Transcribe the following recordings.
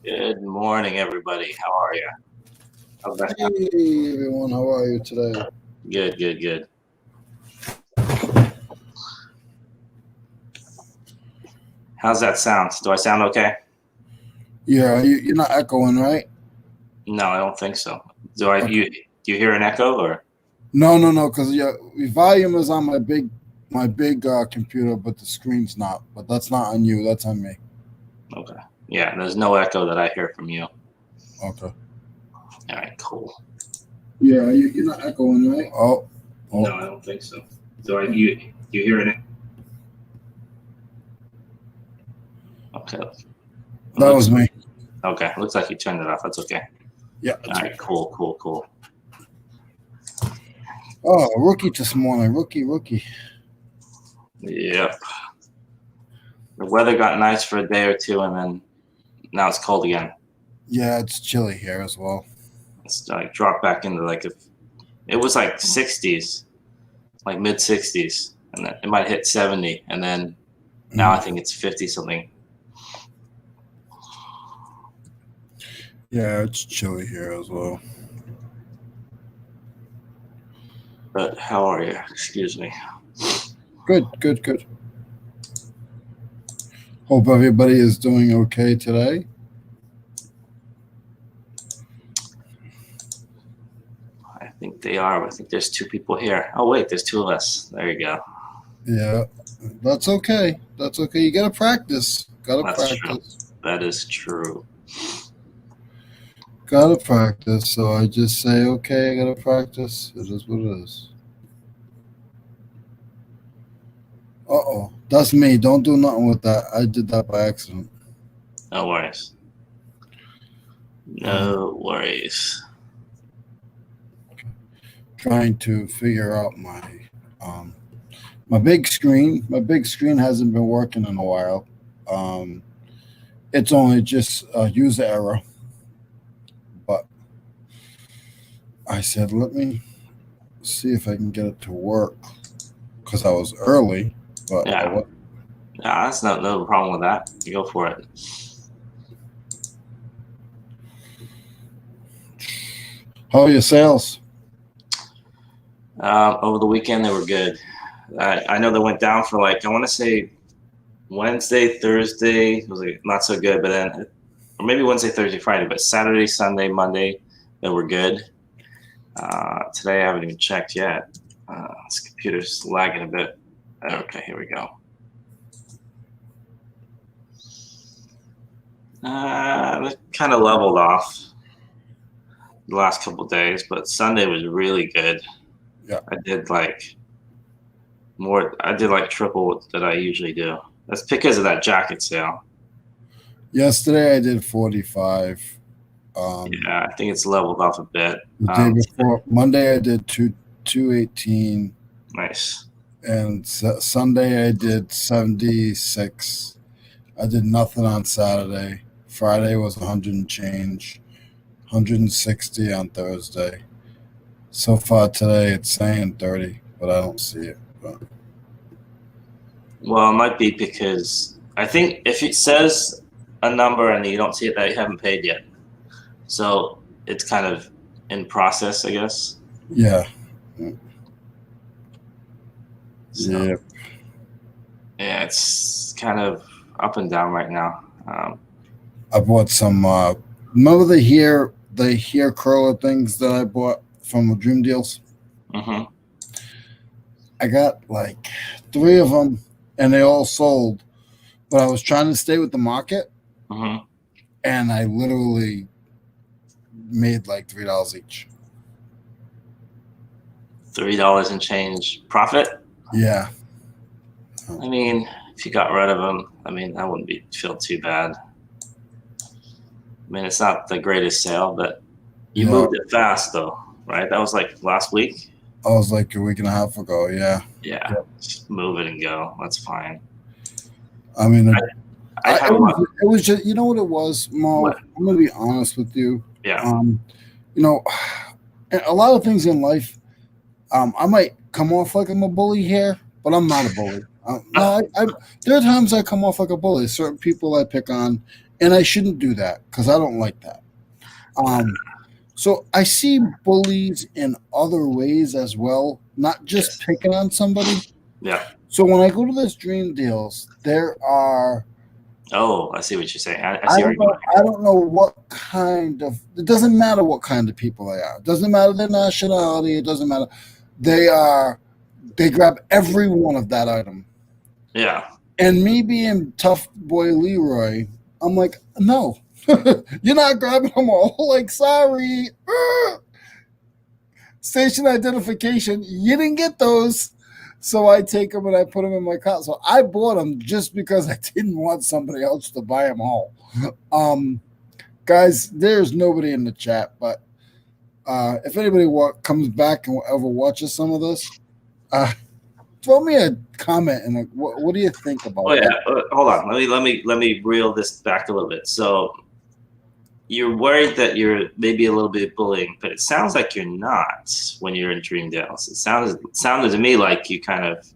Good morning, everybody. How are you? How's that sound? Hey everyone, how are you today? Good. How's that sound? Do I sound okay? Yeah, you're not echoing, right? No, I don't think so. Do I? Okay. Do you hear an echo or? No, because your volume is on my big computer, but the screen's not. But that's not on you. That's on me. Okay. Yeah, there's no echo that I hear from you. Okay. All right, cool. Yeah, you're not echoing, right? Oh. No, I don't think so. Do I? You hear an? Okay. That was me. Okay. Looks like you turned it off. That's okay. Yeah. All right. Cool. Oh, rookie this morning. Rookie. Yep. The weather got nice for a day or two, and then now it's cold again. Yeah, it's chilly here as well. It's like dropped back into it was like 60s, like mid 60s, and then it might hit 70, and then now I think it's 50 something. Yeah, it's chilly here as well. But how are you? Excuse me. Good. Hope everybody is doing okay today. I think they are. I think there's two people here. Oh wait, there's two of us. There you go. Yeah, that's okay. You gotta practice. That's true. That is true. Gotta practice. So I just say, okay, I gotta practice. It is what it is. Uh-oh. That's me. Don't do nothing with that. I did that by accident. No worries. No worries. Trying to figure out my big screen. My big screen hasn't been working in a while. It's only just a user error. But I said, let me see if I can get it to work. Because I was early. But Yeah, that's no problem with that. You go for it. How are your sales? Over the weekend, they were good. I know they went down for I want to say Wednesday, Thursday was not so good, but then, or maybe Wednesday, Thursday, Friday, but Saturday, Sunday, Monday, they were good. Today, I haven't even checked yet. This computer's lagging a bit. Okay, here we go. It kind of leveled off the last couple of days, but Sunday was really good. Yeah. I did triple what that I usually do. That's because of that jacket sale. Yesterday I did 45. Yeah, I think it's leveled off a bit. The day before, Monday I did 218. Nice. And Sunday I did 76. I did nothing on Saturday. Friday was 100 and change. 160 on Thursday. So far today it's saying 30, but I don't see it. Well, it might be because I think if it says a number and you don't see it, that you haven't paid yet. So it's kind of in process, I guess. Yeah. So, yeah, it's kind of up and down right now. I bought some. Remember the hair curler things that I bought from Dream Deals? Mm-hmm. I got 3 of them, and they all sold. But I was trying to stay with the market, and I literally made $3 each. $3 and change profit? Yeah. I mean, if you got rid of them, I wouldn't feel too bad. I mean, it's not the greatest sale, but you moved it fast, though, right? That was last week? I was a week and a half ago, yeah. Yeah, just move it and go. That's fine. I mean, it was just, you know what it was, Mo? What? I'm going to be honest with you. Yeah. A lot of things in life, I might come off like I'm a bully here, but I'm not a bully. No, there are times I come off like a bully. Certain people I pick on, and I shouldn't do that because I don't like that. So I see bullies in other ways as well, not just picking on somebody. Yeah. So when I go to this Dream Deals, there are. Oh, I see what you're saying. I see where you're going. I don't know what kind of. It doesn't matter what kind of people they are. It doesn't matter their nationality. It doesn't matter. They are. They grab every one of that item. Yeah. And me being tough boy Leroy, I'm like, no, you're not grabbing them all. Like, sorry. Station identification, you didn't get those. So I take them and I put them in my cart. So I bought them just because I didn't want somebody else to buy them all. Guys, there's nobody in the chat, but if anybody comes back and ever watches some of this, throw me a comment and what do you think about it? Hold on. Let me reel this back a little bit. So you're worried that you're maybe a little bit bullying, but it sounds like you're not when you're in Dream Deals. It sounded to me like you kind of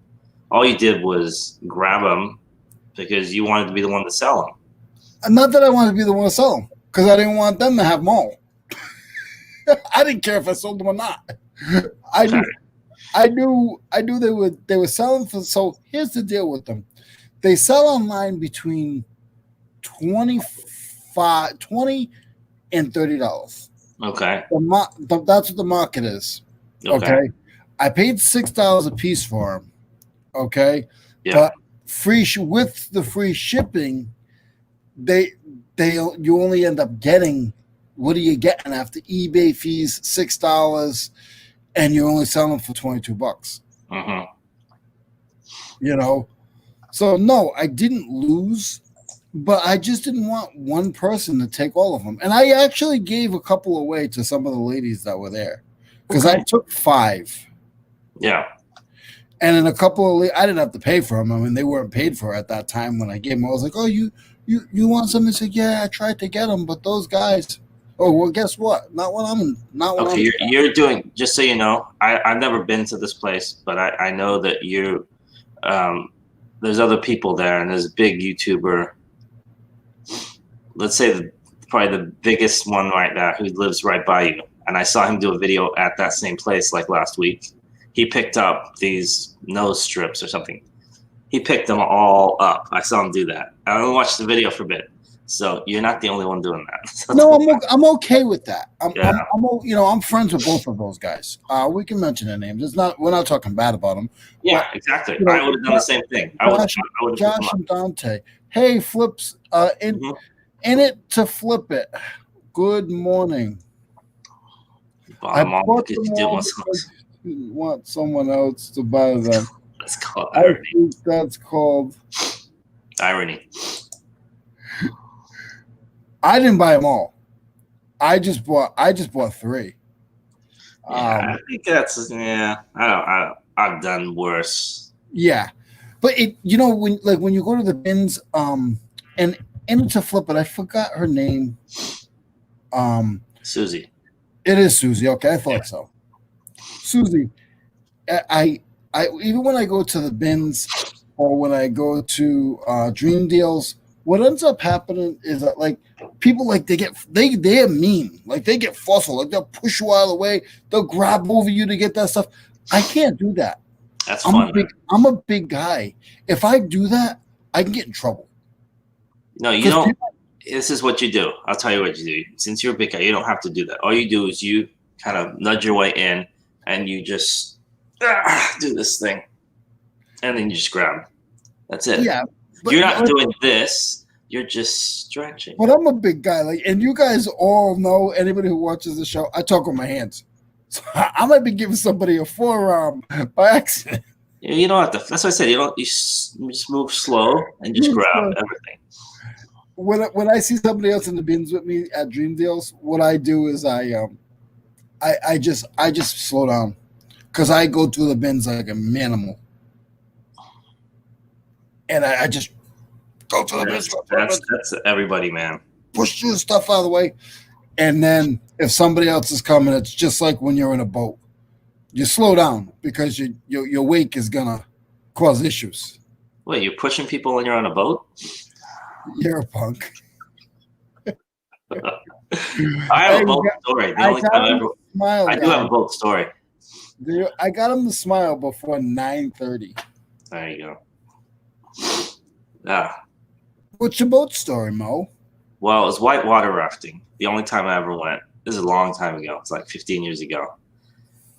all you did was grab them because you wanted to be the one to sell them. Not that I wanted to be the one to sell them, because I didn't want them to have them all. I didn't care if I sold them or not. I knew they were selling for. So here's the deal with them: they sell online between $20 and $30. Okay. That's what the market is. Okay. I paid $6 a piece for them. Okay. Yeah. But with the free shipping, you only end up getting. What are you getting after eBay fees? $6. And you're only selling them for $22. Mm-hmm. You know, so no, I didn't lose, but I just didn't want one person to take all of them. And I actually gave a couple away to some of the ladies that were there because I took 5. Yeah. And in a couple of, I didn't have to pay for them. I mean, they weren't paid for at that time when I gave them. I was like, oh, you want something? I said, yeah, I tried to get them, but those guys. Oh, well, guess what? Not when I'm you're doing, just so you know, I've never been to this place, but I know that there's other people there, and there's a big YouTuber, let's say probably the biggest one right now who lives right by you. And I saw him do a video at that same place like last week. He picked up these nose strips or something. He picked them all up. I saw him do that. I only watched the video for a bit. So you're not the only one doing that. So no, I'm okay with that. I'm friends with both of those guys. We can mention their names. We're not talking bad about them. Yeah, but, exactly. I would have done the same thing. Josh and Dante. Hey, Flips. In it to flip it. Good morning. I want someone else to buy them. That's called irony. I think that's called irony. I didn't buy them all. I just bought 3. I think that's I've done worse. Yeah, but when you go to the bins, and to flip it, I forgot her name. Susie. It is Susie. Okay, I thought so. Susie, I even when I go to the bins or when I go to Dream Deals, what ends up happening is that people they're mean, they get forceful, they'll push you out of the way, they'll grab over you to get that stuff. I can't do that. That's fun. I'm a big guy. If I do that, I can get in trouble. No, you don't. This is what you do. I'll tell you what you do. Since you're a big guy, you don't have to do that. All you do is you kind of nudge your way in, and you just do this thing, and then you just grab. That's it. Yeah. You're not doing this. You're just stretching. But I'm a big guy, and you guys all know. Anybody who watches the show, I talk with my hands. So I might be giving somebody a forearm by accident. You don't have to. That's what I said. You just move slow and just grab everything. When I see somebody else in the bins with me at Dream Deals, what I do is I just slow down because I go through the bins like a manimal. And I just go to the bins. That's everybody, man. Push your stuff out of the way. And then if somebody else is coming, it's just like when you're in a boat. You slow down because your wake is going to cause issues. Wait, you're pushing people when you're on a boat? You're a punk. I have a boat story. The only time I ever smile. I do have a boat story. I got him to smile before 9:30. There you go. Yeah. What's your boat story, Mo? Well, it was whitewater rafting. The only time I ever went. This is a long time ago. It's like 15 years ago.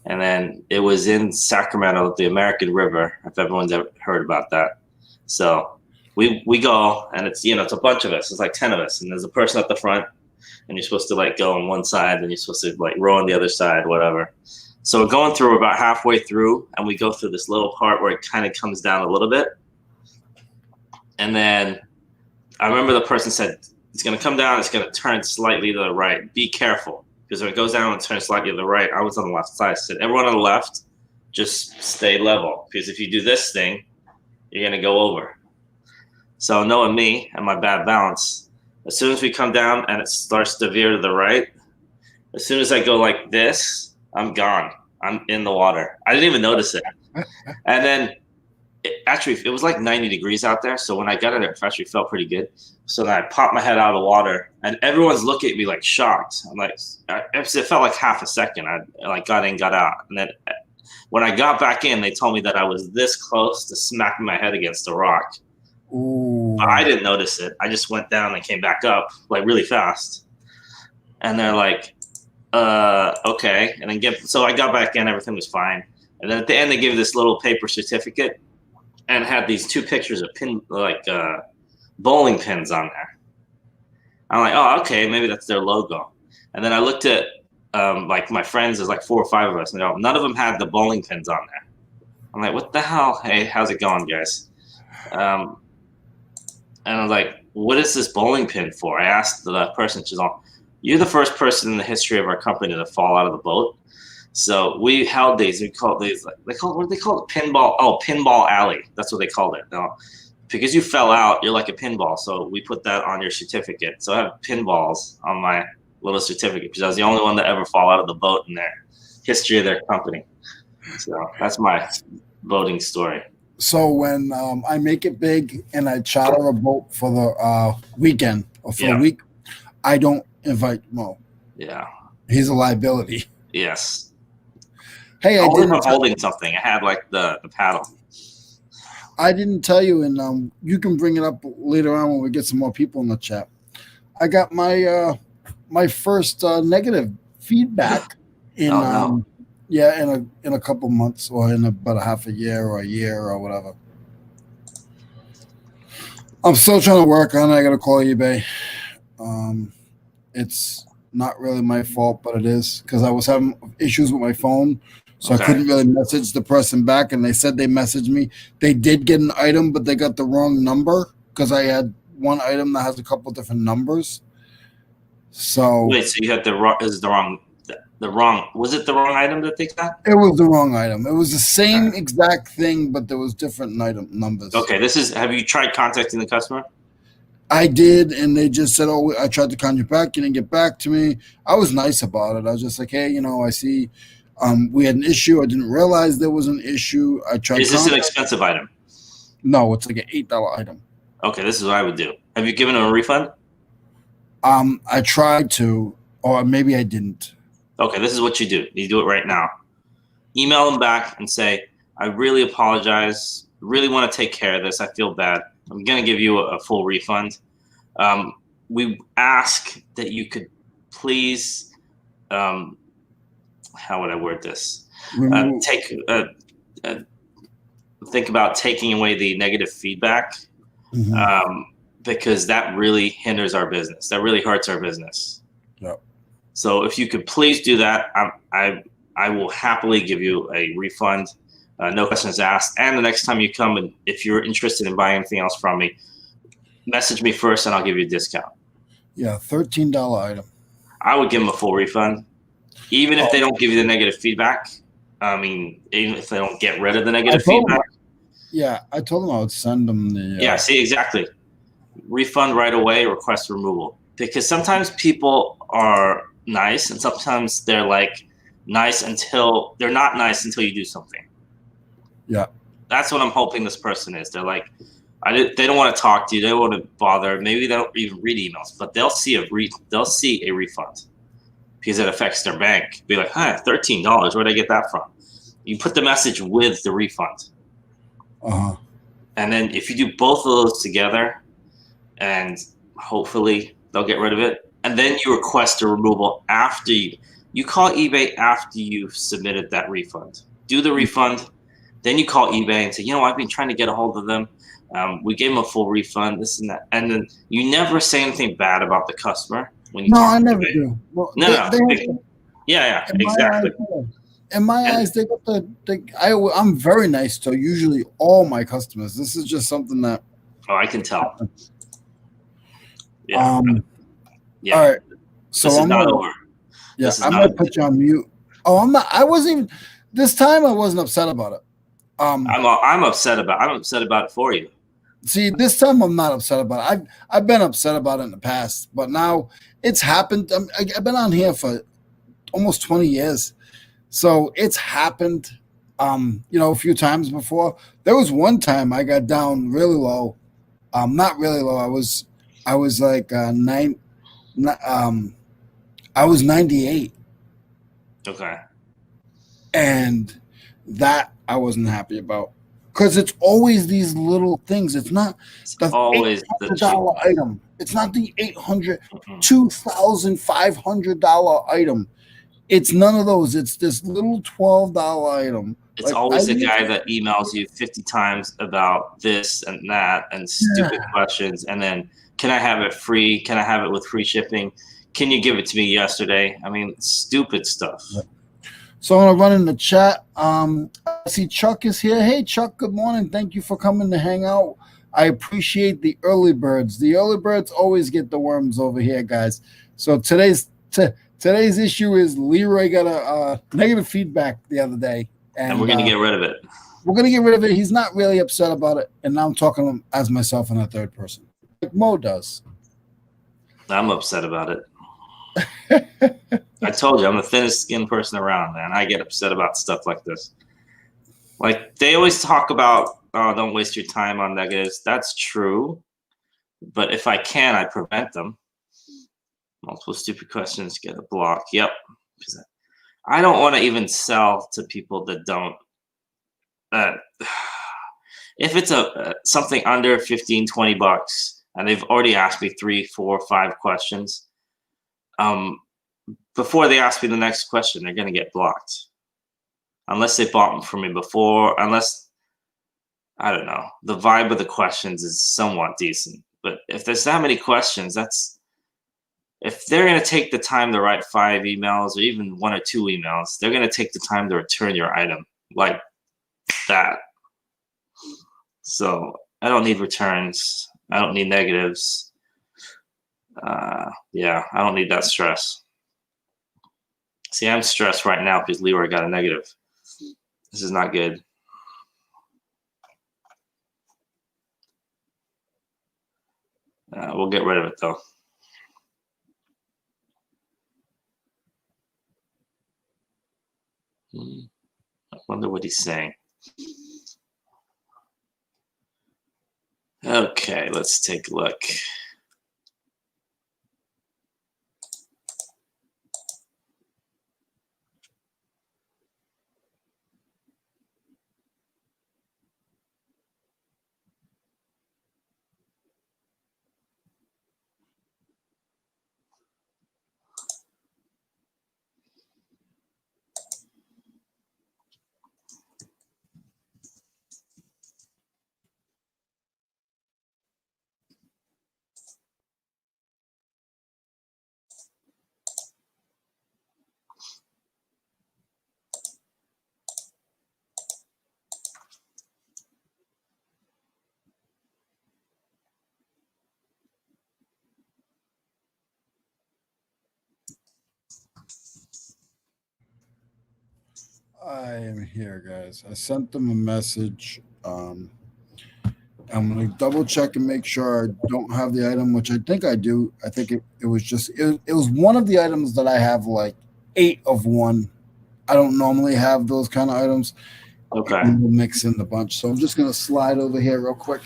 And then it was in Sacramento, the American River, if everyone's ever heard about that. So we go, and it's, it's a bunch of us. It's like 10 of us. And there's a person at the front, and you're supposed to like go on one side, and you're supposed to like row on the other side, whatever. So we're going through about halfway through, and we go through this little part where it kind of comes down a little bit. And then I remember the person said, it's going to come down, it's going to turn slightly to the right. Be careful. Because when it goes down and turns slightly to the right, I was on the left side. I said, everyone on the left, just stay level. Because if you do this thing, you're going to go over. So knowing me and my bad balance, as soon as we come down and it starts to veer to the right, as soon as I go like this, I'm gone. I'm in the water. I didn't even notice it. And then it was like 90 degrees out there. So when I got in it, it actually felt pretty good. So then I popped my head out of the water, and everyone's looking at me like shocked. I'm like, it felt like half a second. I like got in, got out. And then when I got back in, they told me that I was this close to smacking my head against a rock. Ooh. But I didn't notice it. I just went down and came back up like really fast. And they're like, okay. And then so I got back in, everything was fine. And then at the end, they gave this little paper certificate and had these two pictures of bowling pins on there. I'm like, oh, okay, maybe that's their logo. And then I looked at like my friends, there's like 4 or 5 of us, and none of them had the bowling pins on there. I'm like, what the hell? Hey, how's it going, guys? And I was like, what is this bowling pin for? I asked the person, she's like, you're the first person in the history of our company to fall out of the boat. So we held these. We called these what do they call it? Pinball. Oh, pinball alley. That's what they called it. No, because you fell out, you're like a pinball. So we put that on your certificate. So I have pinballs on my little certificate because I was the only one to ever fall out of the boat in their history of their company. So that's my boating story. So when I make it big and I charter a boat for the weekend or for the week, I don't invite Mo. Yeah, he's a liability. Yes. Hey, I'm holding something. I had like the paddle. I didn't tell you, and you can bring it up later on when we get some more people in the chat. I got my my first negative feedback in in a couple months, or in about a half a year or a year or whatever. I'm still trying to work on it. I got to call eBay. It's not really my fault, but it is because I was having issues with my phone. So I couldn't really message the person back, and they said they messaged me. They did get an item, but they got the wrong number because I had one item that has a couple different numbers. So wait, so you had the wrong? Was it the wrong item that they got? It was the wrong item. It was the same exact thing, but there was different item numbers. Okay, have you tried contacting the customer? I did, and they just said, "Oh, I tried to contact you back. You didn't get back to me." I was nice about it. I was just like, "Hey, I see." We had an issue. I didn't realize there was an issue. I tried. Is this an expensive item? No, it's like an $8 item. Okay, this is what I would do. Have you given them a refund? I tried to, or maybe I didn't. Okay, this is what you do. You do it right now. Email them back and say, I really apologize. Really want to take care of this. I feel bad. I'm going to give you a full refund. We ask that you could please, how would I word this? Think about taking away the negative feedback, because that really hinders our business. That really hurts our business. Yep. So if you could please do that, I will happily give you a refund. No questions asked. And the next time you come, and if you're interested in buying anything else from me, message me first and I'll give you a discount. Yeah, $13 item. I would give them a full refund. Even if they don't give you the negative feedback. I mean, even if they don't get rid of the negative feedback. I told them I would send them the... Yeah, see, exactly. Refund right away, request removal. Because sometimes people are nice, and sometimes they're like nice until they're not nice until you do something. Yeah. That's what I'm hoping this person is. They're like, They don't want to talk to you. They don't want to bother. Maybe they don't even read emails, but they'll see a refund because it affects their bank. Be like, huh, $13. Where'd I get that from? You put the message with the refund. And then if you do both of those together, and hopefully they'll get rid of it, and then you request a removal after you call eBay after you've submitted that refund. Do the refund, then you call eBay and say, I've been trying to get a hold of them. We gave them a full refund, this and that. And then you never say anything bad about the customer when you talk I to never eBay. do. Well, Exactly. In my eyes, they got I'm very nice to usually all my customers. This is just something that. Oh, I can tell. Yeah. All right. So I'm not over. Yeah, I'm gonna put you on mute. Oh, I'm not. I wasn't even. This time, I wasn't upset about it. I'm upset about it for you. See, this time I'm not upset about it. I've been upset about it in the past, but now it's happened. I've been on here for almost 20 years, so it's happened. A few times before. There was one time I got down really low. Not really low. I was like I was 98. Okay. And that I wasn't happy about. Because it's always these little things. It's not the always $800 item. It's not the $2,500 item. It's none of those. It's this little $12 item. It's always the guy that emails you 50 times about this and that and stupid questions. And then, can I have it free? Can I have it with free shipping? Can you give it to me yesterday? I mean, stupid stuff. So I'm going to run in the chat. I see Chuck is here. Hey, Chuck, good morning. Thank you for coming to hang out. I appreciate the early birds. The early birds always get the worms over here, guys. So today's issue is Leroy got a negative feedback the other day. And we're going to get rid of it. We're going to get rid of it. He's not really upset about it. And now I'm talking to him as myself in a third person, like Mo does. I'm upset about it. I told you, I'm the thinnest skinned person around, man. I get upset about stuff like this. Like, they always talk about, oh, don't waste your time on negatives. That's true. But if I can, I prevent them. Multiple stupid questions, get a block. Yep. I don't want to even sell to people that don't. If it's something under 15, 20 bucks, and they've already asked me 3, 4, 5 questions, before they ask me the next question, they're going to get blocked. Unless they bought them from me before, unless, I don't know, the vibe of the questions is somewhat decent. But if there's that many questions, if they're going to take the time to write 5 emails or even 1 or 2 emails, they're going to take the time to return your item like that. So I don't need returns. I don't need negatives. Yeah, I don't need that stress. See, I'm stressed right now because Leroy got a negative. This is not good. We'll get rid of it, though. I wonder what he's saying. Okay, let's take a look. I am here, guys. I sent them a message. I'm going to double check and make sure I don't have the item, which I think I do. I think it was just, it was one of the items that I have like 8 of one. I don't normally have those kind of items. Okay. We'll mix in the bunch. So I'm just going to slide over here real quick.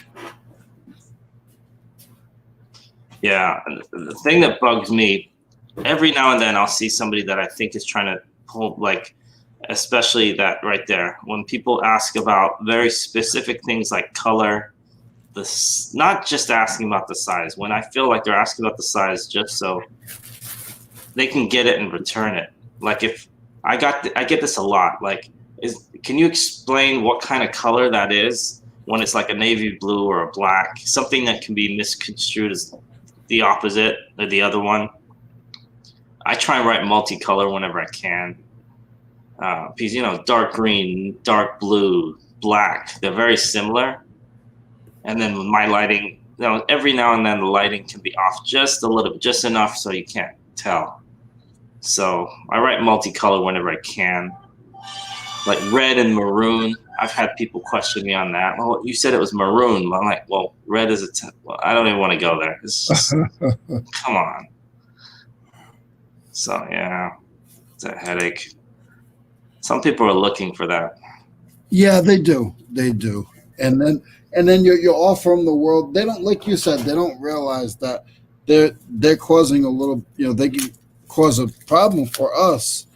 Yeah, the thing that bugs me, every now and then I'll see somebody that I think is trying to pull, like, especially that right there. When people ask about very specific things like color, not just asking about the size. When I feel like they're asking about the size just so they can get it and return it. Like if I get this a lot. Like, can you explain what kind of color that is when it's like a navy blue or a black, something that can be misconstrued as the opposite or the other one? I try and write multicolor whenever I can. Because, dark green, dark blue, black, they're very similar. And then with my lighting, every now and then the lighting can be off just a little, just enough so you can't tell. So I write multicolor whenever I can. Like red and maroon. I've had people question me on that. Well, you said it was maroon. I'm like, well, red is well, I don't even want to go there. It's just, come on. So yeah, it's a headache. Some people are looking for that. Yeah, they do. They do. And then you're off from the world. They don't, like you said, they don't realize that they're causing a little, they can cause a problem for us.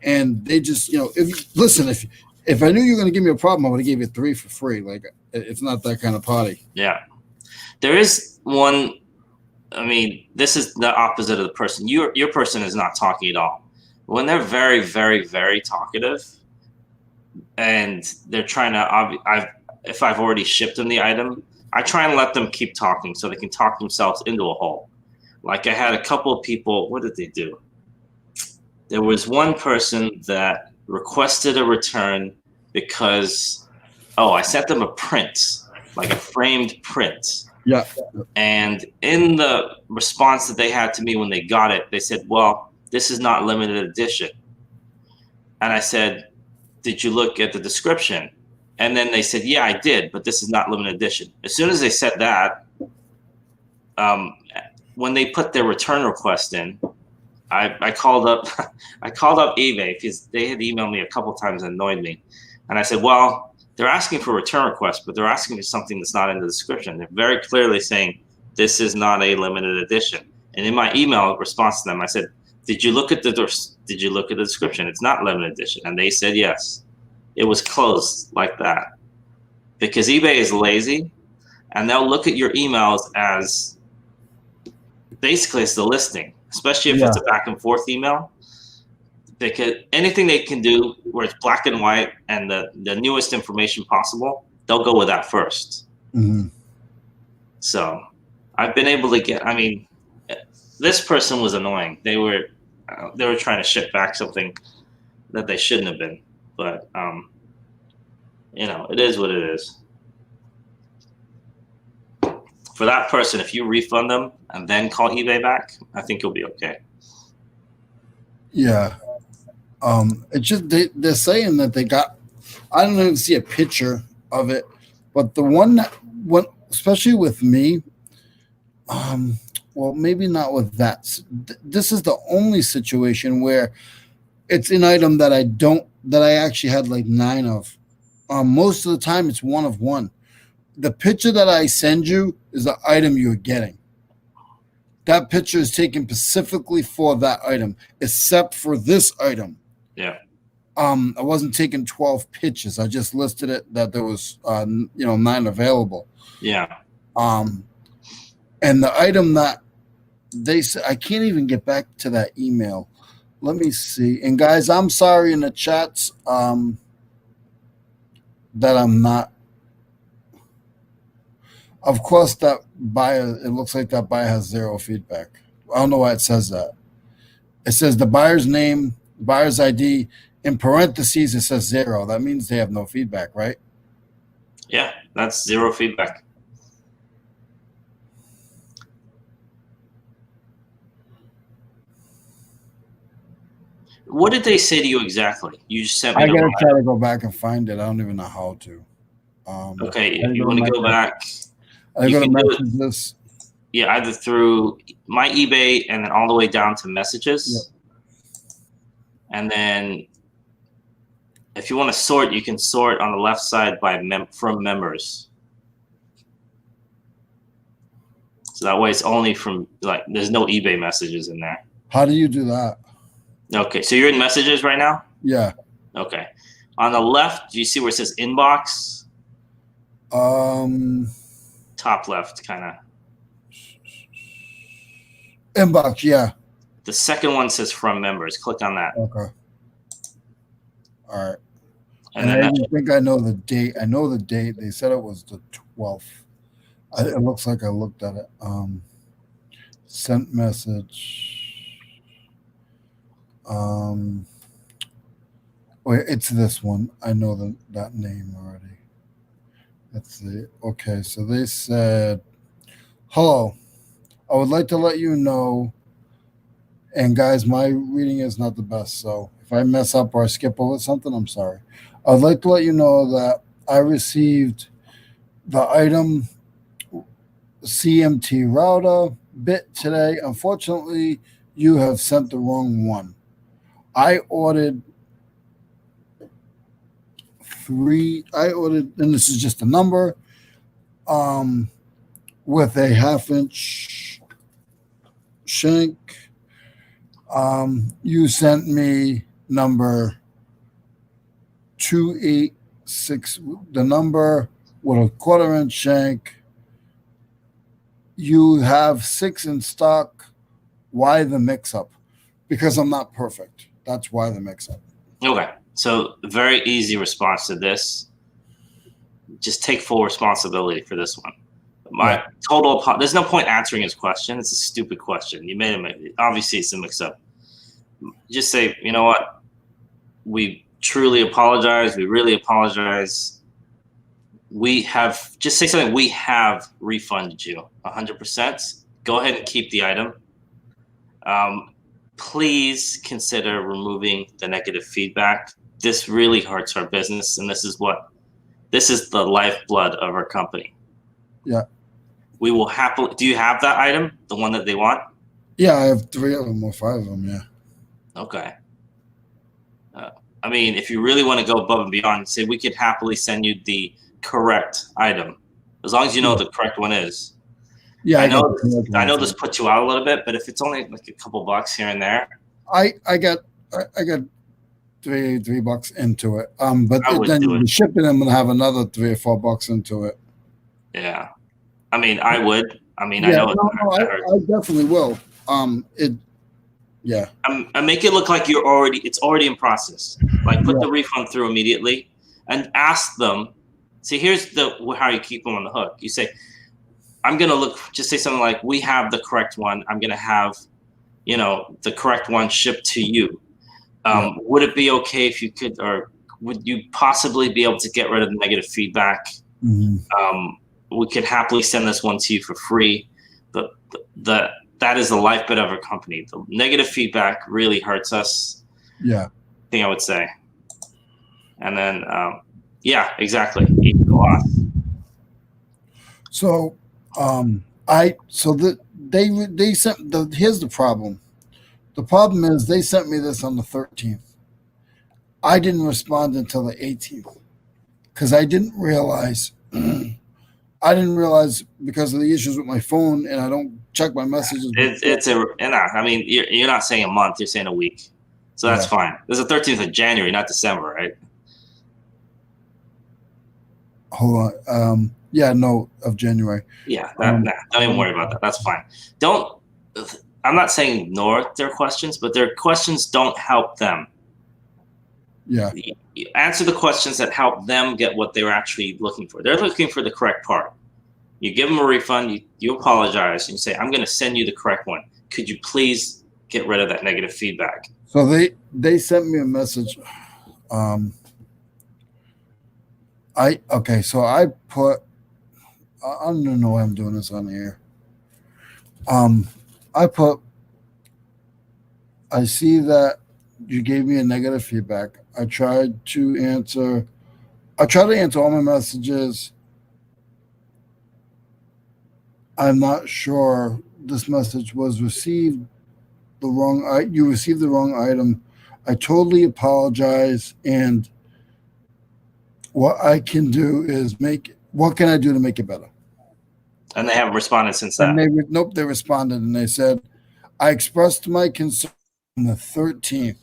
And they just, if I knew you were going to give me a problem, I would have gave you 3 for free. Like, it's not that kind of party. Yeah. There is one, this is the opposite of the person. Your person is not talking at all. When they're very, very, very talkative and they're trying to, if I've already shipped them the item, I try and let them keep talking so they can talk themselves into a hole. Like I had a couple of people, what did they do? There was one person that requested a return because, I sent them a print, like a framed print. Yeah. And in the response that they had to me when they got it, they said, well, this is not limited edition. And I said, did you look at the description? And then they said, yeah, I did, but this is not limited edition. As soon as they said that, when they put their return request in, I called up eBay because they had emailed me a couple times and annoyed me. And I said, well, they're asking for a return request, but they're asking for something that's not in the description. They're very clearly saying this is not a limited edition. And in my email response to them, I said, did you look at the description? It's not limited edition. And they said yes. It was closed like that. Because eBay is lazy and they'll look at your emails as basically it's the listing, especially if it's a back and forth email. Because anything they can do where it's black and white and the newest information possible, they'll go with that first. Mm-hmm. So I've been able to get, this person was annoying. They were trying to ship back something that they shouldn't have been. But, it is what it is. For that person, if you refund them and then call eBay back, I think you'll be okay. Yeah. It's just they're saying that they got, I don't even see a picture of it, but the one especially with me, well, maybe not with that. This is the only situation where it's an item that I actually had like 9 of. Most of the time it's 1 of 1. The picture that I send you is the item you're getting. That picture is taken specifically for that item, except for this item. Yeah. I wasn't taking 12 pictures. I just listed it that there was 9 available. Yeah. And the item that they said, I can't even get back to that email. Let me see. And guys, I'm sorry in the chats that I'm not. Of course, that buyer, it looks like that buyer has 0 feedback. I don't know why it says that. It says the buyer's name, buyer's ID, in parentheses, it says 0. That means they have no feedback, right? Yeah, that's 0 feedback. What did they say to you exactly? You just sent me. I gotta try to go back and find it. I don't even know how to. Okay, you want to go back? I go to messages. Yeah, either through my eBay and then all the way down to messages. Yep. And then if you want to sort, you can sort on the left side by from members. So that way it's only from like there's no eBay messages in there. How do you do that? Okay, so you're in messages right now? Yeah. Okay. On the left, do you see where it says inbox? Top left, kind of. Inbox, yeah. The second one says from members. Click on that. Okay. All right. And And then I think I know the date. I know the date. They said it was the 12th. It looks like I looked at it. Sent message. Wait, it's this one. I know that name already. Let's see. Okay, so they said, "Hello, I would like to let you know." And guys, my reading is not the best, so if I mess up or I skip over something, I'm sorry. I'd like to let you know that I received the item CMT router bit today. Unfortunately, you have sent the wrong one. I ordered, and this is just a number, with a 1/2-inch shank. You sent me number 286, the number with a 1/4-inch shank. You have 6 in stock. Why the mix-up? Because I'm not perfect. That's why the mix-up. Okay. So very easy response to this. Just take full responsibility for this one. There's no point answering his question. It's a stupid question. You made him. Obviously, it's a mix-up. Just say, you know what? We truly apologize. We really apologize. Just say something. We have refunded you 100%. Go ahead and keep the item. Please consider removing the negative feedback. This really hurts our business, and this is the lifeblood of our company. Yeah. We will happily. Do you have that item, the one that they want? Yeah, I have 3 of them or 5 of them. Yeah. Okay. I mean, if you really want to go above and beyond, say we could happily send you the correct item, as long as you know the correct one is. Yeah, I know this puts you out a little bit, but if it's only like a couple bucks here and there, I got $3 into it. But then the shipping, I'm gonna have another $3 or $4 into it. Yeah, I mean, I would. I mean, yeah, I know. I definitely will. Yeah. I make it look like it's already in process. Like put the refund through immediately, and ask them. See, here's how you keep them on the hook. You say, I'm gonna just say something like, we have the correct one. I'm gonna have, the correct one shipped to you. Would it be okay if you could, or would you possibly be able to get rid of the negative feedback? Mm-hmm. We could happily send this one to you for free. That is the lifeblood of our company. The negative feedback really hurts us. Yeah. I think I would say. And then, yeah, exactly. Eat the loss. So, they sent here's the problem. The problem is they sent me this on the 13th. I didn't respond until the 18th because I didn't realize. I didn't realize because of the issues with my phone, and I don't check my messages. I mean, you're not saying a month; you're saying a week, so that's fine. It's the 13th of January, not December, right? Hold on. Yeah, no, of January. Yeah, don't even worry about that. That's fine. I'm not saying ignore their questions, but their questions don't help them. Yeah. You answer the questions that help them get what they're actually looking for. They're looking for the correct part. You give them a refund, you apologize, and you say, I'm going to send you the correct one. Could you please get rid of that negative feedback? So they sent me a message. So I put, I don't even know why I'm doing this on here. I see that you gave me a negative feedback. I tried to answer all my messages. I'm not sure this message was received you received the wrong item. I totally apologize. And what I can do is what can I do to make it better? And they haven't responded since And that. nope, they responded and they said, I expressed my concern on the 13th.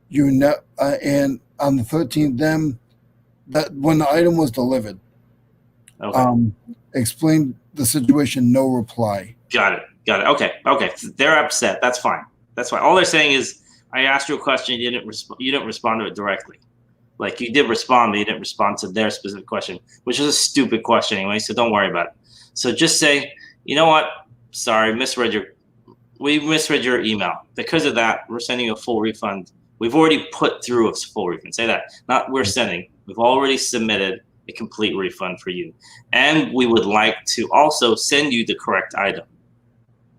And on the 13th, then that when the item was delivered, Okay. explained the situation, no reply. Got it. Okay. They're upset. That's fine. All they're saying is, I asked you a question, you didn't respond to it directly. Like, you did respond, but you didn't respond to their specific question, which is a stupid question anyway, so don't worry about it. So just say, you know what? Sorry, we misread your email. Because of that, we're sending you a full refund. We've already put through a full refund. Say that. Not we're sending. We've already submitted a complete refund for you. And we would like to also send you the correct item.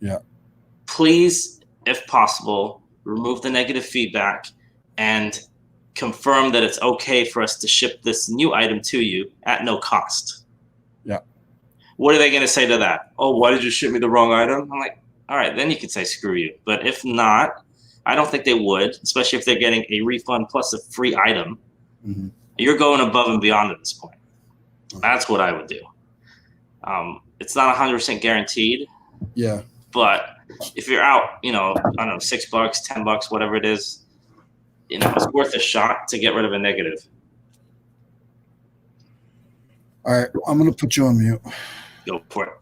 Yeah. Please, if possible, remove the negative feedback and confirm that it's okay for us to ship this new item to you at no cost. Yeah. What are they going to say to that? Oh, why did you ship me the wrong item? I'm like, all right, then you could say screw you. But if not, I don't think they would, especially if they're getting a refund plus a free item. Mm-hmm. You're going above and beyond at this point. That's what I would do. It's not 100% guaranteed. Yeah. But if you're out, I don't know, $6, $10, whatever it is, it's worth a shot to get rid of a negative. All right, I'm going to put you on mute. Go for it.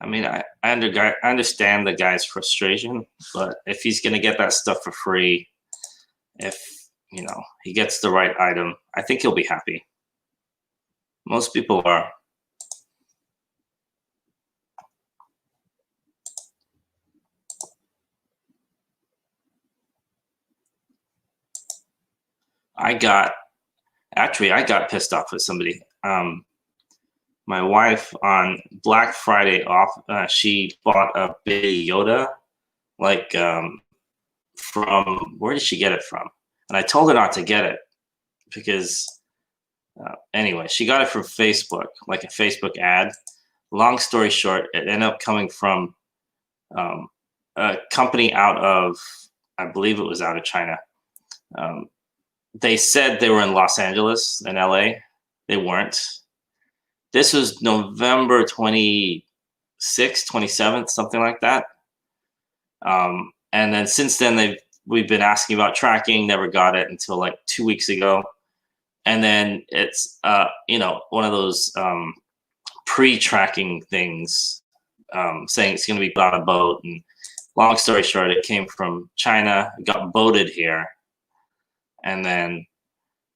I mean, I understand the guy's frustration, but if he's going to get that stuff for free, if, he gets the right item, I think he'll be happy. Most people are. I got pissed off with somebody. My wife on Black Friday off, she bought a big Yoda, from, where did she get it from? And I told her not to get it because, anyway, she got it from Facebook, like a Facebook ad. Long story short, it ended up coming from a company out of, I believe it was out of China. They said they were in Los Angeles and LA. They weren't. This was November 26th, 27th, something like that. And then since then, we've been asking about tracking, never got it until like 2 weeks ago. And then it's, one of those pre-tracking things saying it's going to be put on a boat. And long story short, it came from China, it got boated here. And then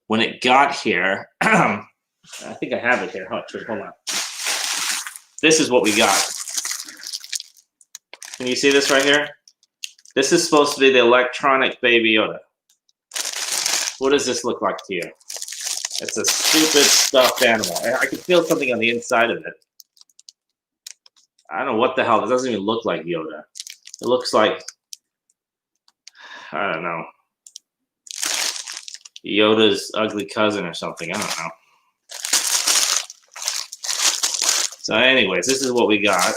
when it got here, I think I have it here. Hold on. This is what we got. Can you see this right here? This is supposed to be the electronic Baby Yoda. What does this look like to you? It's a stupid stuffed animal. I can feel something on the inside of it. I don't know what the hell. It doesn't even look like Yoda. It looks like, I don't know, Yoda's ugly cousin or something. I don't know. So anyways, this is what we got.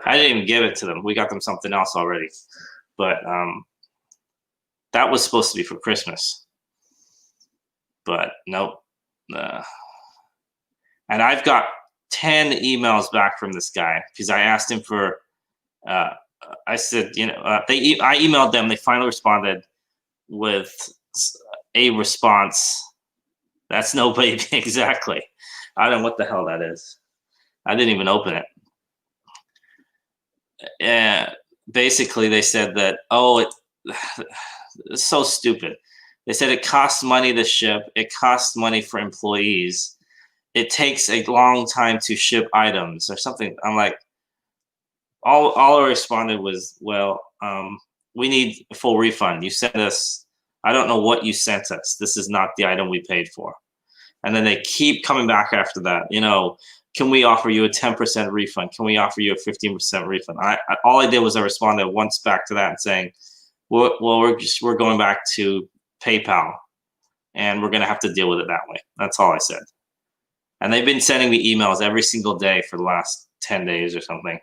I didn't even give it to them. We got them something else already. But that was supposed to be for Christmas. But nope. And I've got 10 emails back from this guy because I asked him for, I said, I emailed them. They finally responded with a response. That's no baby. Exactly. I don't know what the hell that is. I didn't even open it. Basically, they said that, it's so stupid. They said it costs money to ship. It costs money for employees. It takes a long time to ship items or something. I'm like, all I responded was, well, we need a full refund. You sent us, I don't know what you sent us. This is not the item we paid for. And then they keep coming back after that. Can we offer you a 10% refund? Can we offer you a 15% refund? All I did was I responded once back to that and saying, well, we're going back to PayPal, and we're going to have to deal with it that way. That's all I said. And they've been sending me emails every single day for the last 10 days or something.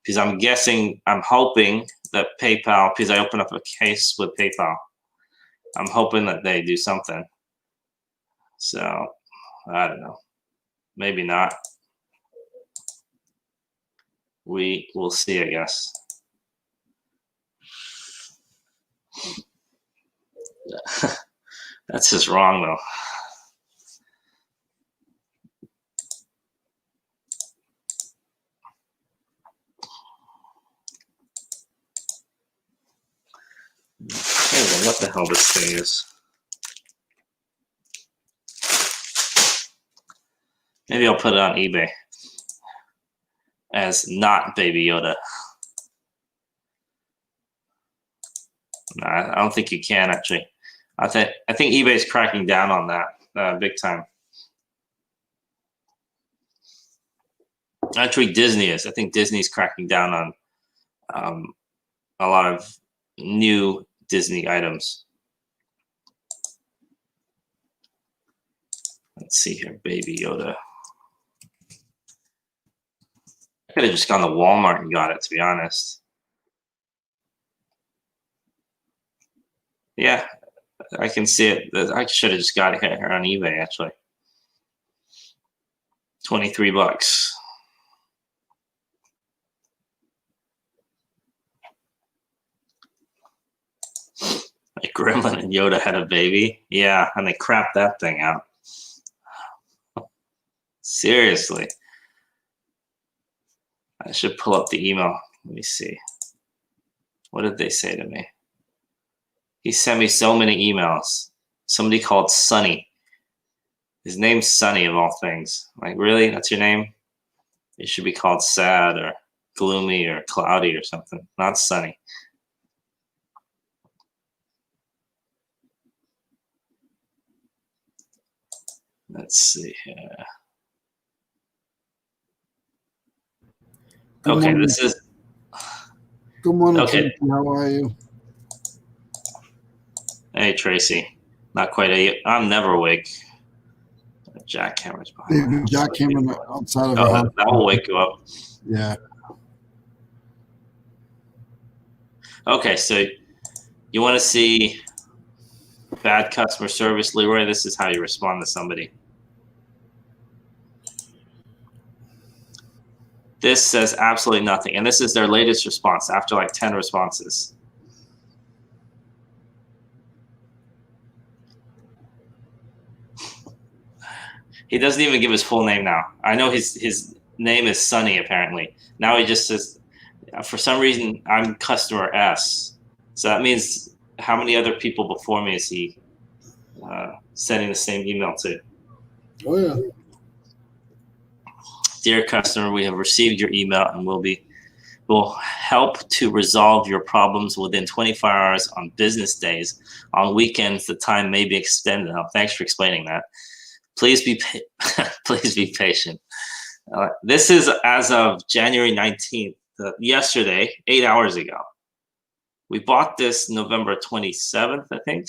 Because I'm hoping that PayPal, because I opened up a case with PayPal, I'm hoping that they do something. So I don't know. Maybe not. We will see, I guess. That's just wrong, though. I don't know what the hell this thing is. Maybe I'll put it on eBay as not Baby Yoda. Nah, I don't think you can actually. I think eBay's cracking down on that big time. Actually, Disney is. I think Disney's cracking down on a lot of new Disney items. Let's see here, Baby Yoda. I could have just gone to Walmart and got it, to be honest. Yeah, I can see it. I should have just got it here on eBay, actually. 23 bucks. Like Gremlin and Yoda had a baby. Yeah, and they crapped that thing out. Seriously. I should pull up the email. Let me see. What did they say to me? He sent me so many emails. Somebody called Sunny. His name's Sunny of all things. Like, really? That's your name? It should be called Sad or Gloomy or Cloudy or something. Not Sunny. Let's see here. Okay, this is. Good morning, okay. Tracy. How are you? Hey, Tracy. Not quite I'm never awake. Jackhammer's behind Maybe jackhammer outside of our house. That will wake you up. Yeah. Okay, so you want to see bad customer service, Leroy? This is how you respond to somebody. This says absolutely nothing. And this is their latest response after like 10 responses. He doesn't even give his full name now. I know his name is Sunny, apparently. Now he just says, for some reason, I'm customer S. So that means how many other people before me is he sending the same email to? Oh, yeah. Dear customer, we have received your email and will help to resolve your problems within 24 hours on business days. On weekends, the time may be extended. Oh, thanks for explaining that. Please be please be patient. This is as of January 19th, yesterday, 8 hours ago. We bought this November 27th, I think.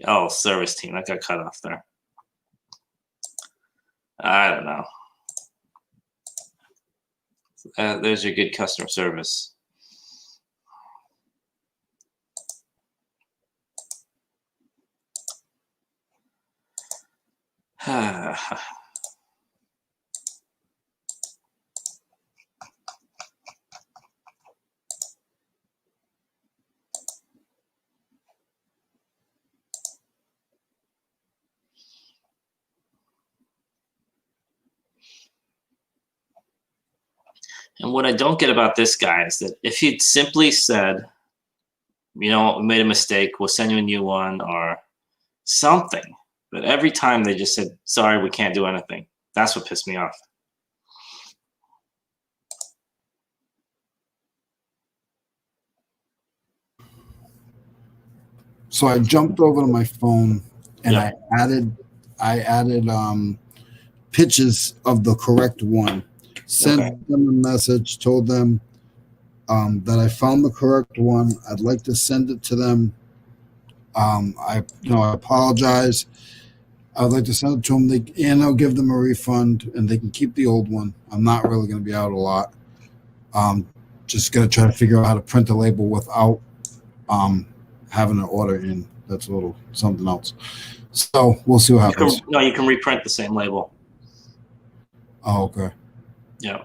Oh, service team, that got cut off there. I don't know. There's your good customer service. And what I don't get about this guy is that if he'd simply said, you know, we made a mistake, we'll send you a new one or something. But every time they just said, sorry, we can't do anything. That's what pissed me off. So I jumped over to my phone and Yeah. I added pictures of the correct one. Sent them a message, told them that I found the correct one. I'd like to send it to them. I apologize. I'd like to send it to them, and I'll give them a refund, and they can keep the old one. I'm not really going to be out a lot. Just going to try to figure out how to print a label without having an order in. That's a little something else. So we'll see what happens. You can reprint the same label. Oh, okay. Yeah.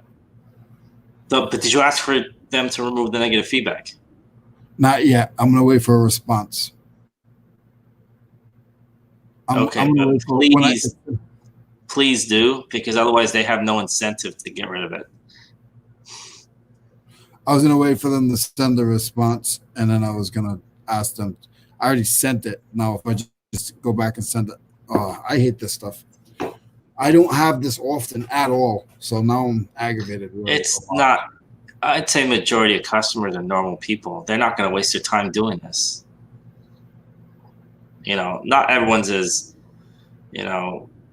But did you ask for them to remove the negative feedback? Not yet. I'm gonna wait for a response. Please do, because otherwise they have no incentive to get rid of it. I was gonna wait for them to send the response, and then I was gonna ask them. I already sent it. Now, if I just go back and send it, I hate this stuff. I don't have this often at all, so now I'm aggravated. Really, it's not. I'd say majority of customers are normal people. They're not going to waste their time doing this. Not everyone's as,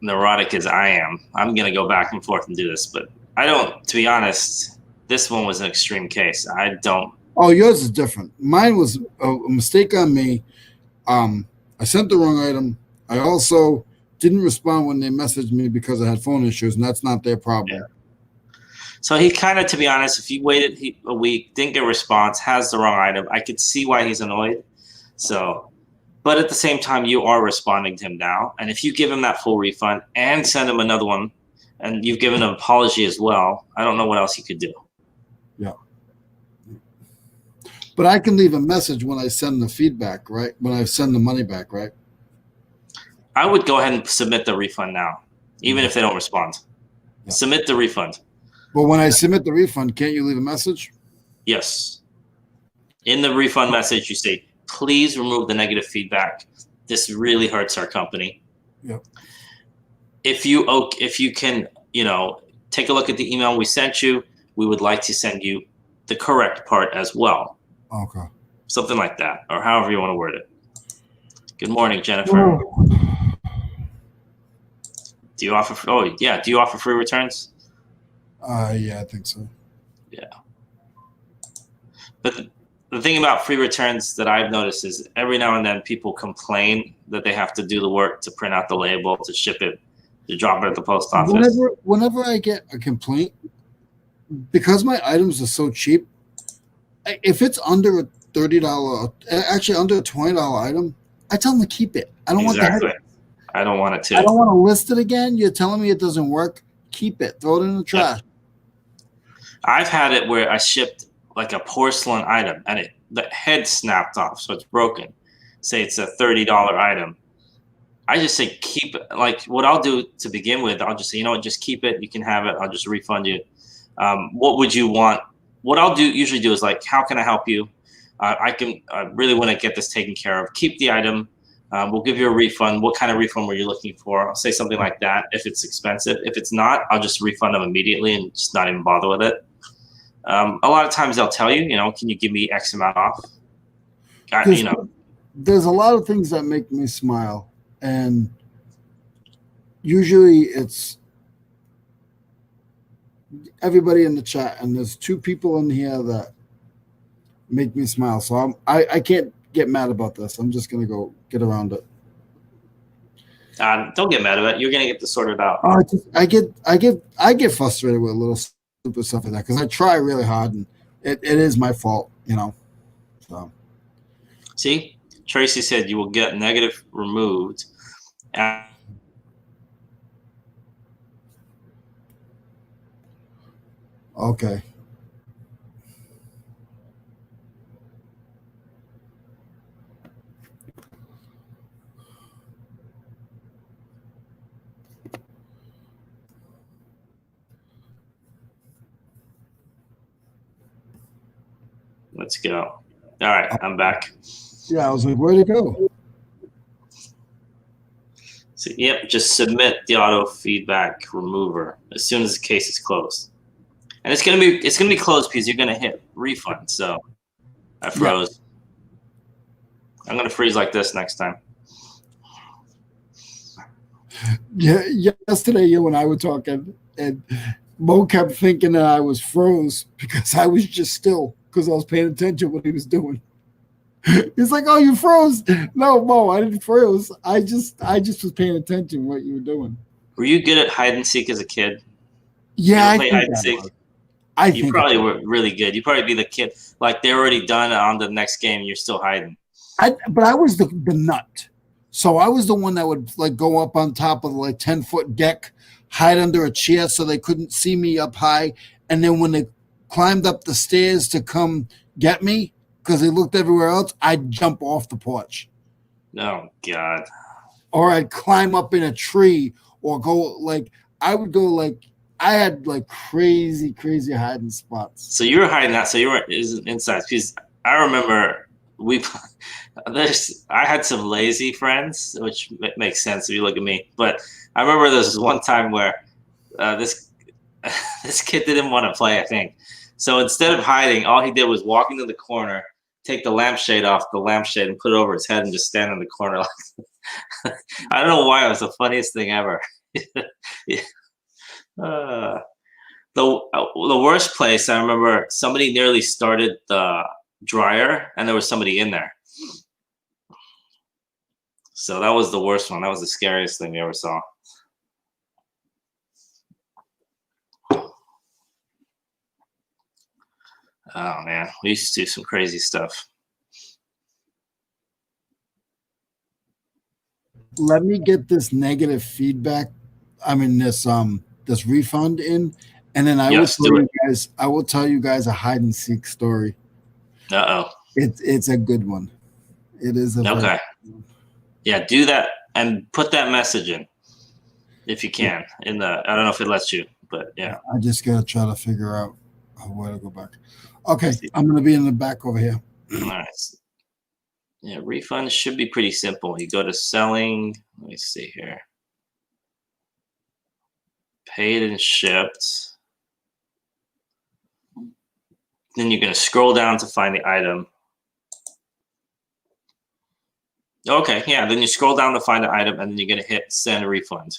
neurotic as I am. I'm going to go back and forth and do this, but I don't. To be honest, this one was an extreme case. I don't. Oh, yours is different. Mine was a mistake on me. I sent the wrong item. I also didn't respond when they messaged me because I had phone issues, and that's not their problem. Yeah. So he kind of, to be honest, if he waited a week, didn't get a response, has the wrong item, I could see why he's annoyed. So, but at the same time, you are responding to him now. And if you give him that full refund and send him another one, and you've given an apology as well, I don't know what else you could do. Yeah. But I can leave a message when I send the feedback, right? When I send the money back, right? I would go ahead and submit the refund now, even if they don't respond. Yeah. Submit the refund. But when I submit the refund, can't you leave a message? Yes. In the refund message, you say, please remove the negative feedback. This really hurts our company. Yep. If you can, take a look at the email we sent you, we would like to send you the correct part as well. Okay. Something like that, or however you want to word it. Good morning, Jennifer. Do you offer free returns? Yeah, I think so. Yeah. But the thing about free returns that I've noticed is every now and then people complain that they have to do the work to print out the label, to ship it, to drop it at the post office. Whenever I get a complaint, because my items are so cheap, if it's under a $30, actually under a $20 item, I tell them to keep it. I don't want that. I don't want it to. I don't want to list it again. You're telling me it doesn't work. Keep it. Throw it in the trash. I've had it where I shipped like a porcelain item and the head snapped off, so it's broken. Say it's a $30 item. I just say keep it. Like what I'll do to begin with, I'll just say, just keep it. You can have it. I'll just refund you. What would you want? What I'll usually do is like, how can I help you? I really want to get this taken care of. Keep the item. We'll give you a refund. What kind of refund were you looking for? I'll say something like that if it's expensive. If it's not, I'll just refund them immediately and just not even bother with it. A lot of times they'll tell you, can you give me X amount off? There's a lot of things that make me smile. And usually it's everybody in the chat. And there's two people in here that make me smile. So I can't get mad about this. I'm just going to go get around it. Don't get mad about it. You're going to get this sorted out. I get frustrated with little stupid stuff like that because I try really hard and it is my fault, So. See, Tracy said you will get negative removed. Okay. Let's go. All right, I'm back. Yeah, I was like, where'd it go? So, yep, just submit the auto feedback remover as soon as the case is closed. And it's gonna be closed because you're gonna hit refund. So I froze. Yeah. I'm gonna freeze like this next time. Yeah, yesterday you and I were talking, and Mo kept thinking that I was froze because I was just still because I was paying attention to what he was doing. He's like, "Oh, you froze." No, Mo, I didn't froze. I just was paying attention to what you were doing. Were you good at hide and seek as a kid? Yeah, play hide and seek. I You think probably were really good. You probably be the kid, like they're already done on the next game. You're still hiding. but I was the nut. So I was the one that would like go up on top of the like 10-foot deck, hide under a chair so they couldn't see me up high. And then when they climbed up the stairs to come get me, because they looked everywhere else, I'd jump off the porch. Oh God. Or I'd climb up in a tree or go like I would go like I had like crazy hiding spots. So you were hiding out. So you were inside. Because I remember I had some lazy friends, which makes sense if you look at me. But I remember there was one time where this this kid didn't want to play, I think. So instead of hiding, all he did was walk into the corner, take the lampshade off the lampshade and put it over his head and just stand in the corner. I don't know why. It was the funniest thing ever. uh, the worst place, I remember somebody nearly started the dryer and there was somebody in there. So that was the worst one. That was the scariest thing we ever saw. Oh man, we used to do some crazy stuff. Let me get this negative feedback. I mean this refund in, and then Yes, do it. I will tell you guys a hide and seek story. Uh-oh. It's a good one. It is a Okay. Yeah, do that and put that message in if you can. In the I don't know if it lets you, but yeah. I just gotta try to figure out where to go back. Okay, I'm gonna be in the back over here. All right. Yeah, refunds should be pretty simple. You go to selling. Let me see here. Paid and shipped. Then you're going to scroll down to find the item. Okay, yeah. Then you scroll down to find the item, and then you're going to hit send a refund.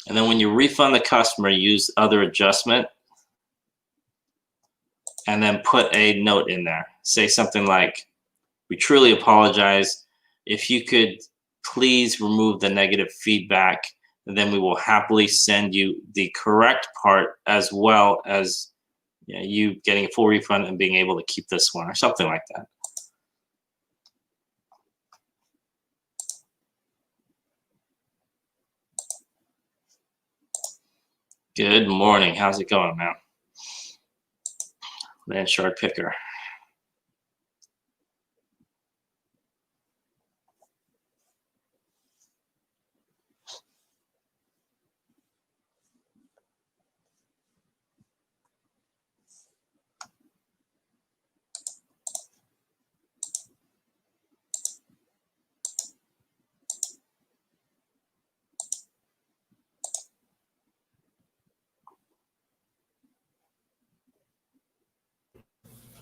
And then when you refund the customer, use other adjustment, and then put a note in there. Say something like, "We truly apologize. If you could please remove the negative feedback, then we will happily send you the correct part as well as you getting a full refund and being able to keep this one," or something like that. Good morning. How's it going, man? Landshard Picker.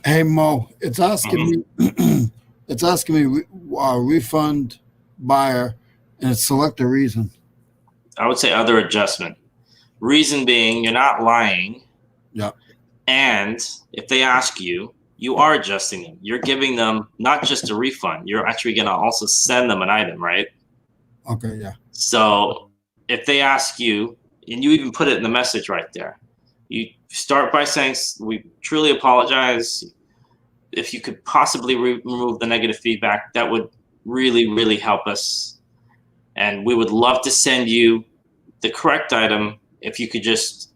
Hey Mo, it's asking me. It's asking me refund buyer, and it's select a reason. I would say other adjustment. Reason being, you're not lying. Yeah. And if they ask you, you are adjusting them. You're giving them not just a refund. You're actually going to also send them an item, right? Okay. Yeah. So if they ask you, and you even put it in the message right there, you start by saying, "We truly apologize. If you could possibly remove the negative feedback, that would really, really help us. And we would love to send you the correct item if you could just,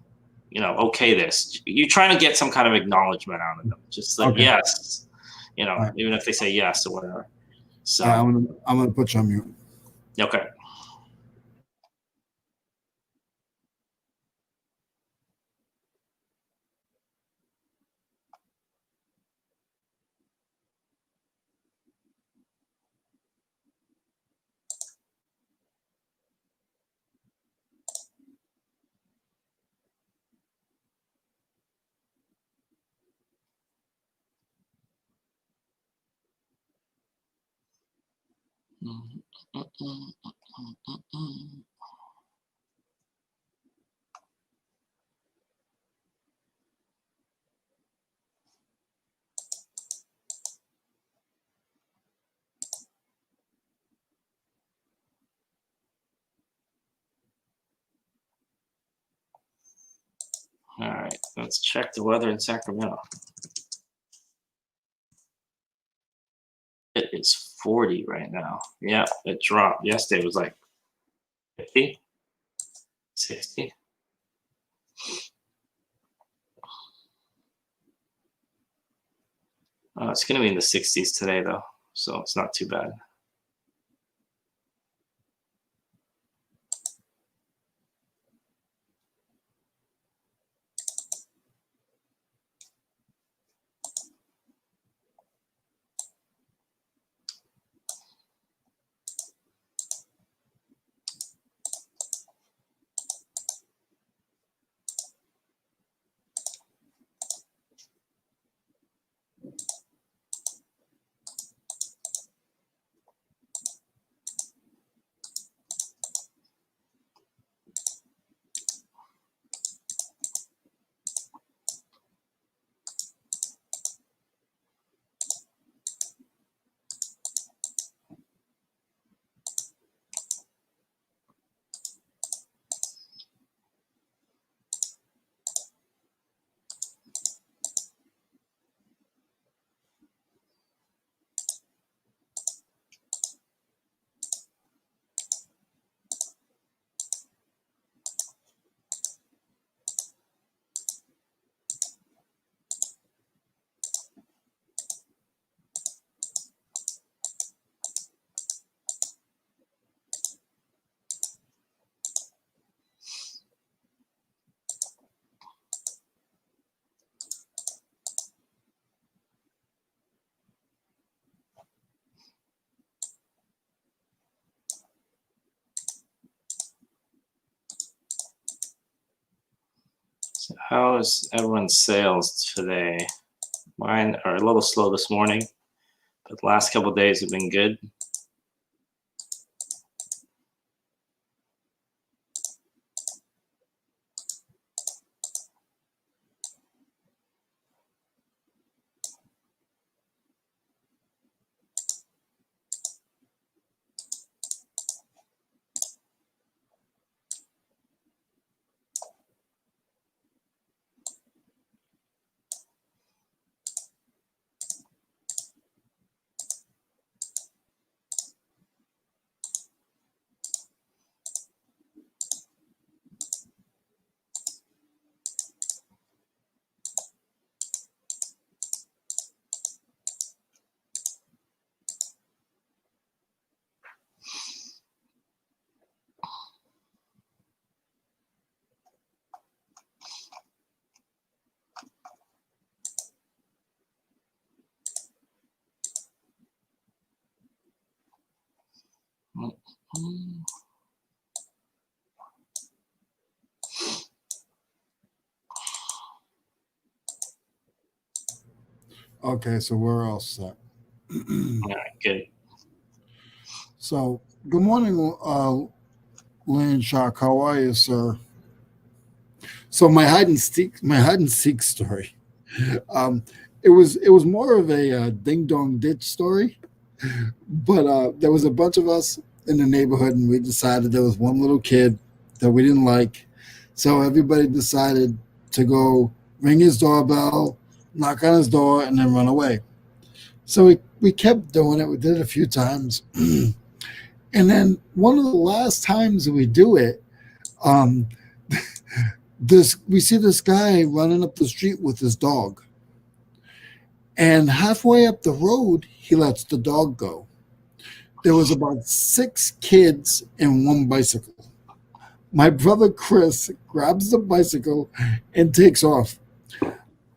okay this." You're trying to get some kind of acknowledgement out of them. Just like, Okay. yes, Right. even if they say yes or whatever. So, I'm gonna put you on mute. okay. All right, let's check the weather in Sacramento. It is 40 right now. Yeah, it dropped. Yesterday was like 50, 60. It's going to be in the 60s today, though, so it's not too bad. So how is everyone's sales today? Mine are a little slow this morning, but the last couple of days have been good. Okay, so we're all set. All right, good. So, good morning, Lynn Shock. How are you, sir? So my hide and seek story. Um, it was more of a ding dong ditch story, but there was a bunch of us in the neighborhood, and we decided there was one little kid that we didn't like, so everybody decided to go ring his doorbell, knock on his door, and then run away. So we kept doing it. We did it a few times, and then one of the last times we do it, um, this we see this guy running up the street with his dog, and halfway up the road he lets the dog go. There was about 6 kids and one bicycle. My brother Chris grabs the bicycle and takes off.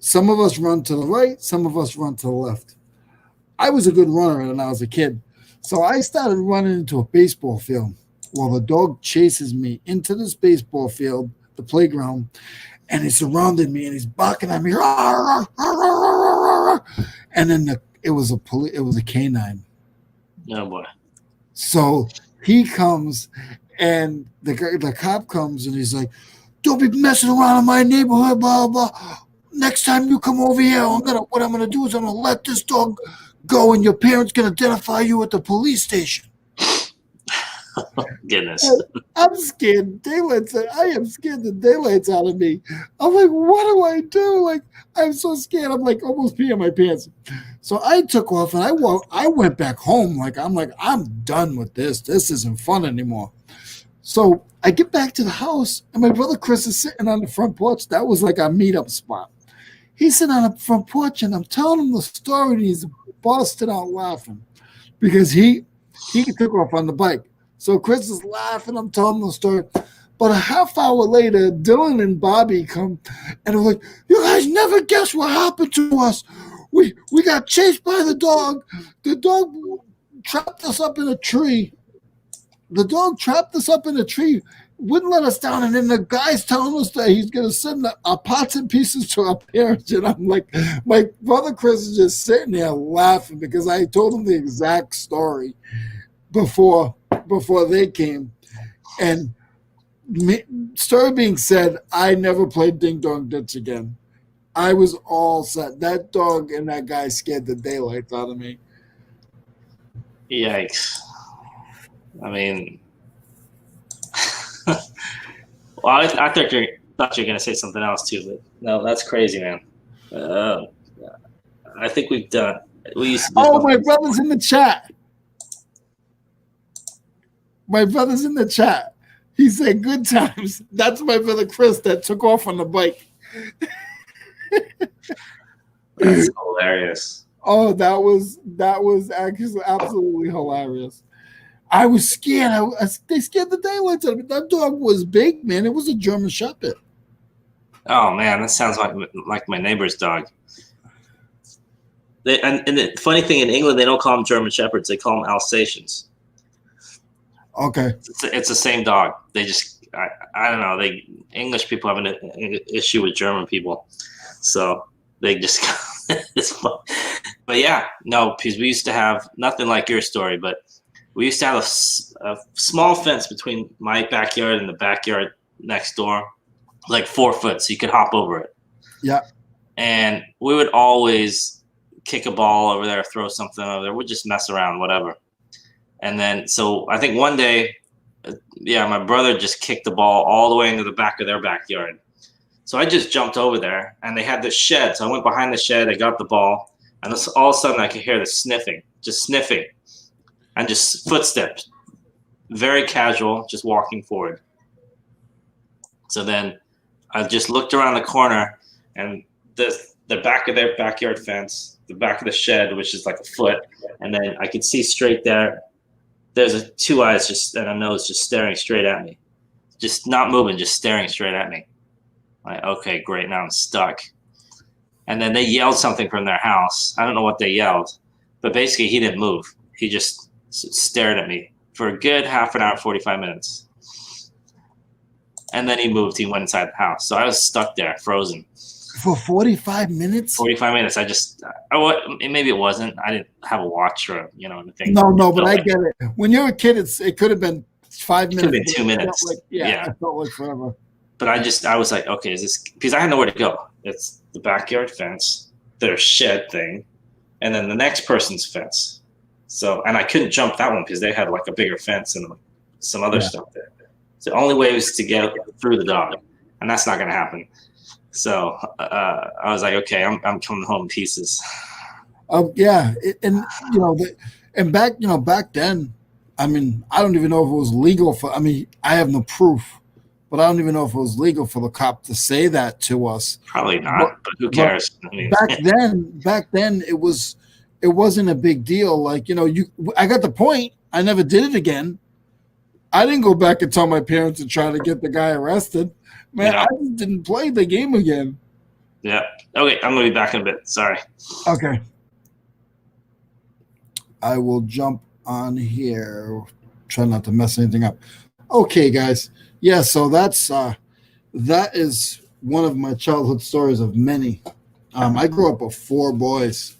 Some of us run to the right, some of us run to the left. I was a good runner when I was a kid, so I started running into a baseball field while the dog chases me into this baseball field, the playground, and he surrounded me and he's barking at me. And then it was a canine. Oh boy. So he comes and the cop comes and he's like, "Don't be messing around in my neighborhood, blah blah. Next time you come over here, what I'm gonna do is I'm gonna let this dog go, and your parents can identify you at the police station." Goodness. I'm scared daylights. I am scared the daylights out of me. I'm like, what do I do? Like, I'm so scared. I'm like almost peeing my pants. So I took off and I went back home. I'm done with this. This isn't fun anymore. So I get back to the house and my brother Chris is sitting on the front porch. That was like our meetup spot. He's sitting on the front porch and I'm telling him the story and he's busted out laughing because he took off on the bike. So Chris is laughing. I'm telling him the story. But a half hour later, Dylan and Bobby come and they're like, "You guys never guess what happened to us. We got chased by the dog. The dog trapped us up in a tree. The dog trapped us up in a tree, wouldn't let us down. And then the guy's telling us that he's going to send our pots and pieces to our parents." And I'm like, my brother Chris is just sitting there laughing because I told him the exact story before they came. And story being said, I never played Ding Dong Ditch again. I was all set. That dog and that guy scared the daylights out of me. Yikes. I mean, well, I thought you were going to say something else too, but no, that's crazy, man. I think we used to do my brother's in the chat. My brother's in the chat. He said, "Good times." That's my brother Chris that took off on the bike. That's hilarious. Oh, that was actually absolutely hilarious. I was scared. They scared the daylights out of me. That dog was big, man. It was a German Shepherd. Oh man, that sounds like my neighbor's dog. And the funny thing, in England, they don't call them German Shepherds; they call them Alsatians. Okay, it's the same dog. They just I don't know. English people have an issue with German people, so they just it's fun. But yeah, no, because we used to have nothing like your story, but we used to have a small fence between my backyard and the backyard next door, like 4 foot, so you could hop over it. Yeah. And we would always kick a ball over there, throw something over there. We'd just mess around, whatever. And then, so I think one day, my brother just kicked the ball all the way into the back of their backyard. So I just jumped over there, and they had this shed. So I went behind the shed, I got the ball, and all of a sudden I could hear the sniffing, and just footsteps, very casual, just walking forward. So then I just looked around the corner, and the back of their backyard fence, the back of the shed, which is like a foot, and then I could see straight there. There's 2 eyes and a nose just staring straight at me, just not moving, just staring straight at me. Like, okay, great, now I'm stuck. And then they yelled something from their house. I don't know what they yelled, but basically he didn't move. He just stared at me for a good half an hour, 45 minutes. And then he moved. He went inside the house. So I was stuck there, frozen. For 45 minutes? 45 minutes. Maybe it wasn't. I didn't have a watch or, anything. No, but I get it. When you're a kid, it could have been 5 minutes. It could have been 2 minutes. It felt like forever. But I was like, okay, is this, because I had nowhere to go. It's the backyard fence, their shed thing, and then the next person's fence. So, and I couldn't jump that one because they had like a bigger fence and some other stuff there. So the only way was to get through the dog, and that's not going to happen. So I was like, okay, I'm coming home in pieces. And back then, I mean, I don't even know if it was legal I have no proof, but I don't even know if it was legal for the cop to say that to us. Probably not, but who cares? Back then it wasn't a big deal. Like, I got the point. I never did it again. I didn't go back and tell my parents to try to get the guy arrested. Man, I just didn't play the game again. Yeah. Okay, I'm going to be back in a bit. Sorry. Okay. I will jump on here. Try not to mess anything up. Okay, guys. Yeah, so that is one of my childhood stories of many. I grew up with 4 boys.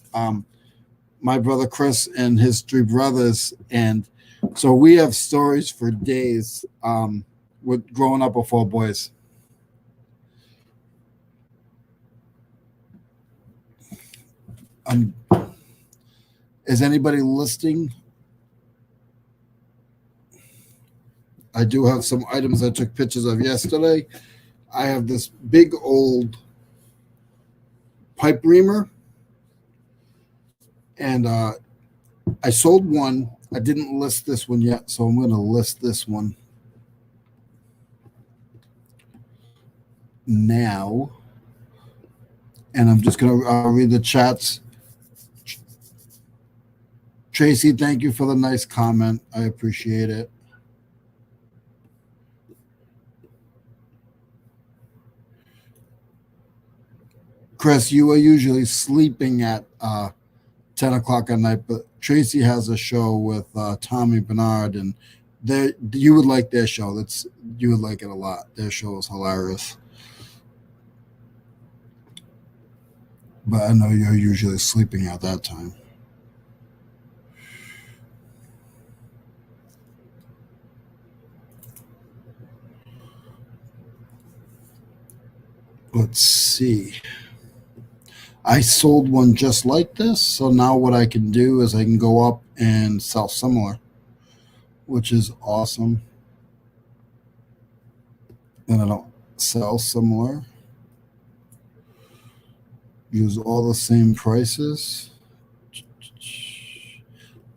My brother Chris and his 3 brothers, and so we have stories for days with growing up with 4 boys. Is anybody listening? I do have some items I took pictures of yesterday. I have this big old pipe reamer, and I sold one. I didn't list this one yet, so I'm going to list this one now. And I'm just going to read the chats. Tracy, thank you for the nice comment. I appreciate it. Chris, you are usually sleeping at 10 o'clock at night, but Tracy has a show with Tommy Bernard, and you would like their show. You would like it a lot. Their show is hilarious. But I know you're usually sleeping at that time. Let's see. I sold one just like this, so now what I can do is I can go up and sell similar, which is awesome. And I don't sell similar. Use all the same prices.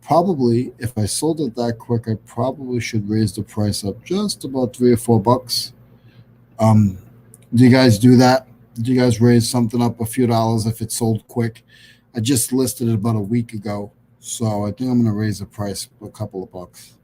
Probably, if I sold it that quick, I probably should raise the price up just about $3 or $4. Do you guys do that? Do you guys raise something up a few dollars if it's sold quick? I just listed it about a week ago, so I think I'm going to raise the price a couple of bucks.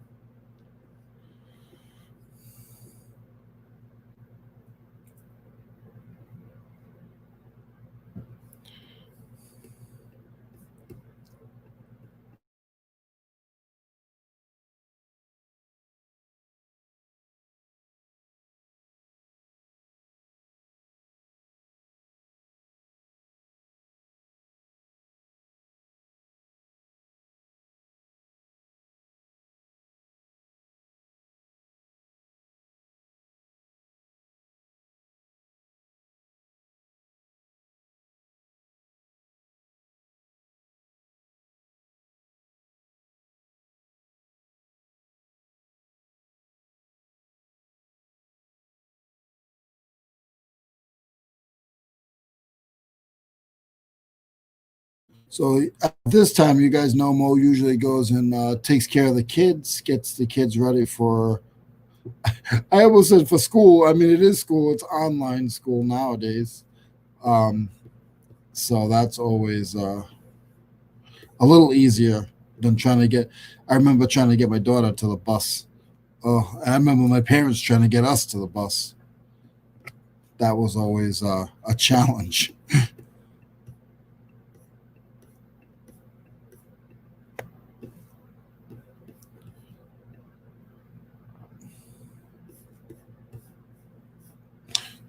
So at this time, you guys know Mo usually goes and takes care of the kids, gets the kids ready for. I almost said for school. I mean, it is school. It's online school nowadays. So that's always a little easier than trying to get. I remember trying to get my daughter to the bus. Oh, I remember my parents trying to get us to the bus. That was always a challenge.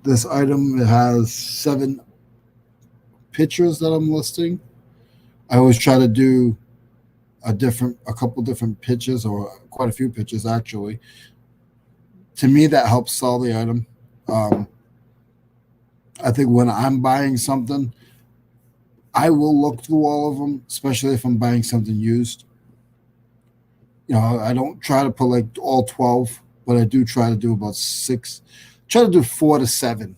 This item has 7 pictures that I'm listing. I always try to do a couple different pitches, or quite a few pitches actually. To me, that helps sell the item. I think when I'm buying something, I will look through all of them, especially if I'm buying something used. I don't try to put like all 12, but I do try to do about 6. Try to do 4 to 7.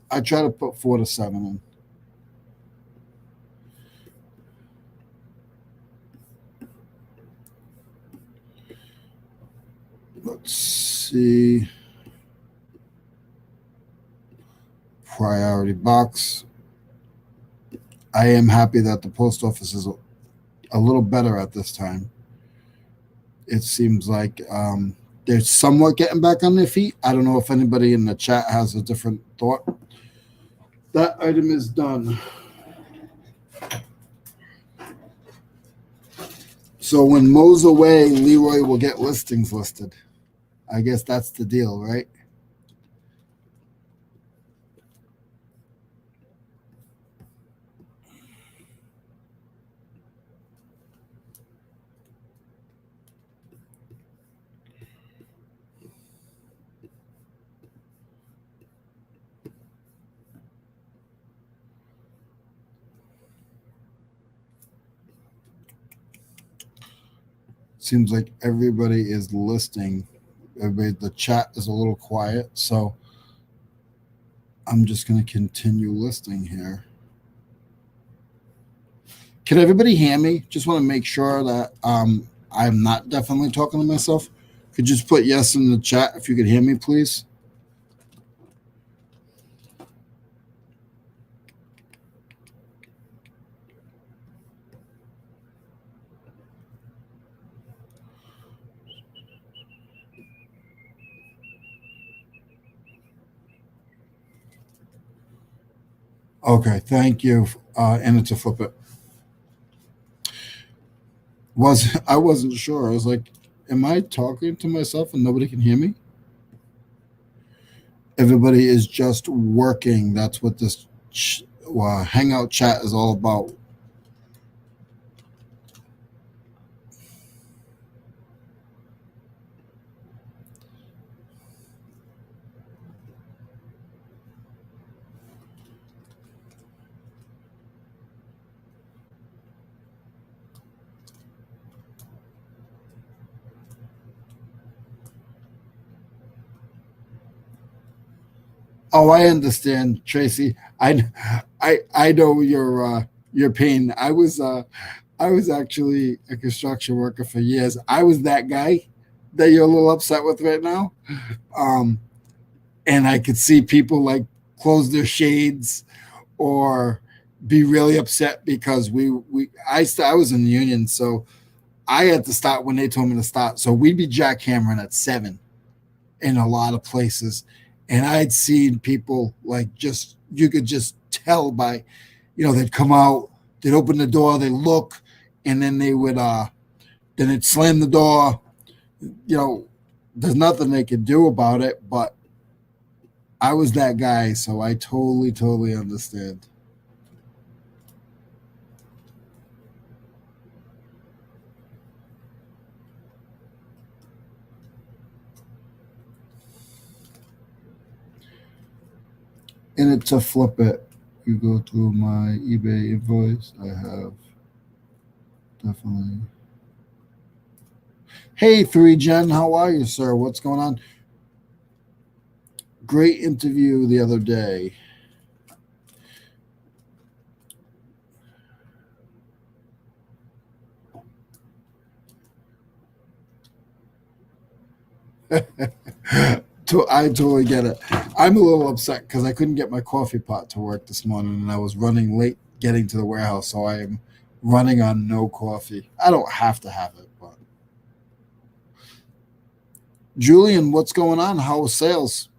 I try to put 4 to 7 in. Let's see. Priority box. I am happy that the post office is a little better at this time. It seems like they're somewhat getting back on their feet. I don't know if anybody in the chat has a different thought. That item is done. So when Mo's away, Leroy will get listings listed. I guess that's the deal, right? Seems like everybody is listing Everybody, the chat is a little quiet, so I'm just going to continue listing here. Can everybody hear me? Just want to make sure that I'm not definitely talking to myself. Could you just put yes in the chat if you could hear me, please? Okay, thank you. And it's a flip it. I wasn't sure. I was like, am I talking to myself and nobody can hear me? Everybody is just working. That's what this Hangout chat is all about. Oh, I understand, Tracy. I know your pain. I was actually a construction worker for years. I was that guy that you're a little upset with right now. And I could see people like close their shades or be really upset because I was in the union, so I had to stop when they told me to stop. So we'd be jackhammering at 7 in a lot of places. And I'd seen people like you could just tell by, they'd come out, they'd open the door, they look, and then they would, then they'd slam the door. There's nothing they could do about it, but I was that guy. So I totally understand. And to flip it, you go to my eBay invoice. I have definitely. Hey, 3Gen, how are you, sir? What's going on? Great interview the other day. I totally get it. I'm a little upset because I couldn't get my coffee pot to work this morning, and I was running late getting to the warehouse, so I am running on no coffee. I don't have to have it, but Julian, what's going on? How are sales?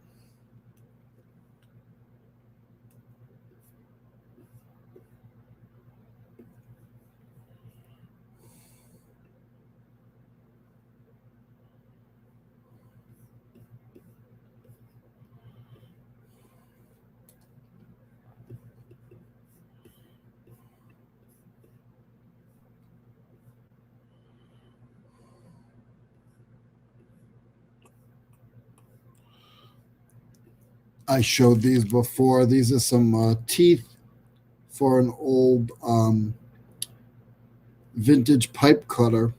I showed these before. These are some teeth for an old vintage pipe cutter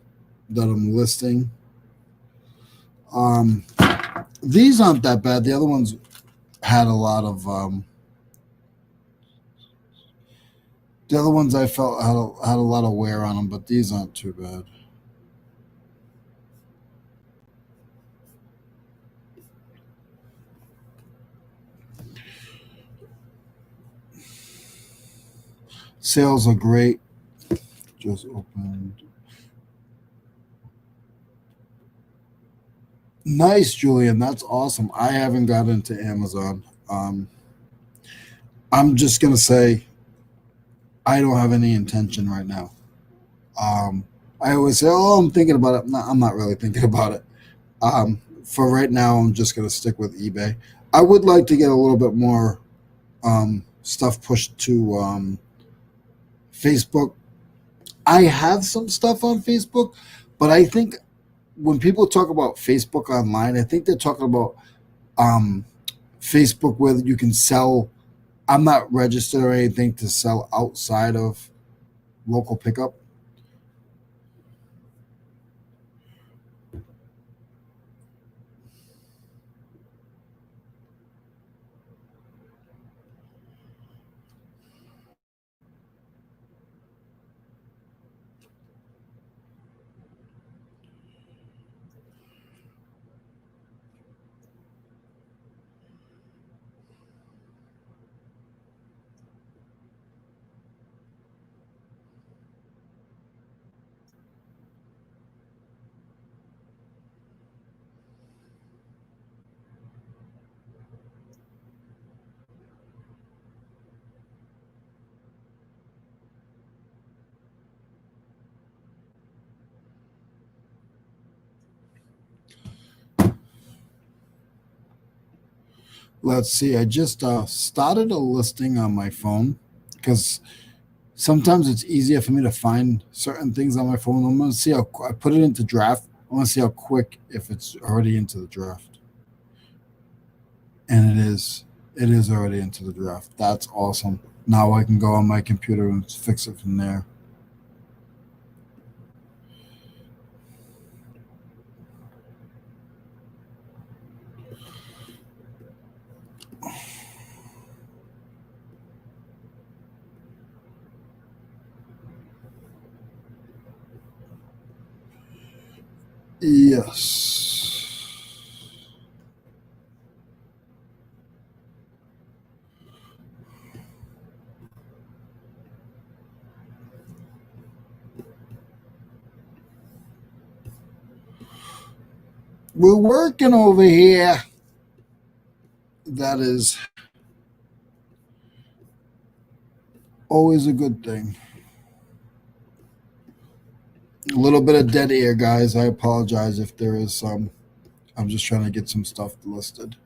that I'm listing. These aren't that bad. The other ones had a lot of the other ones I felt had a lot of wear on them, but these aren't too bad. Sales are great. Just opened. Nice, Julian. That's awesome. I haven't got into Amazon. I'm just gonna say I don't have any intention right now. I always say, "Oh, I'm thinking about it." No, I'm not really thinking about it. For right now, I'm just gonna stick with eBay. I would like to get a little bit more stuff pushed to Facebook. I have some stuff on Facebook, but I think when people talk about Facebook online, I think they're talking about Facebook where you can sell. I'm not registered or anything to sell outside of local pickup. Let's see. I just started a listing on my phone because sometimes it's easier for me to find certain things on my phone. I'm going to see how I put it into draft. I want to see how quick if it's already into the draft. And it is. It is already into the draft. That's awesome. Now I can go on my computer and fix it from there. Yes. We're working over here. That is always a good thing. A little bit of dead air, guys. I apologize if there is some. I'm just trying to get some stuff listed.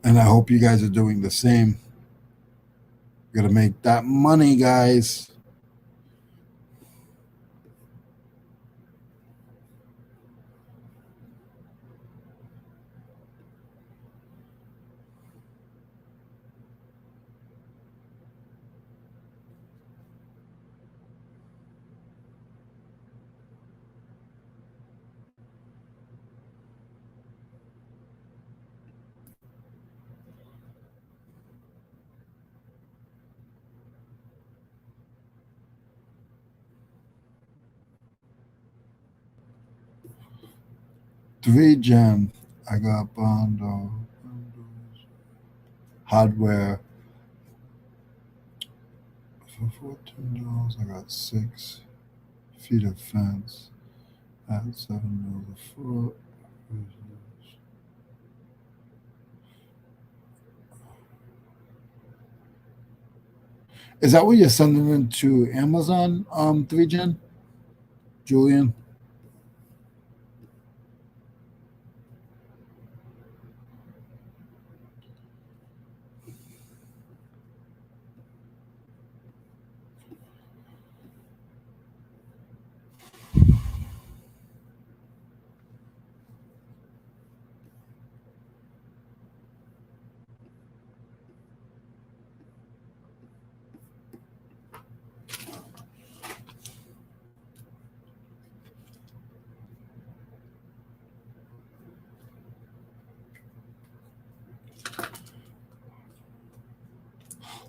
And I hope you guys are doing the same. Gotta make that money, guys. Three gem. I got bundle hardware for $14. I got 6 feet of fence at $7 a foot. Is that what you're sending into Amazon? 3gen, Julian.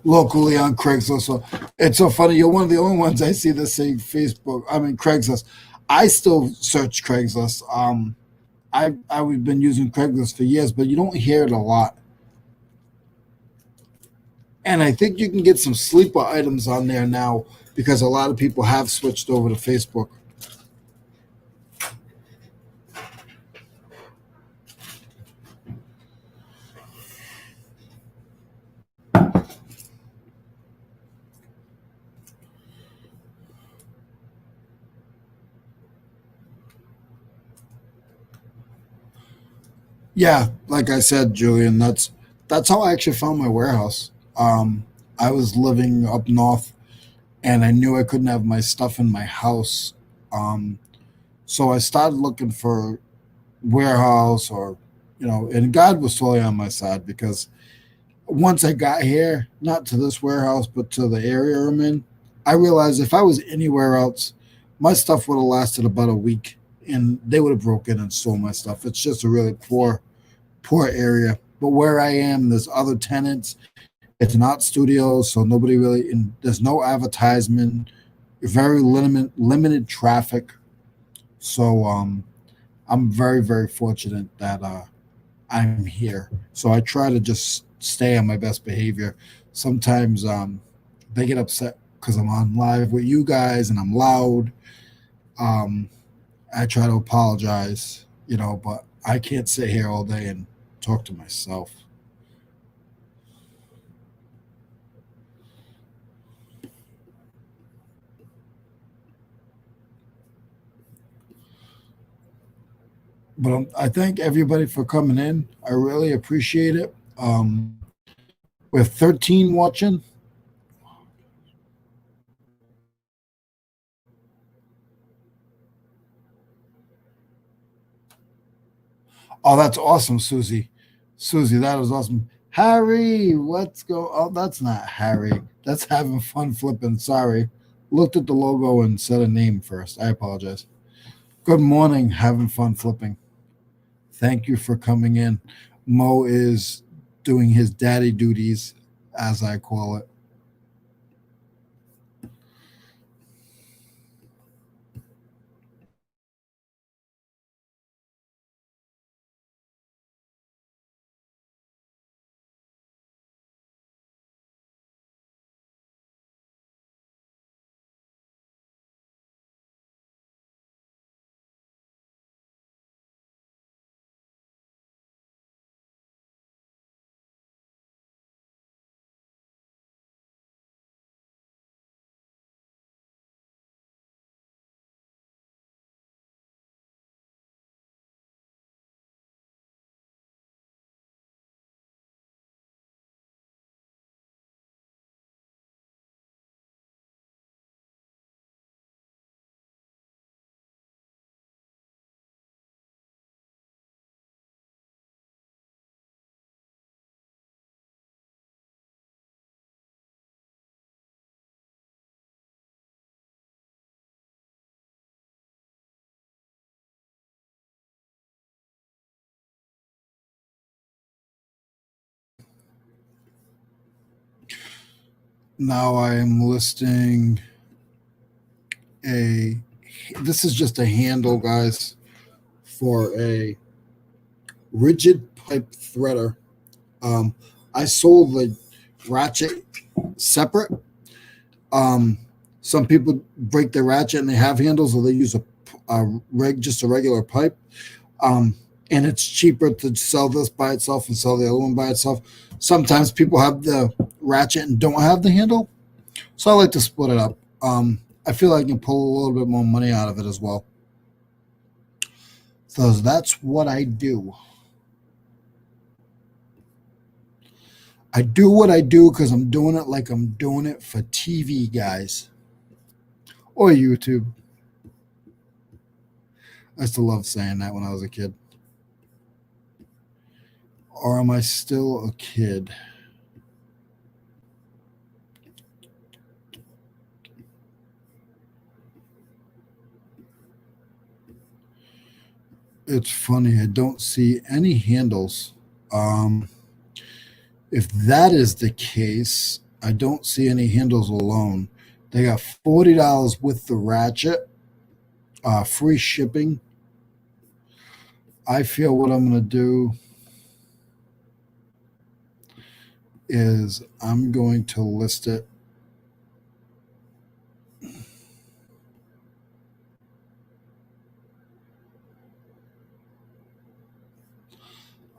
Locally on Craigslist. So it's so funny. You're one of the only ones I see that saying Facebook. I mean Craigslist. I still search Craigslist. I've been using Craigslist for years, but you don't hear it a lot. And I think you can get some sleeper items on there now because a lot of people have switched over to Facebook. Yeah, like I said, Julian, that's how I actually found my warehouse. I was living up north, and I knew I couldn't have my stuff in my house, um, so I started looking for warehouse or, and God was totally on my side because once I got here, not to this warehouse, but to the area I'm in, I realized if I was anywhere else, my stuff would have lasted about a week, and they would have broken and stole my stuff. It's just a really poor area. But where I am, there's other tenants. It's not studios, so nobody really. There's no advertisement. Very limited traffic. So I'm very very fortunate that I'm here. So I try to just stay on my best behavior. Sometimes they get upset because I'm on live with you guys and I'm loud. Um, I try to apologize, but I can't sit here all day and talk to myself. But I thank everybody for coming in. I really appreciate it. We're 13 watching. Oh, that's awesome, Susie. Susie, that is awesome. Harry, let's go. Oh, that's not Harry. That's having fun flipping. Sorry. Looked at the logo and said a name first. I apologize. Good morning, having fun flipping. Thank you for coming in. Mo is doing his daddy duties, as I call it. Now I am listing a. This is just a handle, guys, for a rigid pipe threader. I sold the ratchet separate. Um, some people break their ratchet and they have handles, or they use just a regular pipe. And it's cheaper to sell this by itself and sell the other one by itself. Sometimes people have the ratchet and don't have the handle, so I like to split it up. I feel like I can pull a little bit more money out of it as well. So that's what I do. I do what I do because I'm doing it like I'm doing it for TV, guys, or YouTube. I used to love saying that when I was a kid. Or am I still a kid? It's funny. I don't see any handles. If that is the case, I don't see any handles alone. They got $40 with the ratchet, free shipping. I feel what I'm going to do is I'm going to list it.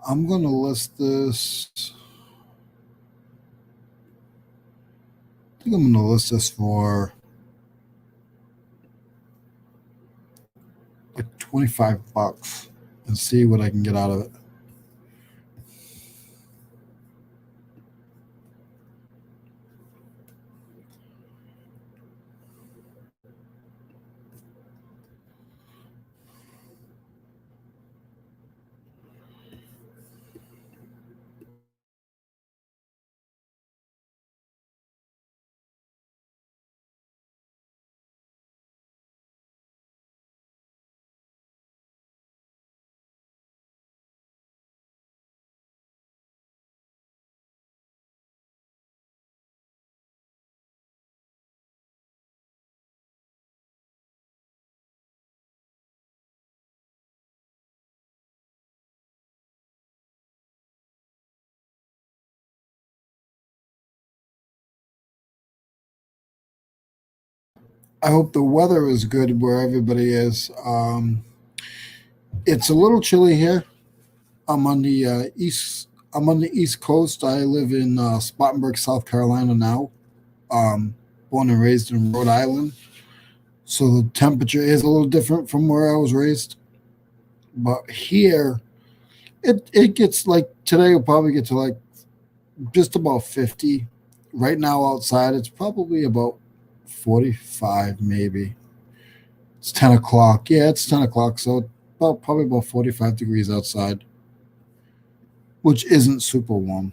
I'm going to list this. I think I'm going to list this for like $25 and see what I can get out of it. I hope the weather is good where everybody is. It's a little chilly here. I'm on the east. I'm on the East Coast. I live in Spartanburg, South Carolina now. Born and raised in Rhode Island, so the temperature is a little different from where I was raised. But here, it gets like today will probably get to like just about 50. Right now outside, it's probably about 45 maybe. It's 10 o'clock. Yeah, it's 10 o'clock. So probably about 45 degrees outside, which isn't super warm.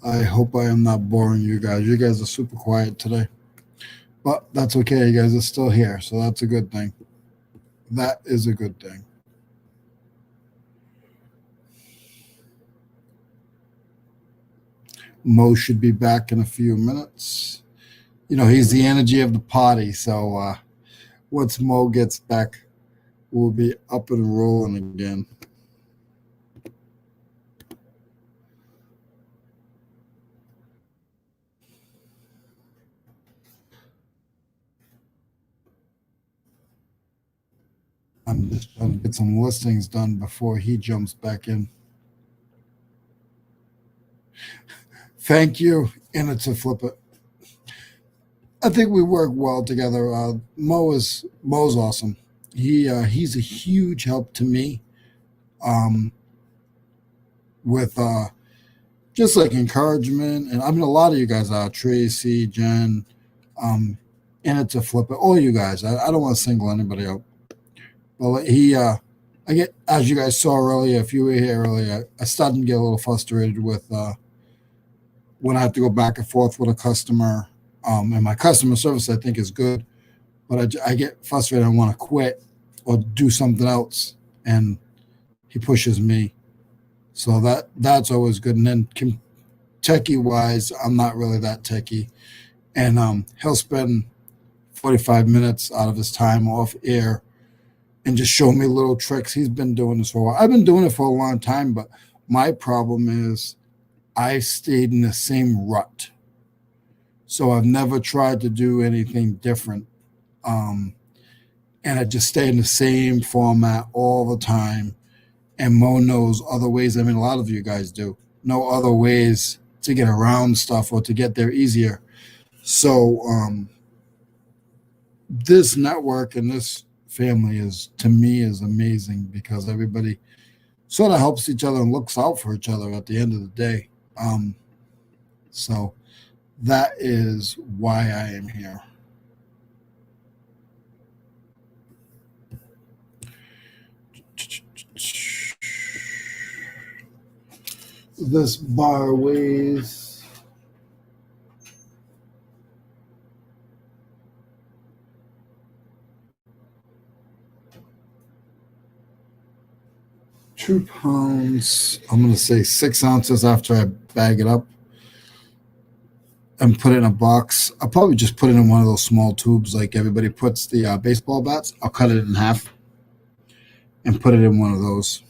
I hope I am not boring you guys. You guys are super quiet today. But that's okay. You guys are still here. So that's a good thing. That is a good thing. Mo should be back in a few minutes. You know, he's the energy of the party. So once Mo gets back, we'll be up and rolling again. I'm just trying to get some listings done before he jumps back in. Thank you, and it's a flip it. I think we work well together. Mo's awesome. He's a huge help to me. Um, with just like encouragement, and I mean a lot of you guys are Tracy, Jen, um, and it's a flip it. All you guys. I don't want to single anybody out. Well, I get as you guys saw earlier. If you were here earlier, I started to get a little frustrated with when I have to go back and forth with a customer. And my customer service, I think, is good, but I get frustrated. I want to quit or do something else, and he pushes me. So that's always good. And then techie wise, I'm not really that techie, and he'll spend 45 minutes out of his time off air and just show me little tricks. He's been doing this for a while. I've been doing it for a long time, but my problem is I stayed in the same rut. So I've never tried to do anything different. Um, and I just stay in the same format all the time. And Mo knows other ways. I mean, a lot of you guys do know other ways to get around stuff or to get there easier. So this network and this family is, to me, is amazing because everybody sort of helps each other and looks out for each other at the end of the day. So that is why I am here. This bar weighs 2 pounds. I'm going to say 6 ounces after I bag it up and put it in a box. I'll probably just put it in one of those small tubes like everybody puts the baseball bats. I'll cut it in half and put it in one of those.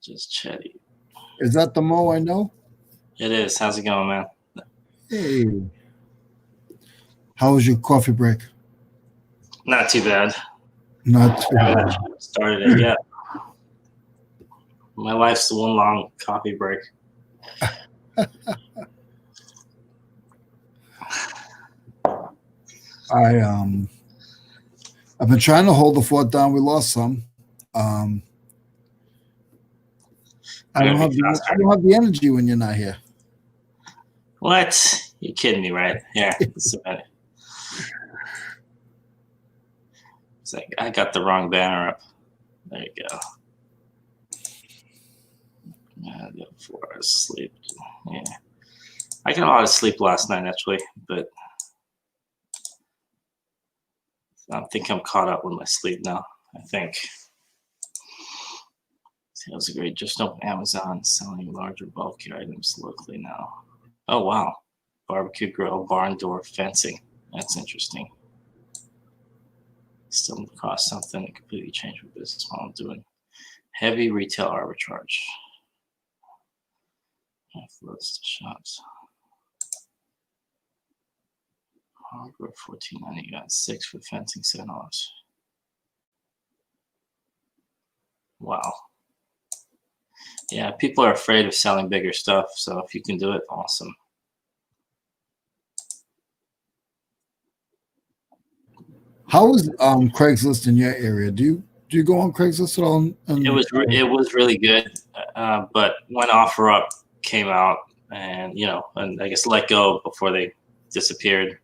Just chatty. Is that the Mo I know? It is. How's it going, man? Hey. How was your coffee break? Not too bad. Not too I haven't bad. started it yet. My life's one long coffee break. I've been trying to hold the fort down. We lost some. I don't have the energy when you're not here. What? You're kidding me, right? Yeah. It's like I got the wrong banner up. There you go. I got 4 hours sleep. Yeah. I got a lot of sleep last night actually, but I think I'm caught up with my sleep now. I think. Sales are great. Just open Amazon, selling larger, bulky items locally now. Oh wow, barbecue grill, barn door, fencing. That's interesting. Stumbled across something that completely changed my business while I'm doing heavy retail arbitrage. Floats to shops. Hardware $14.90. You got 6 for fencing, $7. Wow. Yeah, people are afraid of selling bigger stuff, so if you can do it, awesome. How is Craigslist in your area? Do you go on Craigslist at all? It was really good, but when OfferUp came out, and and I guess let go before they disappeared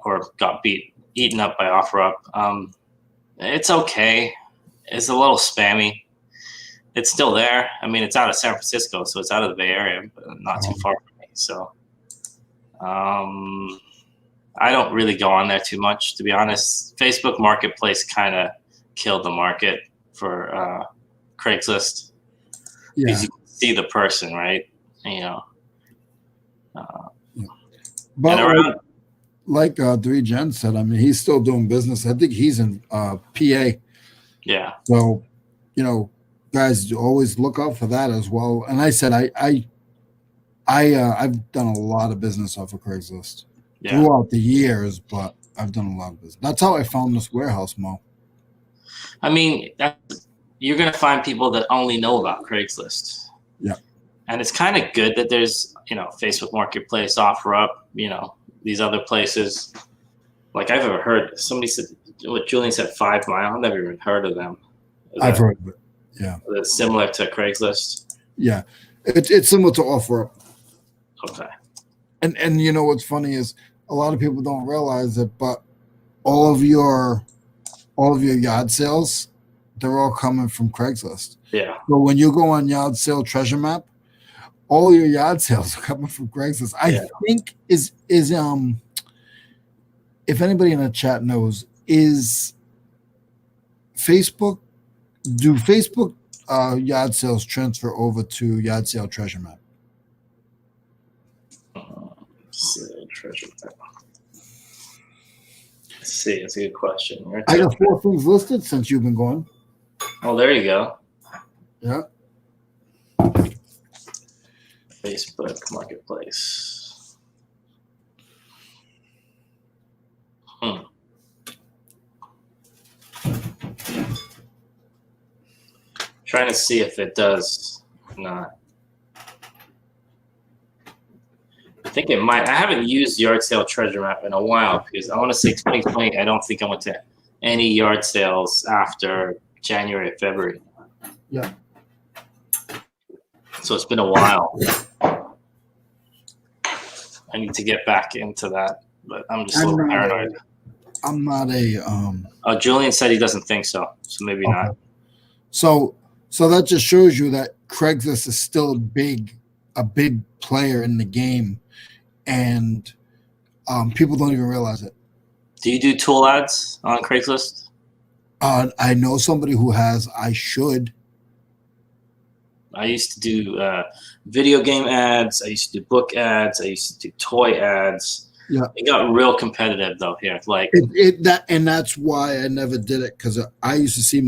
or got eaten up by OfferUp. It's okay. It's a little spammy. It's still there. I mean, it's out of San Francisco, so it's out of the Bay Area, but not too far from me. So I don't really go on there too much, to be honest. Facebook Marketplace kind of killed the market for Craigslist. Yeah. Because you can see the person, right? But around, like 3Gen said, I mean, he's still doing business. I think he's in PA. Yeah. So, guys, always look out for that as well. And I said I've done a lot of business off of Craigslist throughout the years, but I've done a lot of business. That's how I found this warehouse, Mo. I mean, you're going to find people that only know about Craigslist. Yeah. And it's kind of good that there's, Facebook Marketplace, OfferUp, these other places. Like I've ever heard, somebody said, what Julian said, 5 Mile. I've never even heard of them. I've heard of it. Yeah. It's similar to Craigslist. Yeah. It's similar to OfferUp. Okay. And what's funny is a lot of people don't realize it, but all of your yard sales, they're all coming from Craigslist. Yeah. So when you go on Yard Sale Treasure Map, all your yard sales are coming from Craigslist. I think is if anybody in the chat knows, is Facebook, do Facebook yard sales transfer over to Yard Sale Treasure Map? Treasure Map. Let's see. It's a good question. I got 4 things listed since you've been going. Oh, there you go. Yeah. Facebook Marketplace. Trying to see if it does or not. I think it might. I haven't used Yard Sale Treasure Map in a while because I want to say 2020. I don't think I went to any yard sales after January or February. Yeah. So it's been a while. I need to get back into that, but I'm just a little paranoid. I'm not a. Oh, Julian said he doesn't think so, so maybe not. So that just shows you that Craigslist is still a big player in the game, and people don't even realize it. Do you do tool ads on Craigslist? I know somebody who has. I should. I used to do video game ads. I used to do book ads. I used to do toy ads. Yeah, it got real competitive though here. Like that's why I never did it, because I used to see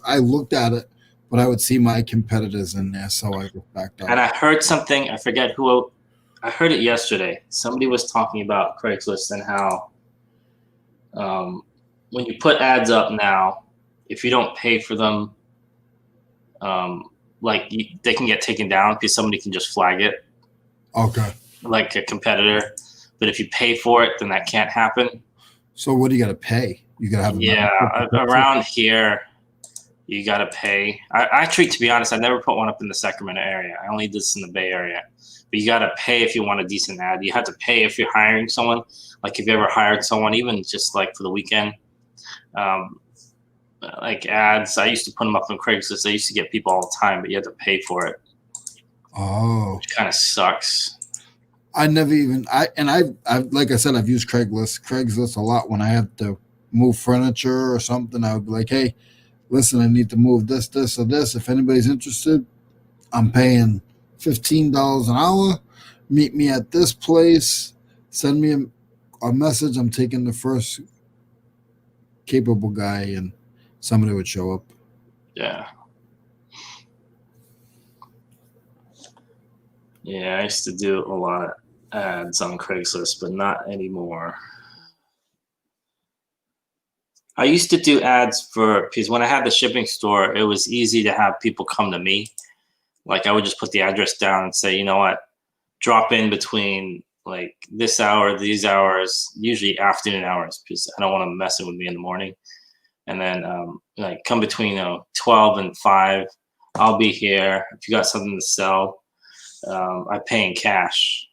I looked at it but I would see my competitors in there, so I just backed And out. I heard something, I forget who, I heard it yesterday. Somebody was talking about Craigslist and how when you put ads up now, if you don't pay for them, they can get taken down because somebody can just flag it, Okay. like a competitor. But if you pay for it, then that can't happen. So what do you got to pay? You got to have a Yeah, membership? around here, you got to pay. I actually, to be honest, I never put one up in the Sacramento area. I only did this in the Bay Area. But you got to pay if you want a decent ad. You have to pay if you're hiring someone. Like if you ever hired someone, even just like for the weekend, like ads. I used to put them up on Craigslist. I used to get people all the time, but you had to pay for it. Oh, Which kind of sucks. I never even I've like I said, I've used Craigslist a lot when I have to move furniture or something. I would be like, hey, listen, I need to move this, or this. If anybody's interested, I'm paying $15 an hour. Meet me at this place. Send me a message. I'm taking the first capable guy, and somebody would show up. Yeah. Yeah, I used to do a lot of ads on Craigslist, but not anymore. I used to do ads because when I had the shipping store, it was easy to have people come to me. Like I would just put the address down and say, you know what, drop in between like this hour, these hours, usually afternoon hours, because I don't want them messing with me in the morning. And then like come between 12 and 5, I'll be here. If you got something to sell, I pay in cash.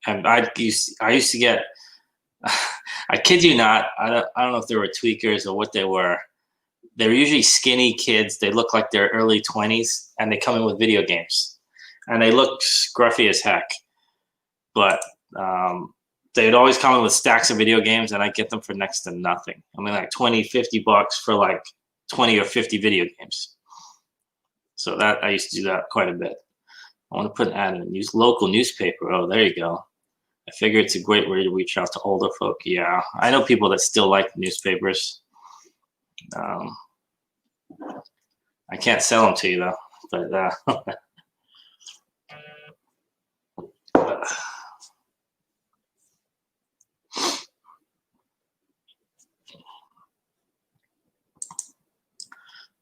And I used to get, I kid you not, I don't know if they were tweakers or what they were. They're usually skinny kids. They look like they're early 20s, and they come in with video games. And they look scruffy as heck. But they'd always come in with stacks of video games, and I get them for next to nothing. I mean, like $20-$50 for like 20 or 50 video games. So that I used to do that quite a bit. I want to put an ad in. Use local newspaper. Oh, there you go. I figure it's a great way to reach out to older folk. Yeah, I know people that still like newspapers. I can't sell them to you though, but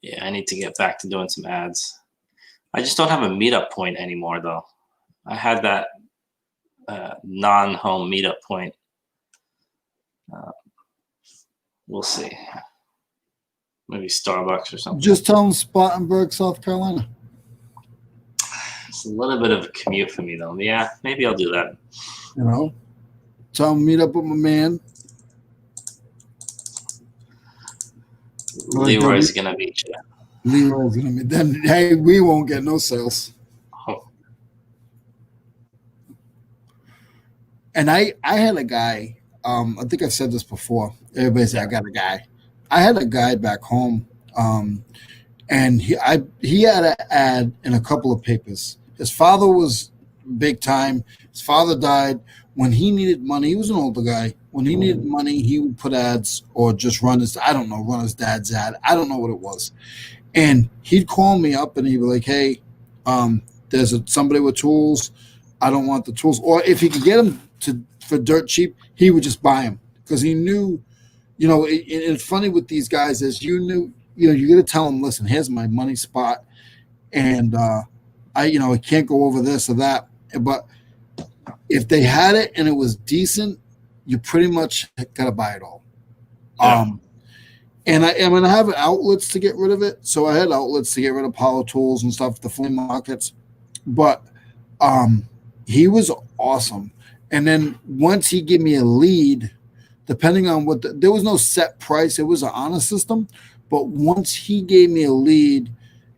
yeah, I need to get back to doing some ads. I just don't have a meetup point anymore though. I had that non-home meetup point. We'll see. Maybe Starbucks or something. Just tell them Spartanburg, South Carolina. It's a little bit of a commute for me though. Yeah, maybe I'll do that. You know, tell them meet up with my man. Leroy's gonna meet you. Leroy's gonna meet. Then hey, we won't get no sales. Oh. And I had a guy. I think I've said this before. Everybody say I got a guy. I had a guy back home, and he had an ad in a couple of papers. His father was big time. His father died. When he needed money, he was an older guy. When he needed money, he would put ads or just run his dad's ad. I don't know what it was. And he'd call me up and he'd be like, hey, there's somebody with tools. I don't want the tools. Or if he could get them for dirt cheap, he would just buy them because he knew, it's funny with these guys is you're going to tell them, listen, here's my money spot. And I can't go over this or that. But if they had it and it was decent, you pretty much got to buy it all. Yeah. And I mean, I have outlets to get rid of it. So I had outlets to get rid of power tools and stuff, the flea markets. But he was awesome. And then once he gave me a lead, depending on there was no set price. It was an honor system. But once he gave me a lead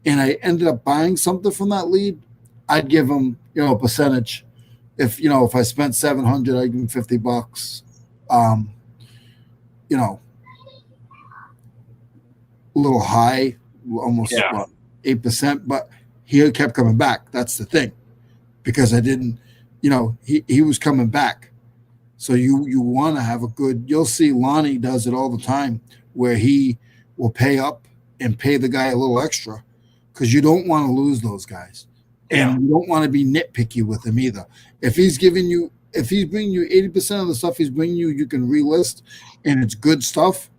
and I ended up buying something from that lead, I'd give him, a percentage. If I spent $700, I'd give him $50. A little high, almost 8%, but he kept coming back. That's the thing, because I didn't, he was coming back. So you want to have a good. You'll see Lonnie does it all the time, where he will pay up and pay the guy a little extra, because you don't want to lose those guys. And you don't want to be nitpicky with him either. If he's bringing you 80% of the stuff he's bringing you, you can relist, and it's good stuff.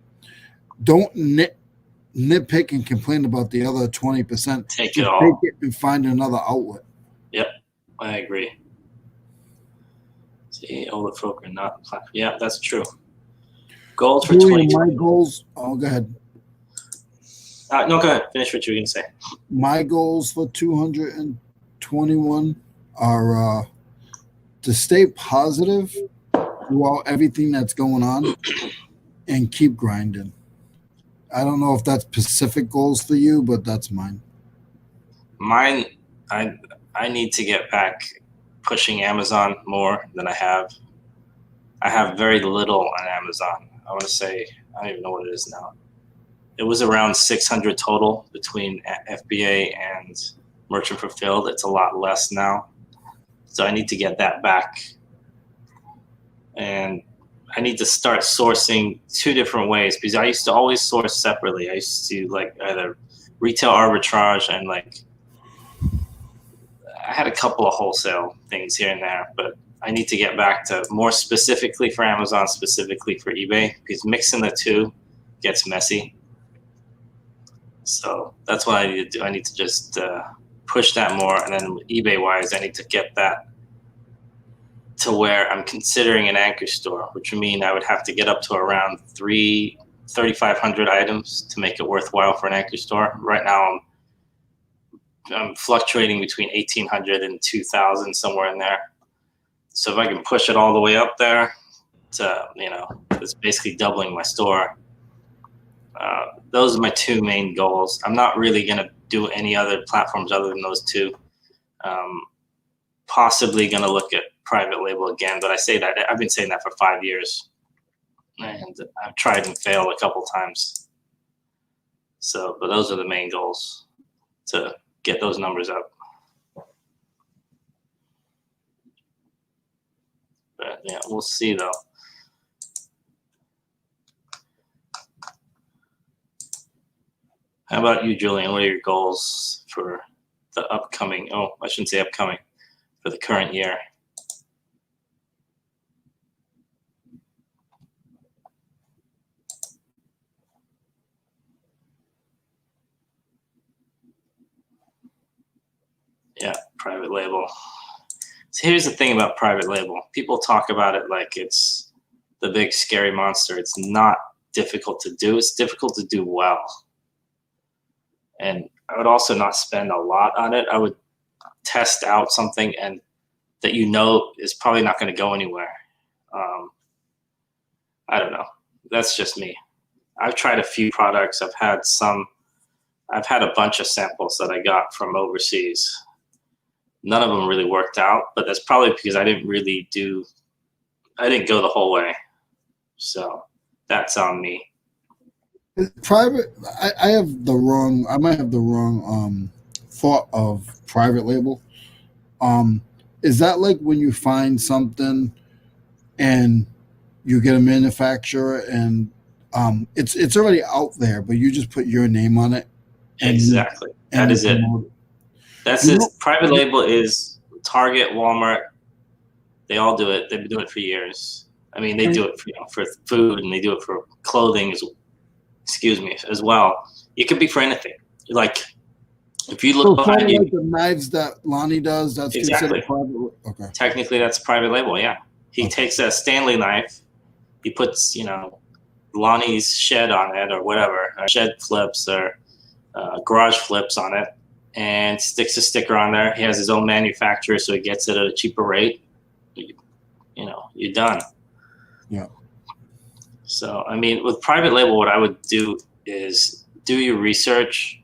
Don't nitpick and complain about the other 20%. Take it all. Take it and find another outlet. Yep, I agree. See, Olaf Broker, not platform. Yeah, that's true. Goals for 2020. My goals. Oh, go ahead. No, go ahead. Finish what you were going to say. My goals for 221 are to stay positive throughout everything that's going on and keep grinding. I don't know if that's specific goals for you, but that's mine. Mine, I need to get back pushing Amazon more than I have. I have very little on Amazon. I want to say, I don't even know what it is now. It was around 600 total between FBA and Merchant Fulfilled. It's a lot less now. So I need to get that back. And I need to start sourcing 2 different ways, because I used to always source separately. I used to like either retail arbitrage and like I had a couple of wholesale things here and there, but I need to get back to more specifically for Amazon, specifically for eBay, because mixing the 2 gets messy. So that's what I need to do. I need to just push that more. And then eBay wise, I need to get that to where I'm considering an anchor store, which would mean I would have to get up to around 3,500 items to make it worthwhile for an anchor store. Right now, I'm fluctuating between 1,800 and 2,000, somewhere in there. So if I can push it all the way up there to, it's basically doubling my store. Those are my 2 main goals. I'm not really going to do any other platforms other than those 2. Possibly going to look at private label again, but I say that I've been saying that for 5 years, and I've tried and failed a couple times. So, but those are the main goals, to get those numbers up. But yeah, we'll see though. How about you, Julian? What are your goals for the upcoming, I shouldn't say upcoming, for the current year? Yeah, private label. So here's the thing about private label. People talk about it like it's the big scary monster. It's not difficult to do. It's difficult to do well. And I would also not spend a lot on it. I would test out something and that is probably not going to go anywhere. I don't know. That's just me. I've tried a few products. I've had a bunch of samples that I got from overseas. None of them really worked out, but that's probably because I didn't go the whole way. So that's on me. Private, I might have the wrong thought of private label. Is that like when you find something and you get a manufacturer and it's already out there, but you just put your name on it? Exactly. That is it. That's it. Private label is Target, Walmart. They all do it. They've been doing it for years. I mean, they do it for food, and they do it for clothing as well. It could be for anything. Like, if you look behind you, like the knives that Lonnie does, that's exactly considered private. Okay. Technically, that's private label. Yeah, he takes a Stanley knife, he puts Lonnie's shed on it or whatever, shed flips or garage flips on it, and sticks a sticker on there. He has his own manufacturer, so he gets it at a cheaper rate. You're done. Yeah. So, I mean, with private label, what I would do is do your research,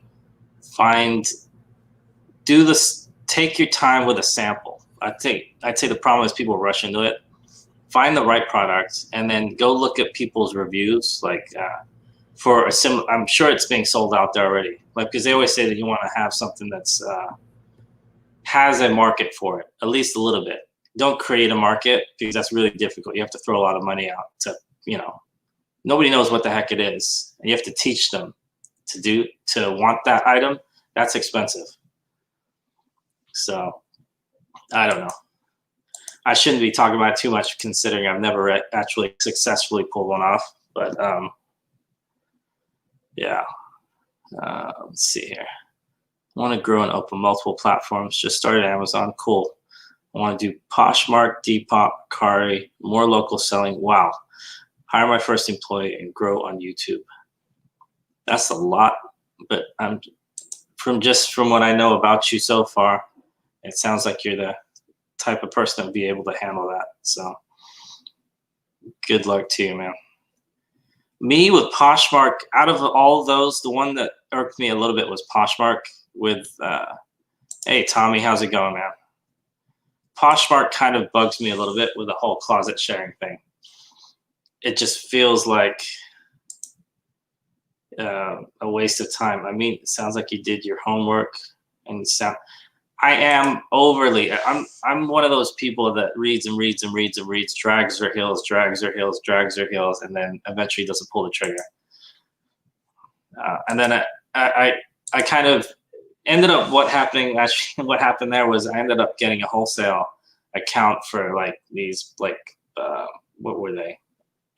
take your time with a sample. I'd say the problem is people rush into it. Find the right products, and then go look at people's reviews. Like I'm sure it's being sold out there already. Like, because they always say that you want to have something that's has a market for it, at least a little bit. Don't create a market, because that's really difficult. You have to throw a lot of money out to, nobody knows what the heck it is, and you have to teach them to want that item. That's expensive. So I don't know. I shouldn't be talking about it too much considering I've never actually successfully pulled one off. But yeah, let's see here. I want to grow and open multiple platforms. Just started Amazon. Cool. I want to do Poshmark, Depop, Kari, more local selling. Wow. Hire my first employee and grow on YouTube. That's a lot, but from what I know about you so far, it sounds like you're the type of person that would be able to handle that. So good luck to you, man. Me with Poshmark, out of all of those, the one that irked me a little bit was Poshmark with, hey, Tommy, how's it going, man? Poshmark kind of bugs me a little bit with the whole closet sharing thing. It just feels like a waste of time. I mean, it sounds like you did your homework, and I am overly. I'm one of those people that reads and reads and reads and reads, drags their heels, and then eventually doesn't pull the trigger. And then I kind of ended up what happened there was I ended up getting a wholesale account for like these what were they?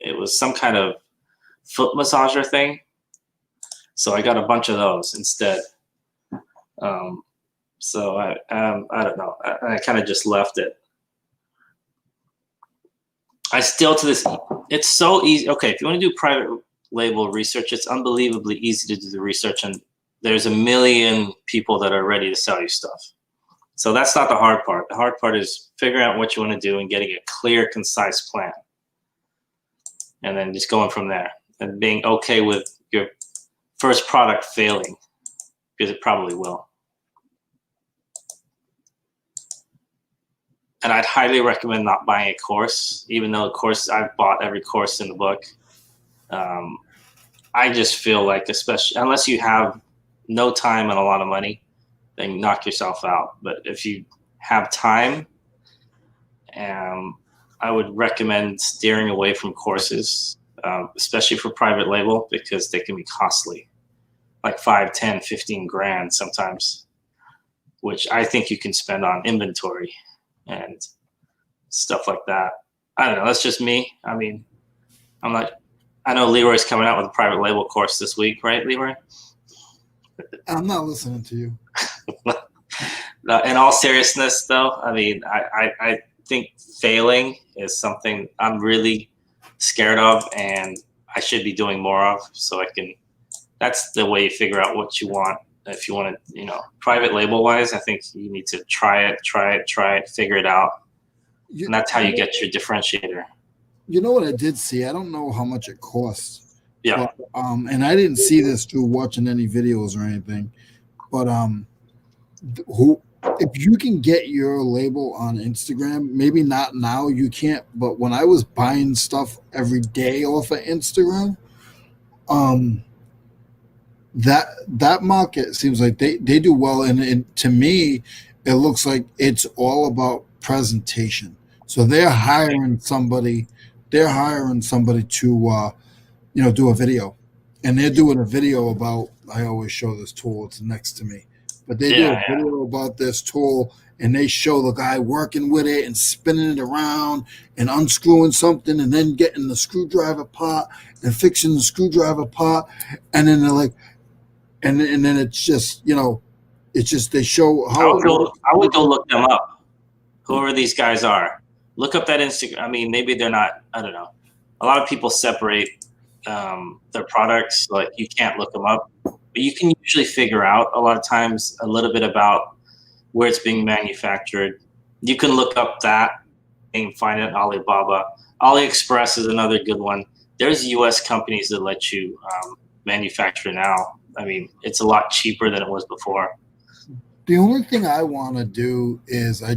It was some kind of foot massager thing. So I got a bunch of those instead. So I don't know. I kind of just left it. I still to this, it's so easy. Okay, if you want to do private label research, it's unbelievably easy to do the research, and there's a million people that are ready to sell you stuff. So that's not the hard part. The hard part is figuring out what you want to do and getting a clear, concise plan. And then just going from there and being okay with your first product failing, because it probably will. And I'd highly recommend not buying a course, even though I've bought every course in the book. I just feel like, especially unless you have no time and a lot of money, then knock yourself out. But if you have time, I would recommend steering away from courses, especially for private label, because they can be costly, like 5, 10, 15 grand sometimes, which I think you can spend on inventory and stuff like that. I don't know. That's just me. I mean, I know Leroy's coming out with a private label course this week, right, Leroy? I'm not listening to you. In all seriousness, though, I mean, I think failing is something I'm really scared of, and I should be doing more of. So that's the way you figure out what you want. If you want to, private label wise, I think you need to try it, figure it out. And that's how you get your differentiator. You know what I did see? I don't know how much it costs. Yeah. But, and I didn't see this through watching any videos or anything. But if you can get your label on Instagram, maybe not now, you can't. But when I was buying stuff every day off of Instagram, that market seems like they do well. And to me, it looks like it's all about presentation. So they're hiring somebody to do a video, and they're doing a video about, I always show this tool, it's next to me, but they do a video about this tool, and they show the guy working with it and spinning it around and unscrewing something and then getting the screwdriver part and fixing the screwdriver part, and then they're like, and then it's just, it's just, they show how I would go look them up, whoever these guys are. Look up that Instagram. I mean, maybe they're not, I don't know. A lot of people separate their products, like you can't look them up, but you can usually figure out a lot of times a little bit about where it's being manufactured. You can look up that and find it on Alibaba. AliExpress is another good one. There's US companies that let you manufacture now. I mean, it's a lot cheaper than it was before. The only thing I want to do is I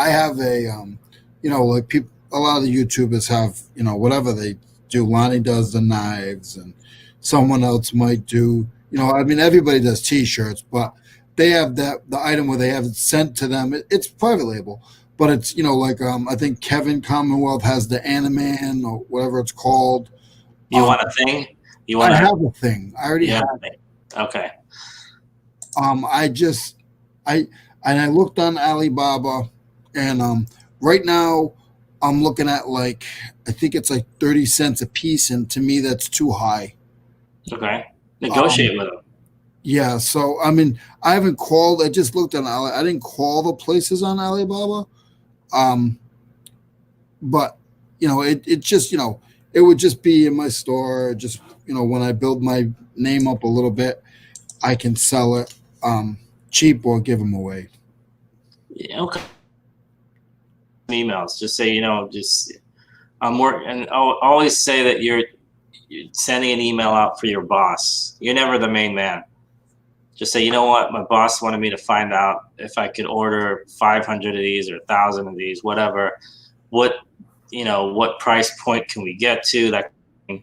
have a, like people, a lot of the YouTubers have, whatever they do. Lonnie does the knives, and someone else might do, I mean, everybody does T-shirts, but they have the item where they have it sent to them. It's private label, but it's, I think Kevin Commonwealth has the Animan or whatever it's called. You want a thing? I have a thing. I already have a thing. Okay. I just I looked on Alibaba, and right now I'm looking at like I think it's like 30 cents a piece, and to me that's too high. Okay. Um, Negotiate with them. yeah, so I mean I haven't called. I just looked on I didn't call the places on Alibaba, um, but it just it would just be in my store. Just when I build my name up a little bit, I can sell it cheap or give them away. Yeah, okay. Emails. Just say, just I'm working, and I'll always say that you're sending an email out for your boss. You're never the main man. Just say, you know what, my boss wanted me to find out if I could order 500 of these or 1,000 of these, whatever. What price point can we get to that? And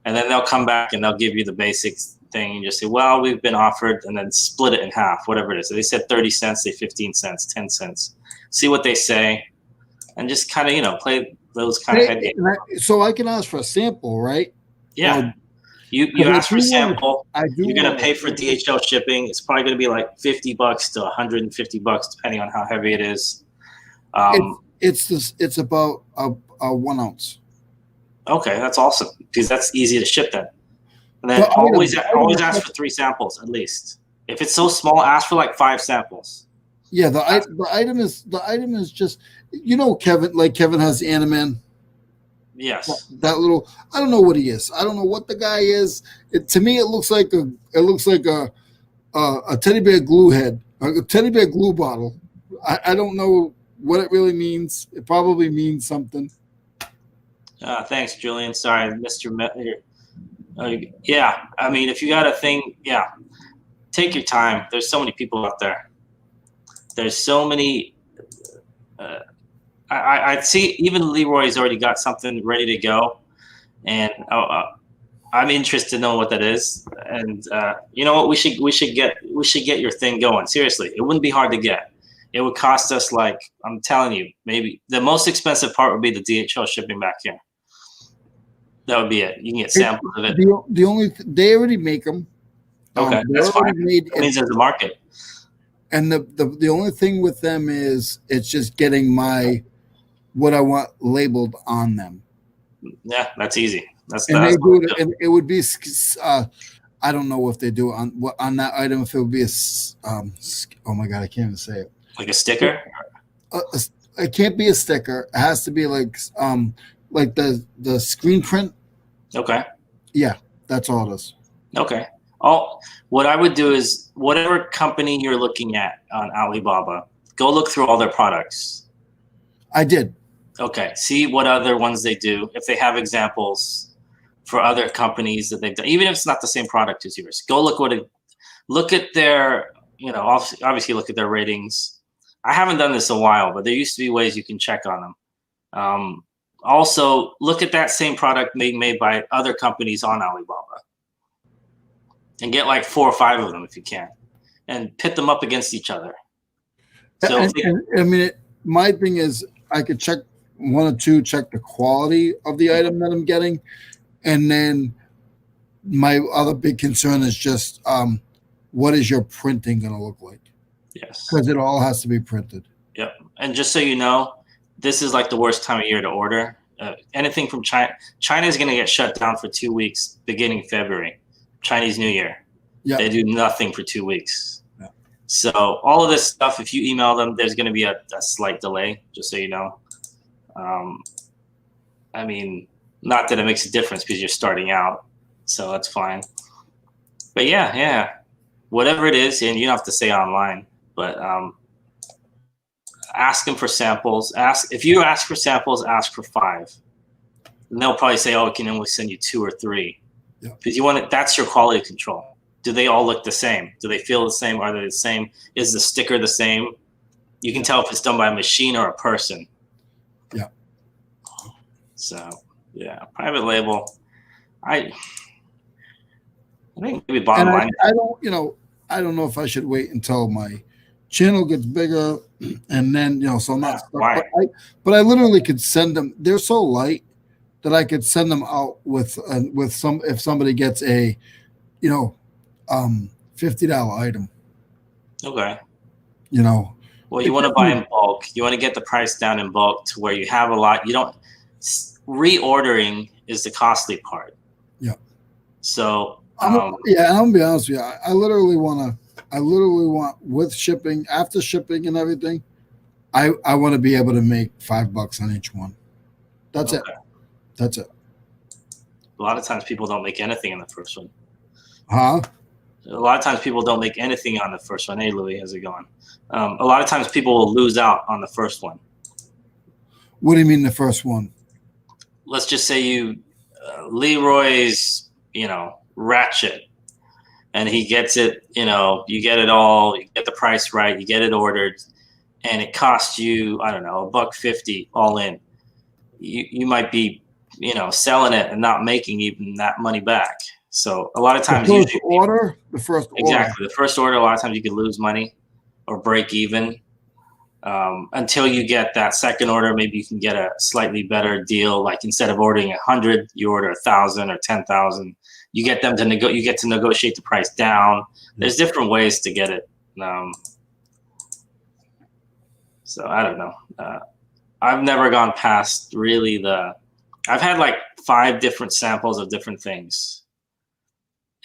then they'll come back and they'll give you the basic thing and just say, well, we've been offered, and then split it in half, whatever it is. So they said 30 cents, say 15 cents, 10 cents. See what they say, and just kind of, play those kind of head games. So I can ask for a sample, right? Yeah. You ask for a sample. You're going to pay for DHL shipping. It's probably going to be like $50 to $150, depending on how heavy it is. It's about a 1 ounce. Okay, that's awesome, because that's easy to ship then. And then always ask for 3 samples at least. If it's so small, ask for like 5 samples. Yeah, the item is just Kevin has the Animan. Yes. That little, I don't know what he is. I don't know what the guy is. To me, it looks like a teddy bear glue head, a teddy bear glue bottle. I don't know what it really means. It probably means something. Thanks, Julian. Sorry, I missed your. Yeah, I mean, if you got a thing, yeah, take your time. There's so many people out there. There's so many. I see even Leroy's already got something ready to go, and I'm interested to know what that is. And you know what? We should get your thing going. Seriously, it wouldn't be hard to get. It would cost us, like, I'm telling you, maybe the most expensive part would be the DHL shipping back here. That would be it. You can get samples of it. They already make them. Okay, that's fine. That means there's a market. And the only thing with them is it's just getting what I want labeled on them. Yeah, that's easy. They do it. And it would be I don't know if they do it on that item. If it would be oh my god, I can't even say it. Like a sticker. It can't be a sticker. It has to be like the screen print. Okay. Yeah, that's all it is. Okay. What I would do is, whatever company you're looking at on Alibaba, go look through all their products. I did. Okay. See what other ones they do. If they have examples for other companies that they've done, even if it's not the same product as yours, go look at their, obviously look at their ratings. I haven't done this in a while, but there used to be ways you can check on them. Also, look at that same product being made by other companies on Alibaba, and get like 4 or 5 of them if you can, and pit them up against each other. So, my thing is, I could check 1 or 2, check the quality of the item that I'm getting, and then my other big concern is just what is your printing going to look like? Yes, because it all has to be printed. Yep, and just so you know, this is like the worst time of year to order. Anything from China. China is going to get shut down for 2 weeks beginning February, Chinese New Year. Yep. They do nothing for 2 weeks. Yep. So all of this stuff, if you email them, there's going to be a slight delay, just so you know. I mean, not that it makes a difference because you're starting out, so that's fine. But yeah, whatever it is, and you don't have to say online, but ask them for samples. If you ask for samples, ask for 5. And they'll probably say, "Oh, I can only send you 2 or 3," because you want it. That's your quality control. Do they all look the same? Do they feel the same? Are they the same? Is the sticker the same? You can tell if it's done by a machine or a person. Yeah. So yeah, private label. I think maybe bottom line. I don't know if I should wait until my channel gets bigger, and then so I'm not stuck. But I literally could send them. They're so light that I could send them out with some if somebody gets a $50 item. Okay. You know, Well, you want to buy in bulk. You want to get the price down in bulk to where you have a lot. You don't reordering is the costly part. Yeah. So I'm gonna be honest with you. I literally want with shipping, after shipping and everything, I want to be able to make $5 on each one. That's it. That's it. A lot of times people don't make anything on the first one. Huh? A lot of times people don't make anything on the first one. Hey, Louis, how's it going? A lot of times people will lose out on the first one. What do you mean the first one? Let's just say Leroy's, ratchet, and he gets it, you get it all, you get the price right, you get it ordered, and it costs you, I don't know, $1.50 all in. You might be, selling it and not making even that money back. So a lot of times, the first order, exactly, the first order, a lot of times you could lose money or break even. Until you get that second order, maybe you can get a slightly better deal. Like instead of ordering 100, you order 1,000 or 10,000. You get them to you get to negotiate the price down. There's different ways to get it. So I don't know. I've never gone past really I've had like 5 different samples of different things,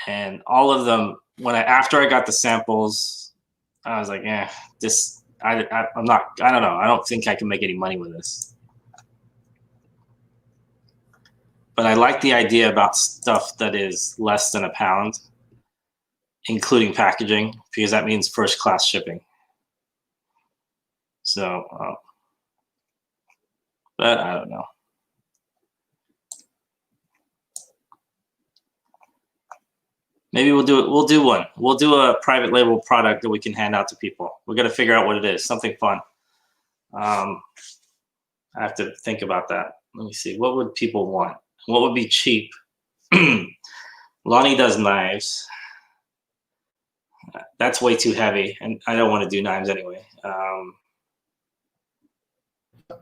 and all of them, after I got the samples, I was like, I'm not, I don't know. I don't think I can make any money with this. But I like the idea about stuff that is less than £1, including packaging, because that means first class shipping. So, but I don't know. Maybe we'll do it. We'll do one. We'll do a private label product that we can hand out to people. We're going to figure out what it is. Something fun. I have to think about that. Let me see. What would people want? What would be cheap? Lonnie does knives. That's way too heavy, and I don't want to do knives anyway.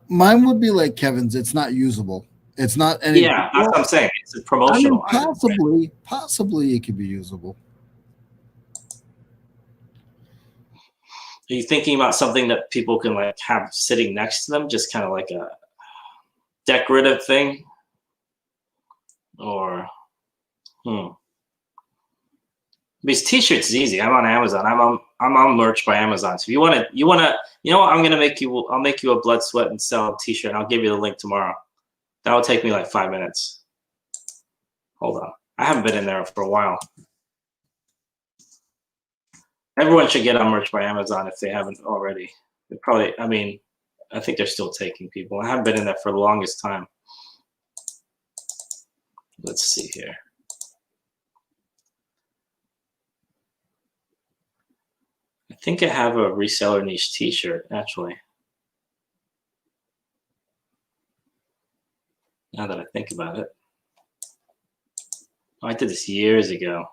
Mine would be like Kevin's. It's not usable. It's not any. Yeah, that's what I'm saying. It's a promotional. I mean, possibly it could be usable. Are you thinking about something that people can like have sitting next to them, just kind of like a decorative thing, or Because T-shirts is easy. I'm on Amazon. I'm on merch by Amazon. So if you want to, you know what? I'll make you a blood, sweat, and cell T-shirt. And I'll give you the link tomorrow. That will take me like 5 minutes. Hold on. I haven't been in there for a while. Everyone should get on merch by Amazon if they haven't already. I think they're still taking people. I haven't been in there for the longest time. Let's see here. I think I have a reseller niche T-shirt, actually. Now that I think about it. I did this years ago.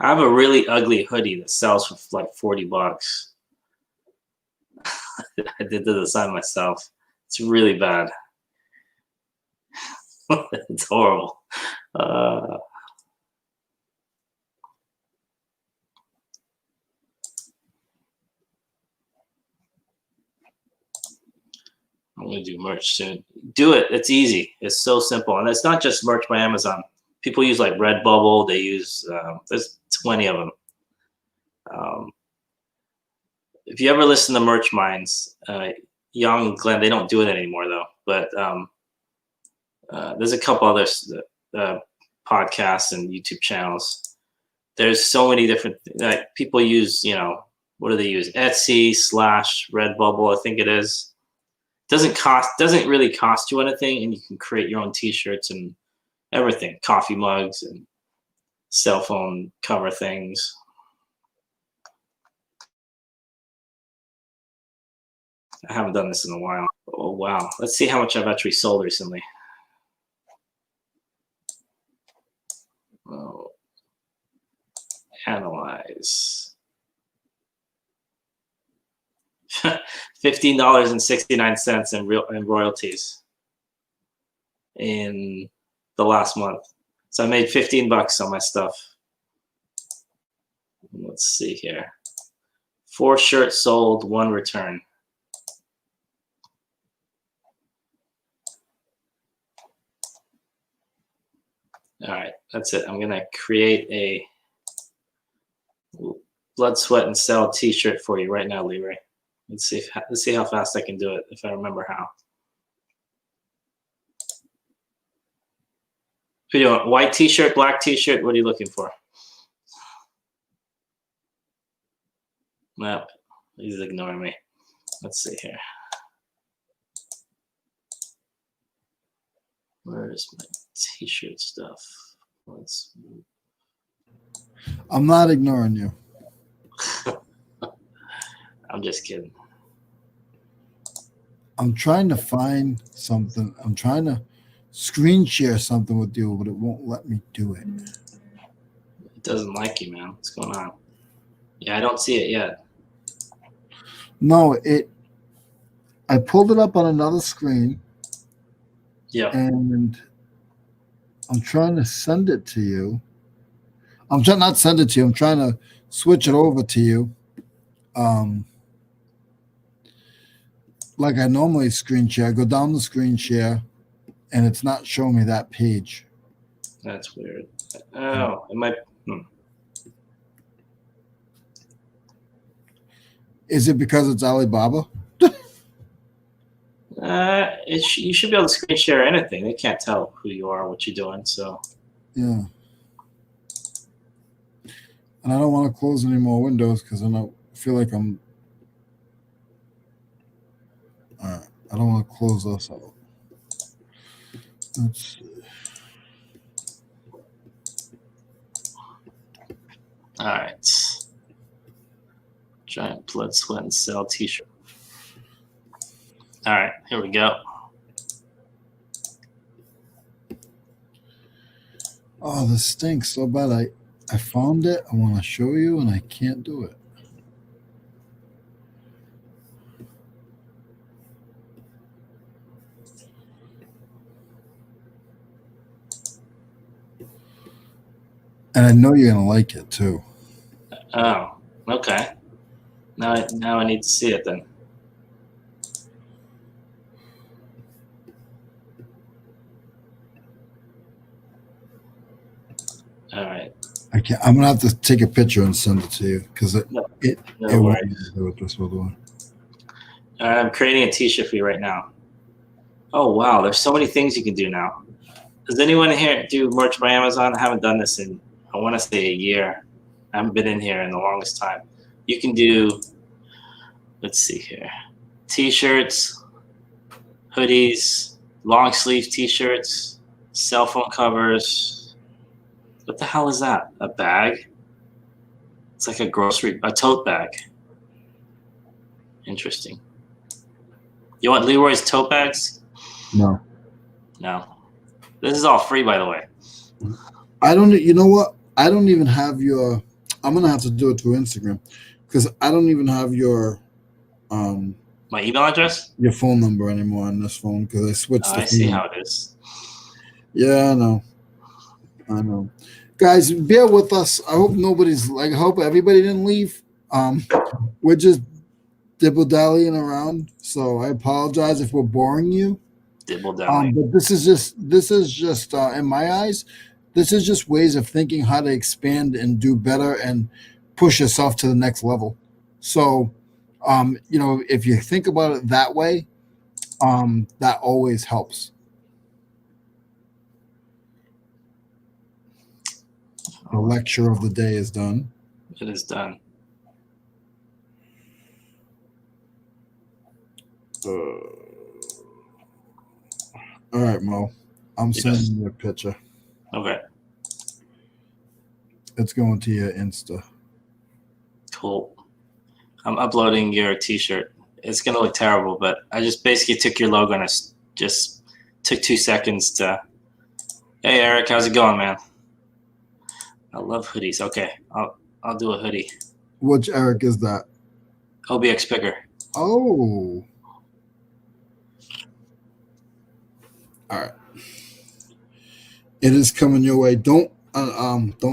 I have a really ugly hoodie that sells for like $40. I did the design myself. It's really bad. It's horrible. I'm going to do merch soon. Do it. It's easy. It's so simple. And it's not just merch by Amazon. People use like Redbubble. They use, there's 20 of them. If you ever listen to Merch Minds, Young and Glenn, they don't do it anymore though. But there's a couple other podcasts and YouTube channels. There's so many different, people use, what do they use? Etsy / Redbubble, I think it is. Doesn't really cost you anything, and you can create your own T-shirts and everything, coffee mugs and cell phone cover things. I haven't done this in a while. Oh wow, let's see how much I've actually sold recently. Oh, analyze. $15.69 in royalties in the last month. So I made $15 on my stuff. Let's see here. 4 shirts sold, 1 return. All right, that's it. I'm gonna create a blood, sweat, and cell T-shirt for you right now, Leroy. Let's see how fast I can do it, if I remember how. What are you doing? White T-shirt, black T-shirt? What are you looking for? Nope, he's ignoring me. Let's see here. Where's my T-shirt stuff? I'm not ignoring you. I'm just kidding. I'm trying to find something. I'm trying to screen share something with you, but it won't let me do it. It doesn't like you, man. What's going on? Yeah, I don't see it yet. No, I pulled it up on another screen. Yeah. And I'm trying to send it to you. I'm trying not send it to you. I'm trying to switch it over to you. Like I normally screen share. I go down the screen share, and it's not showing me that page. That's weird. Oh, it might. Is it because it's Alibaba? You should be able to screen share anything. They can't tell who you are, what you're doing. So yeah. And I don't want to close any more windows because I feel like I'm. All right. I don't want to close us out. Let's see. All right. Giant blood, sweat, and cell T-shirt. All right, here we go. Oh, this stinks so bad. I found it. I want to show you, and I can't do it. And I know you're gonna like it too. Oh, okay. Now I need to see it then. All right. I can't. I'm gonna have to take a picture and send it to you because it No won't do it this way. All right, I'm creating a T-shirt for you right now. Oh wow, there's so many things you can do now. Does anyone here do merch by Amazon? I haven't done this in, I want to say, a year. I haven't been in here in the longest time. You can do, let's see here, T-shirts, hoodies, long sleeve T-shirts, cell phone covers. What the hell is that? A bag? It's like a tote bag. Interesting. You want Leroy's tote bags? No. No. This is all free, by the way. I don't. You know what? I don't even have your. I'm gonna have to do it through Instagram because I don't even have your. My email address? Your phone number anymore on this phone because I switched. I see how it is. Yeah, I know. Guys, bear with us. I hope I hope everybody didn't leave. We're just dibble-dallying around, so I apologize if we're boring you. Dibble-dallying. But this is just in my eyes, this is just ways of thinking how to expand and do better and push yourself to the next level. So, if you think about it that way, that always helps. The lecture of the day is done. It is done. All right, Mo. I'm sending you a picture. Okay. It's going to your Insta. Cool. I'm uploading your T-shirt. It's going to look terrible, but I just basically took your logo and I just took 2 seconds to, hey, Eric, how's it going, man? I love hoodies. Okay, I'll do a hoodie. Which Eric is that? OBX Picker. Oh. All right. It is coming your way. Don't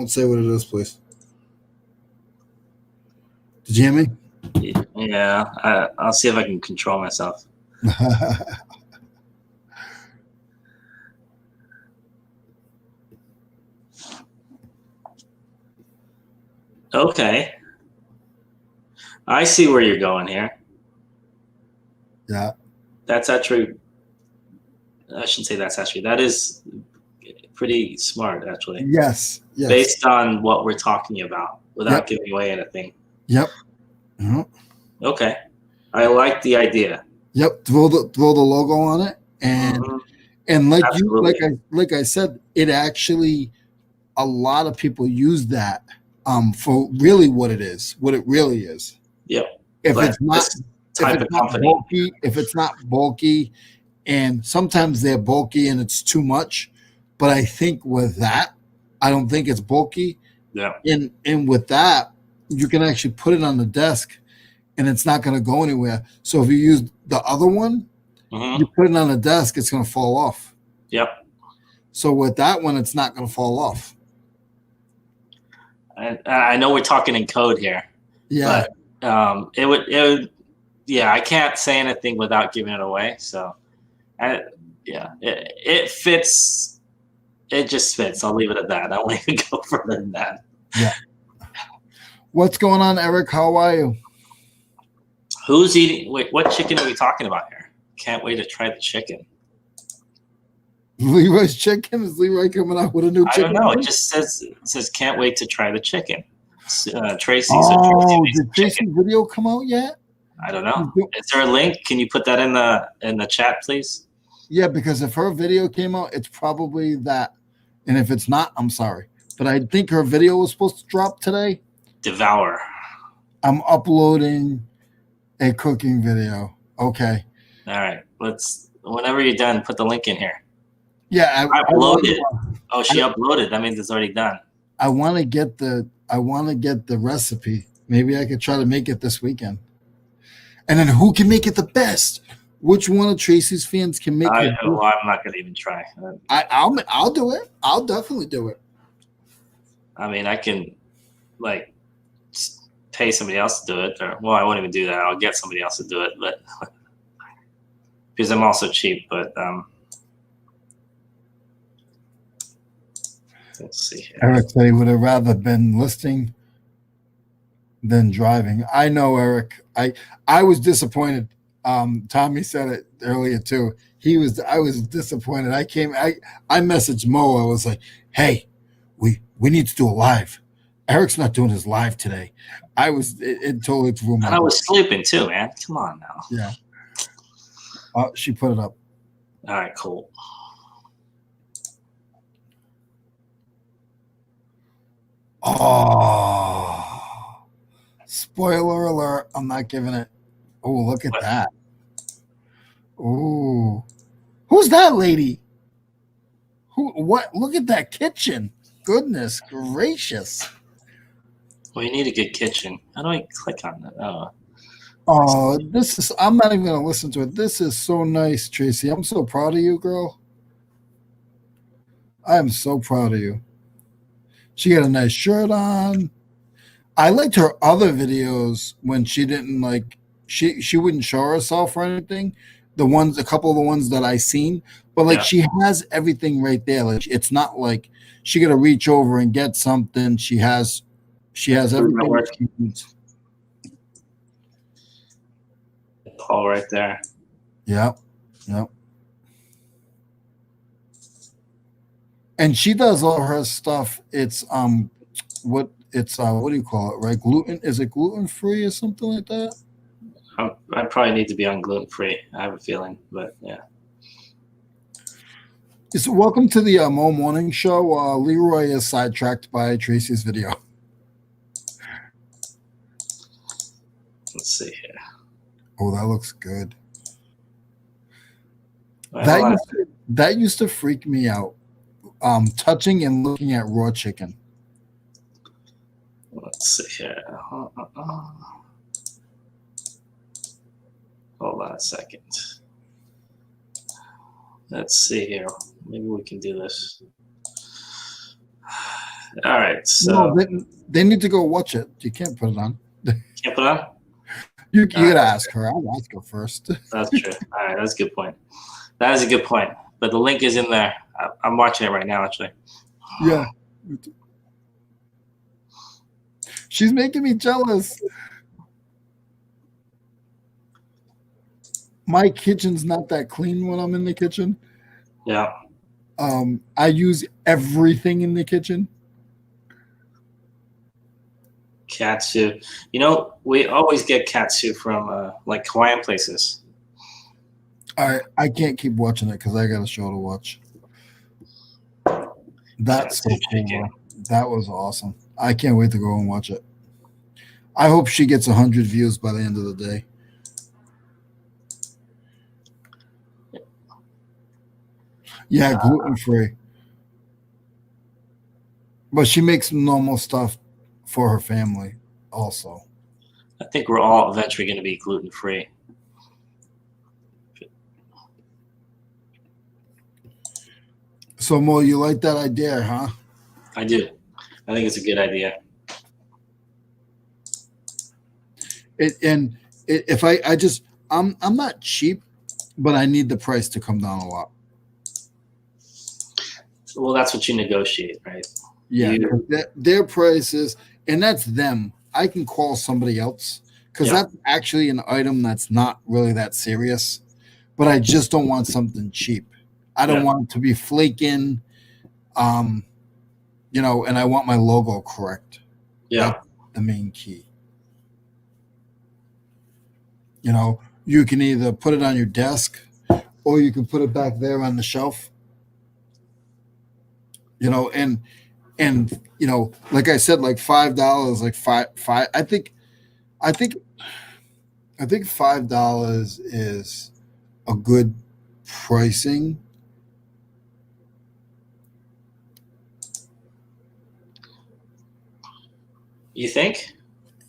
say what it is, please. Did you hear me? Yeah, I'll see if I can control myself. Okay. I see where you're going here. Yeah. That's actually, I shouldn't say that's actually, that is pretty smart, actually. Yes. Based on what we're talking about, without Yep. giving away anything. Yep. Okay. I like the idea. Yep. Throw the logo on it, and like Absolutely. like I said, it actually, a lot of people use that for really what it really is. Yep. If But it's not this type of company, if it's not bulky, and sometimes they're bulky and it's too much, but I think with that, I don't think it's bulky. yeah, And with that, you can actually put it on the desk, and it's not going to go anywhere. So if you use the other one, you put it on the desk, it's going to fall off. Yep. So with that one, it's not going to fall off. I know we're talking in code here. Yeah. But it would. Yeah, I can't say anything without giving it away. So, it fits. It just fits. I'll leave it at that. I won't even go further than that. Yeah. What's going on, Eric? How are you? Who's eating? Wait, what chicken are we talking about here? Can't wait to try the chicken. Leroy's chicken? Is Leroy coming out with a new chicken? I don't know. It just says can't wait to try the chicken. Tracy. Oh, did Tracy's video come out yet? I don't know. Is there a link? Can you put that in the chat, please? Yeah, because if her video came out, it's probably that. And if it's not, I'm sorry. But I think her video was supposed to drop today. Devour. I'm uploading a cooking video. Okay. All right. Whenever you're done, put the link in here. Yeah, I uploaded. Oh, she uploaded. That means it's already done. I want to get the recipe. Maybe I could try to make it this weekend. And then who can make it the best? Which one of Tracy's fans can make it? Well, I'm not gonna even try. I'll do it. I'll definitely do it. I mean, I can pay somebody else to do it, or I won't even do that. I'll get somebody else to do it, but because I'm also cheap. But let's see here. Eric said he would have rather been listening than driving. I know, Eric. I was disappointed. Tommy said it earlier too. I was disappointed. I messaged Mo. I was like, hey, we need to do a live. Eric's not doing his live today. It totally threw my. And I was sleeping too, man. Come on now. Yeah. She put it up. All right, cool. Oh, spoiler alert. I'm not giving it. Oh, look at that. Oh, who's that lady? What? Look at that kitchen. Goodness gracious. Well, you need a good kitchen. How do I click on that? Oh, I'm not even going to listen to it. This is so nice, Tracy. I'm so proud of you, girl. I am so proud of you. She got a nice shirt on. I liked her other videos when she didn't she wouldn't show herself or anything. A couple of the ones that I seen, but she has everything right there. Like, it's not like she got to reach over and get something. She has everything she needs. Paul right there. Yep. And she does all her stuff. It's what do you call it? Right? Gluten? Is it gluten free or something like that? I probably need to be on gluten free. I have a feeling, but yeah. So welcome to the Mo Morning Show. Leroy is sidetracked by Tracy's video. Let's see here. Oh, that looks good. Well, that used to freak me out. Touching and looking at raw chicken. Let's see here. Hold on a second. Let's see here. Maybe we can do this. All right. No, So they need to go watch it. You can't put it on. can't put on. You All right, gotta ask her. I'll ask her first. that's true. All right, that's a good point. That is a good point. But the link is in there. I'm watching it right now, actually. Yeah. She's making me jealous. My kitchen's not that clean when I'm in the kitchen. Yeah. I use everything in the kitchen. Katsu. You know, we always get katsu from like Hawaiian places. I can't keep watching it because I got a show to watch. That's so Katsu cool. chicken. That was awesome. I can't wait to go and watch it. I hope she gets 100 views by the end of the day. Yeah, gluten free. But she makes normal stuff for her family also. I think we're all eventually going to be gluten free. So Mo, you like that idea, huh? I do. I think it's a good idea. If I'm not cheap, but I need the price to come down a lot. Well, that's what you negotiate, right? Yeah, their prices, and that's them. I can call somebody else because that's actually an item that's not really that serious, but I just don't want something cheap. I don't want it to be flaking, and I want my logo correct. Yeah. That's the main key. You can either put it on your desk or you can put it back there on the shelf. And like I said, like $5, like five. I think $5 is a good pricing. You think?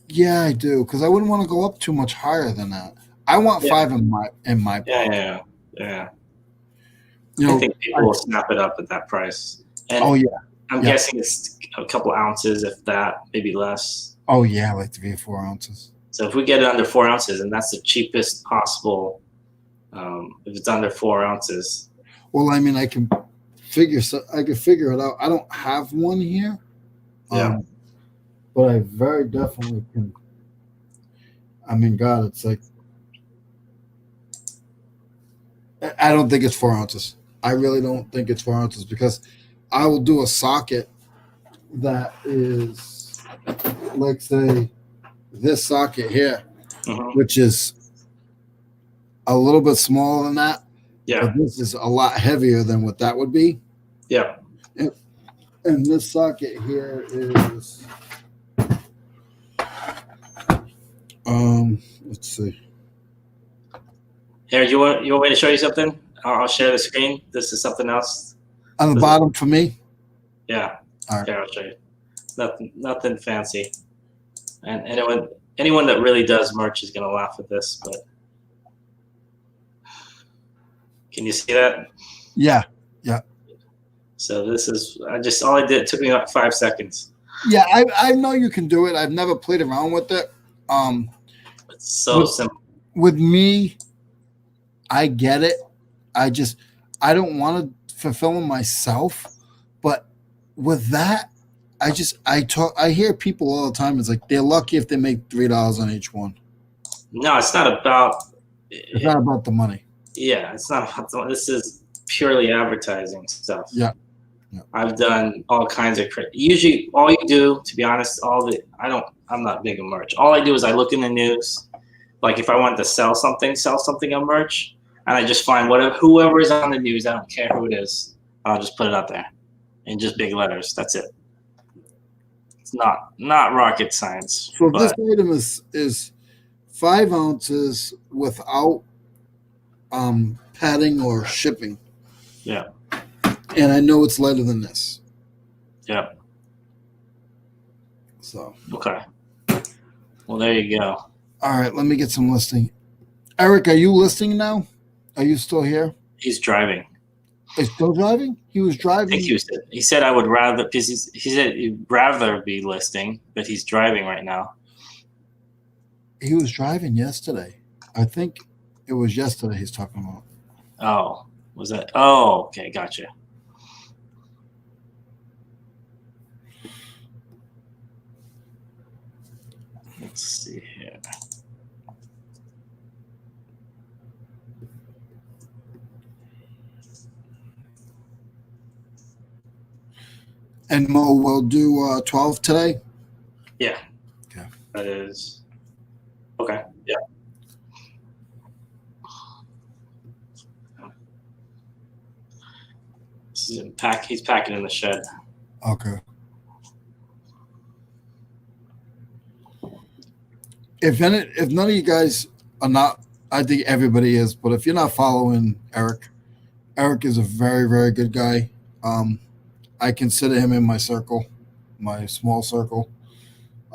Yeah, I do, because I wouldn't want to go up too much higher than that. I want $5 in my pocket. Yeah. I think people will snap it up at that price. And I'm guessing it's a couple ounces, if that, maybe less. Oh yeah, like 3 or 4 ounces. So if we get it under 4 ounces, and that's the cheapest possible, if it's under 4 ounces. Well, I mean, I can figure it out. I don't have one here. But I very definitely can. I mean, God, it's like, I don't think it's 4 ounces. I really don't think it's 4 ounces because I will do a socket that is, like, say, this socket here, which is a little bit smaller than that. Yeah. But this is a lot heavier than what that would be. Yeah. And this socket here is, let's see. Here, you want me to show you something? I'll share the screen. This is something else. On the bottom for me? Yeah. All right. Here, I'll show you. Nothing fancy. And anyone that really does merch is gonna laugh at this, but can you see that? Yeah. So this is all I did. It took me about 5 seconds. Yeah, I know you can do it. I've never played around with it. It's so simple. With me, I get it. I don't want to fulfill them myself, but with that, I hear people all the time. It's like they're lucky if they make $3 on each one. No, it's not about. It's not about the money. Yeah, it's not about the money. This is purely advertising stuff. Yeah. I've done all kinds of usually all you do, to be honest, I'm not big on merch. All I do is I look in the news, like if I want to sell something on merch, and I just find whoever is on the news, I don't care who it is, I'll just put it up there in just big letters. That's it. It's not rocket science. So this item is 5 ounces without padding or shipping. Yeah. And I know it's lighter than this. Yeah. So. Okay. Well, there you go. All right, let me get some listing. Eric, are you listing now? Are you still here? He's driving. Is still driving? He was I driving. think he said I would rather, because he said he'd rather be listing, but he's driving right now. He was driving yesterday. I think it was yesterday he's talking about. Oh, was that? Oh, okay, gotcha. Let's see here. And Mo will do 12 today? Yeah. Okay. That is. Okay. Yeah. He's packing in the shed. Okay. If none of you guys are not, I think everybody is, but if you're not following Eric is a very, very good guy. I consider him in my circle, my small circle.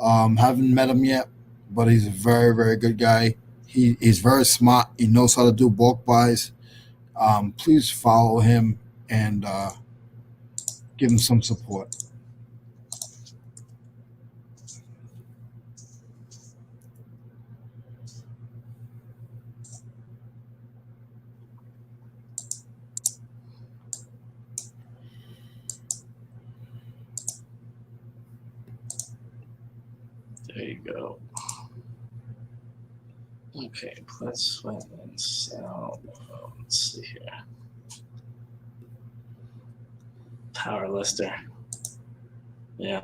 Haven't met him yet, but he's a very, very good guy. He's very smart. He knows how to do bulk buys. Please follow him and give him some support. There you go. Okay, let's sell. Let's see here. Power lister. Yeah.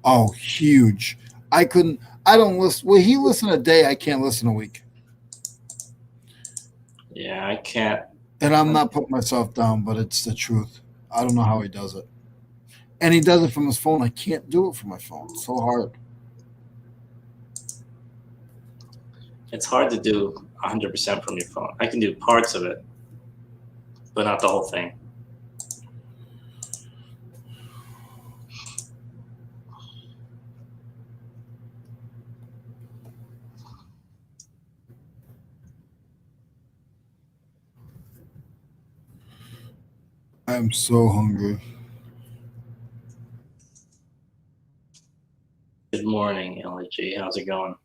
Oh, huge. I don't listen. Well, he listen a day. I can't listen a week. Yeah, I can't. And I'm not putting myself down, but it's the truth. I don't know how he does it. And he does it from his phone. I can't do it from my phone. It's so hard. It's hard to do 100% from your phone. I can do parts of it, but not the whole thing. I'm so hungry. Good morning, LG. How's it going?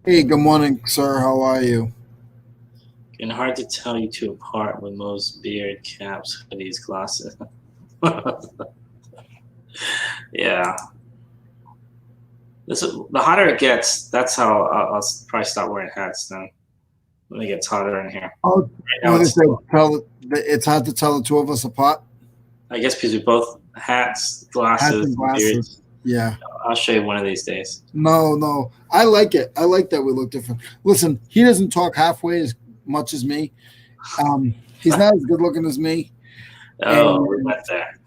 Hey, good morning, sir. How are you? And hard to tell you two apart with most beard, caps, hoodies, glasses. Yeah. The hotter it gets, that's how I'll probably stop wearing hats then. When it gets hotter in here. Oh, right now it's hard to tell the two of us apart. I guess because we both hats, glasses, beards. Yeah. I'll show you one of these days. No. I like it. I like that we look different. Listen, he doesn't talk halfway as much as me. He's not as good looking as me. Oh, we went there.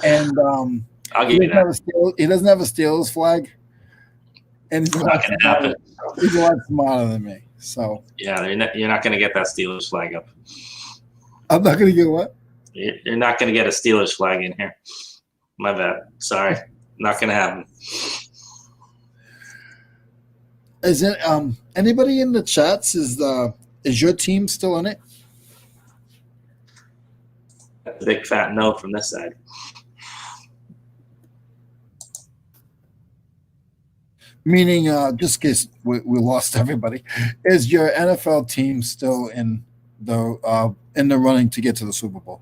And I'll give you that. He doesn't have a Steelers flag. And he's not going to happen. He's a lot smarter than me. So yeah, you're not going to get that Steelers flag up. I'm not going to get what? You're not going to get a Steelers flag in here. My bad. Sorry. Not going to happen. Is it anybody in the chats? Is your team still in it? That's a big fat no from this side. Meaning, just in case we lost everybody, is your NFL team still in the running to get to the Super Bowl?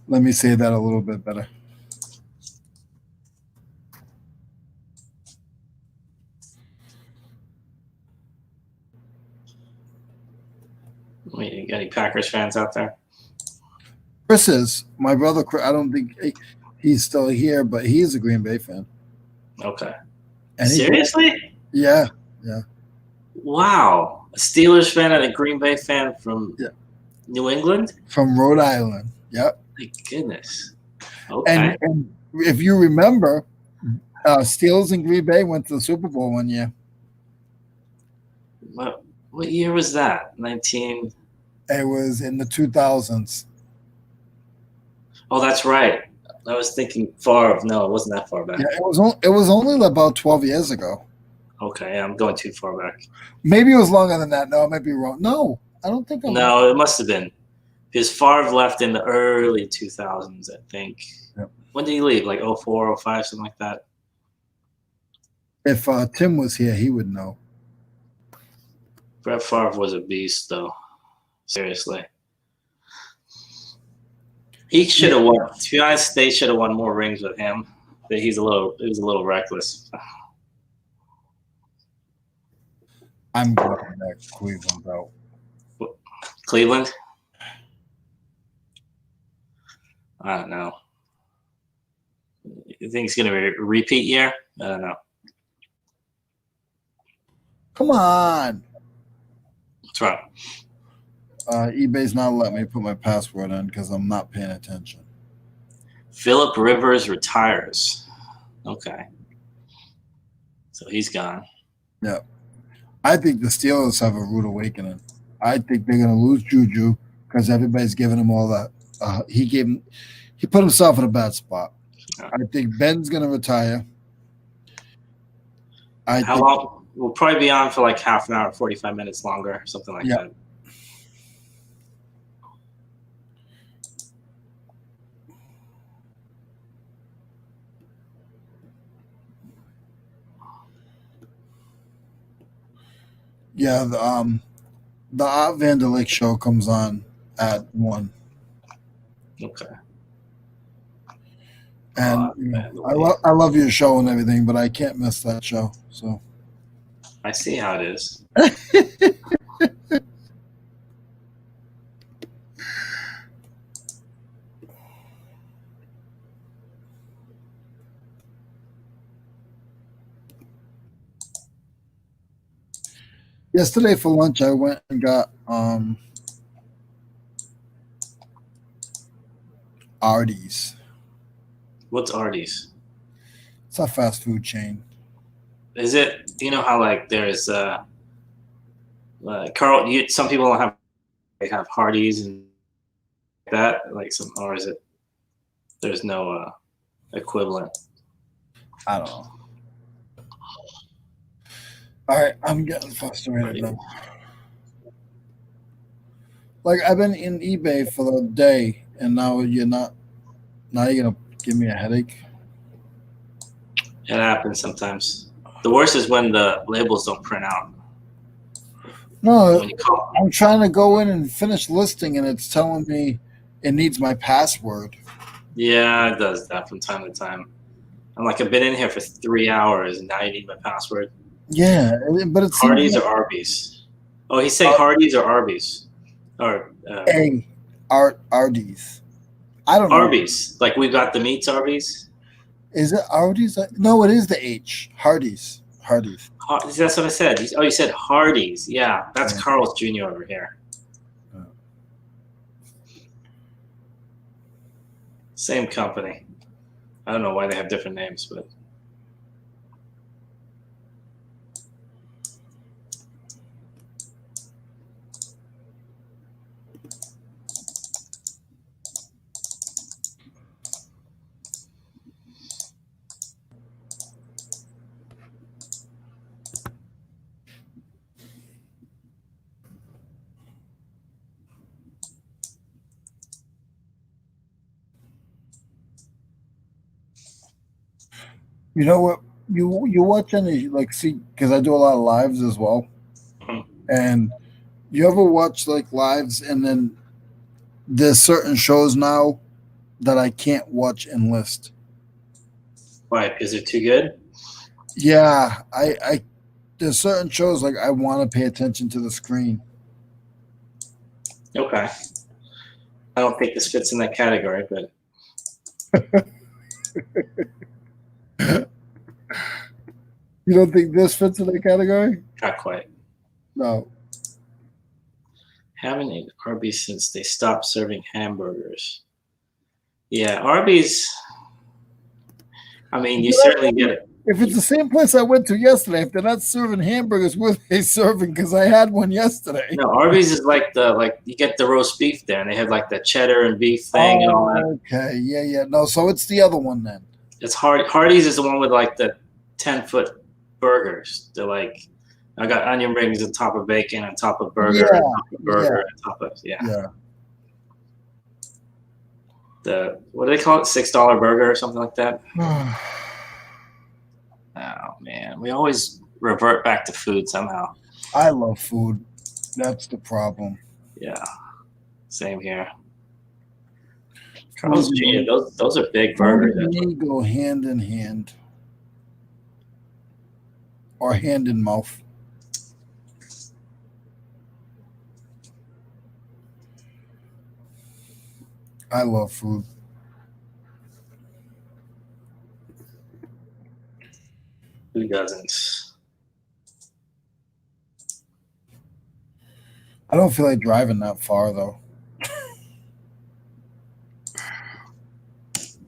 Let me say that a little bit better. Wait, you got any Packers fans out there? Chris is my brother. I don't think he's still here, but he's a Green Bay fan. Okay. And seriously? Yeah. Wow, a Steelers fan and a Green Bay fan from New England? From Rhode Island. Yep. My goodness. Okay. And if you remember, Steelers and Green Bay went to the Super Bowl one year. What year was that? 19. It was in the 2000s. Oh, that's right. I was thinking far. No, it wasn't that far back. Yeah, it was only about 12 years ago. Okay, I'm going too far back. Maybe it was longer than that. No, I might be wrong. No, I don't think I'm. No, it must have been. Because Favre left in the early 2000s, I think. Yep. When did he leave? Like 04, 05, something like that? If Tim was here, he would know. Brett Favre was a beast, though. Seriously. He should have won. To be honest, they should have won more rings with him. But he was a little reckless. I'm going back to Cleveland, though. Cleveland? I don't know. You think it's going to be a repeat year? I don't know. Come on. What's wrong? eBay's not letting me put my password in because I'm not paying attention. Phillip Rivers retires. Okay. So he's gone. Yeah. I think the Steelers have a rude awakening. I think they're going to lose Juju because everybody's giving him all that. He put himself in a bad spot. Yeah. I think Ben's going to retire. How long? We'll probably be on for like half an hour, 45 minutes longer, something like that. Yeah, the Art Vanderlake show comes on at 1. Okay. And I love your show and everything, but I can't miss that show. So I see how it is. Yesterday for lunch, I went and got Artie's. What's Artie's? It's a fast food chain. Is it? You know how like there's Carl? Some people don't have Hardee's and that like some, or is it? There's no equivalent. I don't know. All right, I'm getting frustrated now. Like I've been in eBay for the day, and now you're not. Now you're gonna give me a headache. It happens sometimes. The worst is when the labels don't print out. No, I'm trying to go in and finish listing, and it's telling me it needs my password. Yeah, it does that from time to time. I'm like, I've been in here for 3 hours, and now you need my password. Yeah, but it's Hardee's or Arby's. Oh, he's saying Hardee's or Arby's, or Arby's. I don't know. Arby's. Like we've got the meats Arby's. Is it Arby's? No, it is the H. Hardee's. Hardee's. That's what I said. You said Hardee's. Yeah, that's Carl's Jr. over here. Same company. I don't know why they have different names, but. You know what? You watch any see because I do a lot of lives as well, and you ever watch like lives and then there's certain shows now that I can't watch and list. Why? Is it too good? Yeah, I there's certain shows like I want to pay attention to the screen. Okay. I don't think this fits in that category, but. You don't think this fits in the category? Not quite. No. Haven't eaten Arby's since they stopped serving hamburgers. Yeah, Arby's. I mean, you certainly get it. If it's the same place I went to yesterday, if they're not serving hamburgers, what are they serving? Because I had one yesterday. No, Arby's is like you get the roast beef there, and they have like the cheddar and beef thing and all that. Okay, yeah. No, so it's the other one then. It's Hardee's is the one with like the 10-foot burgers. They're like, I got onion rings on top of bacon, on top of burger, Yeah, on top of burger, on top of yeah. the what do they call it? $6 burger or something like that. Oh man, we always revert back to food somehow. I love food. That's the problem. Yeah, same here. Food Carl's and Jr. me, Those are big food burgers. and me go hand in hand, or hand in mouth. I love food. Who doesn't? I don't feel like driving that far though.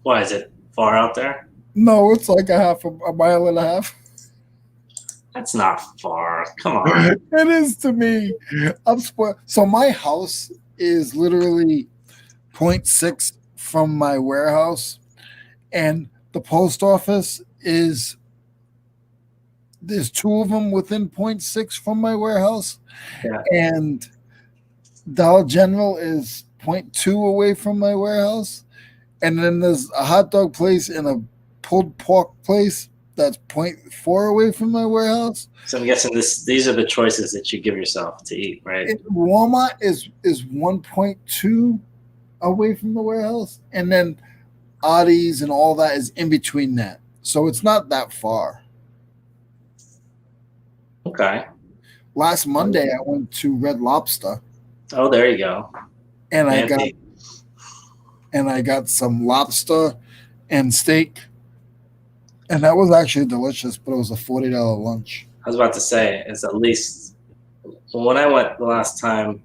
Why is it far out there? No, it's like a mile and a half. That's not far. Come on. It is to me. I'm spoiled. So my house is literally 0.6 from my warehouse, and the post office is there's two of them within 0.6 from my warehouse, Yeah. and Dollar General is 0.2 away from my warehouse, and then there's a hot dog place and a pulled pork place that's 0.4 away from my warehouse. So I'm guessing these are the choices that you give yourself to eat, right? Walmart is 1.2 away from the warehouse, and then Audis and all that is in between that. So it's not that far. Okay. Last Monday I went to Red Lobster Oh, there you go. and Fancy. I got some lobster and steak. And that was actually delicious, but it was a $40 lunch. I was about to say it's at least when I went the last time.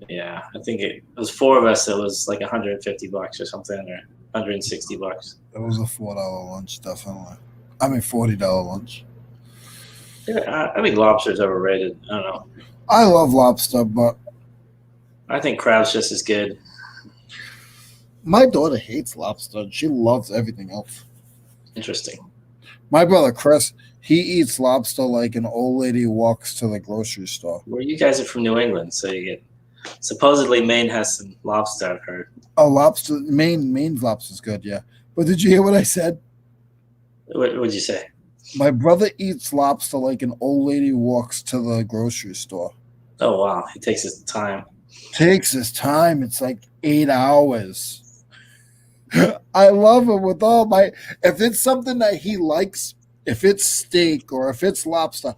Yeah, I think it was four of us. It was like $150 or something, or $160. It was a $4 lunch, definitely. I mean, $40 lunch. Yeah, I think lobster's overrated. I don't know. I love lobster, but I think crab's just as good. my daughter hates lobster. She loves everything else. Interesting. My brother Chris, he eats lobster like an old lady walks to the grocery store. Well, you guys are from New England, so you get. Supposedly Maine has some lobster. I've heard. Oh, lobster, Maine's lobster's good, yeah. But did you hear what I said? What'd you say? My brother eats lobster like an old lady walks to the grocery store. Oh wow, he takes his time. Takes his time. It's like 8 hours. I love it with all my. If it's something that he likes, if it's steak or if it's lobster,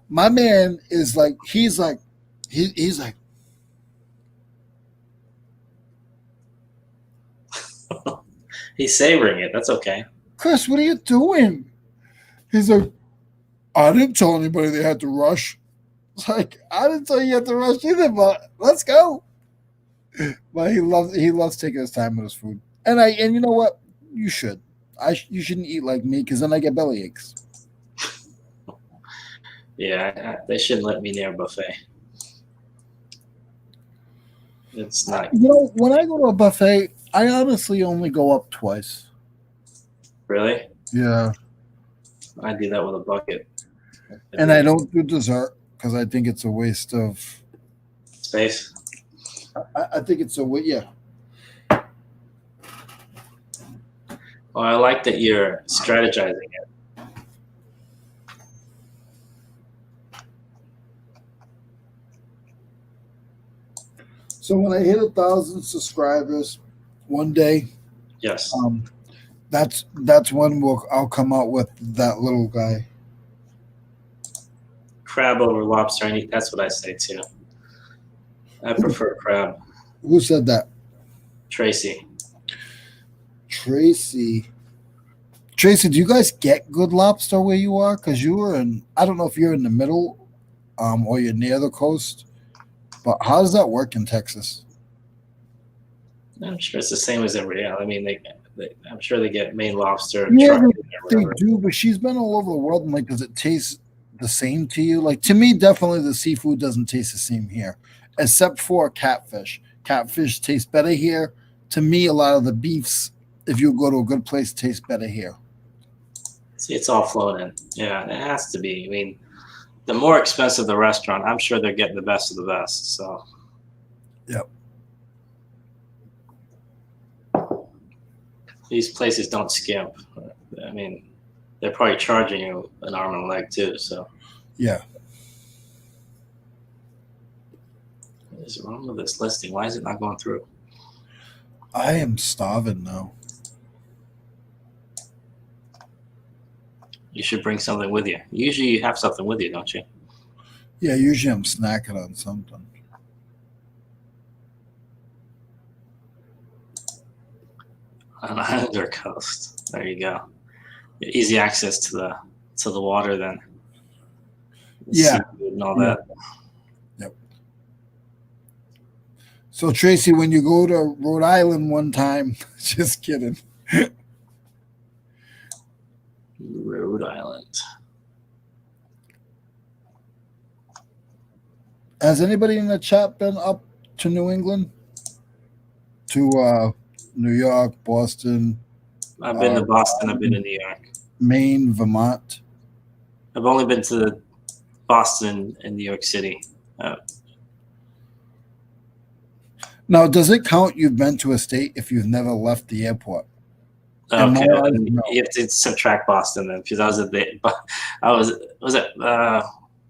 my man is like he's like. He's savoring it. That's okay. Chris, what are you doing? He's like, I didn't tell anybody they had to rush. It's like, I didn't tell you had to rush either, but let's go. But he loves taking his time with his food. And you know what? You should. You shouldn't eat like me because then I get belly aches. Yeah, they shouldn't let me near a buffet. It's not You know, when I go to a buffet, I honestly only go up twice. really. Yeah. I do that with a bucket. And I don't do dessert because I think it's a waste of Space. I think it's a waste. Yeah. Well, I like that you're strategizing it. So when I hit 1,000 subscribers one day, Yes. that's when I'll come out with that little guy. Crab over lobster. That's what I say too. I prefer crab. Who said that? Tracy. Tracy, do you guys get good lobster where you are? Because you were in, I don't know if you're in the middle or you're near the coast, but how does that work in Texas? I'm sure it's the same as everybody else. I mean, I'm sure they get Maine lobster. Yeah, truck they or whatever. do, but she's been all over the world. And like, does it taste the same to you? Like, to me, definitely the seafood doesn't taste the same here, except for catfish. Catfish tastes better here. To me, a lot of the beefs, if you go to a good place, taste better here. See, it's all flown in. Yeah, it has to be. I mean, the more expensive the restaurant, I'm sure they're getting the best of the best. So. Yep. These places don't skimp. I mean, they're probably charging you an arm and a leg too. So. Yeah. What is wrong with this listing? Why is it not going through? I am starving now. You should bring something with you. Usually you have something with you, don't you? Yeah, usually I'm snacking on something. On Islander Coast. There you go. Easy access to the water then. Yeah. Seafood and all that. Yep. So Tracy, when you go to Rhode Island one time, just kidding. Rhode Island. Has anybody in the chat been up to New England? To New York, Boston? I've been to Boston. I've been to New York. Maine, Vermont? I've only been to Boston and New York City. Now, does it count you've been to a state if you've never left the airport? Okay, No. you have to subtract Boston then, because I was it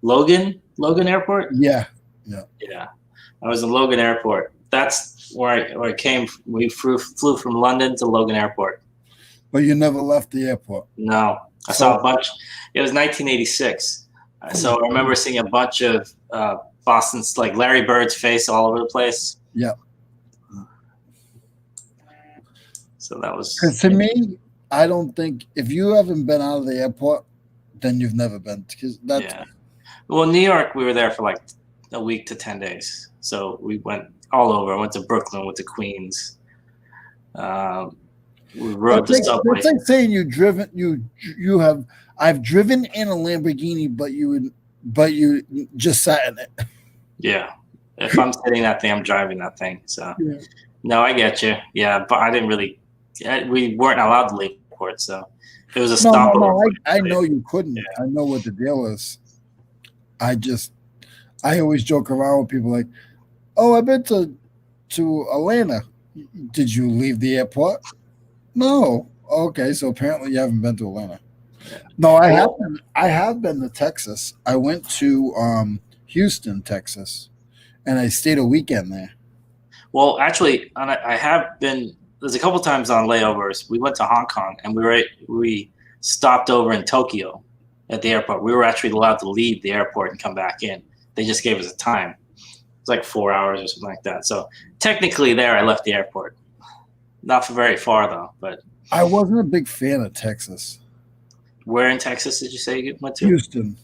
Logan Airport? Yeah. I was in Logan Airport. That's where I came. We flew from London to Logan Airport. But you never left the airport? No, I saw a bunch. It was 1986, so I remember seeing a bunch of Boston's, like Larry Bird's face all over the place. Yeah. So that was. Because to me, I don't think if you haven't been out of the airport, then you've never been. Because that's. Yeah. Well, New York, we were there for like a week to 10 days. So we went all over. I went to Brooklyn, went to Queens. We rode the subway. It's like saying you have. I've driven in a Lamborghini, but you just sat in it. Yeah. If I'm sitting that thing, I'm driving that thing. So Yeah. No, I get you. Yeah, but I didn't really. We weren't allowed to leave the airport, so it was a stop. No, I know you couldn't. Yeah. I know what the deal is. I always joke around with people like, "Oh, I've been to Atlanta. Did you leave the airport?" No. Okay, so apparently you haven't been to Atlanta. Yeah. No, I have been to Texas. I went to Houston, Texas, and I stayed a weekend there. Well, actually, I have been. There's a couple times on layovers. We went to Hong Kong, and we stopped over in Tokyo at the airport. We were actually allowed to leave the airport and come back in. They just gave us a time. It's like 4 hours or something like that. So technically, there I left the airport. Not for very far though, but I wasn't a big fan of Texas. Where in Texas did you say you went to? Houston.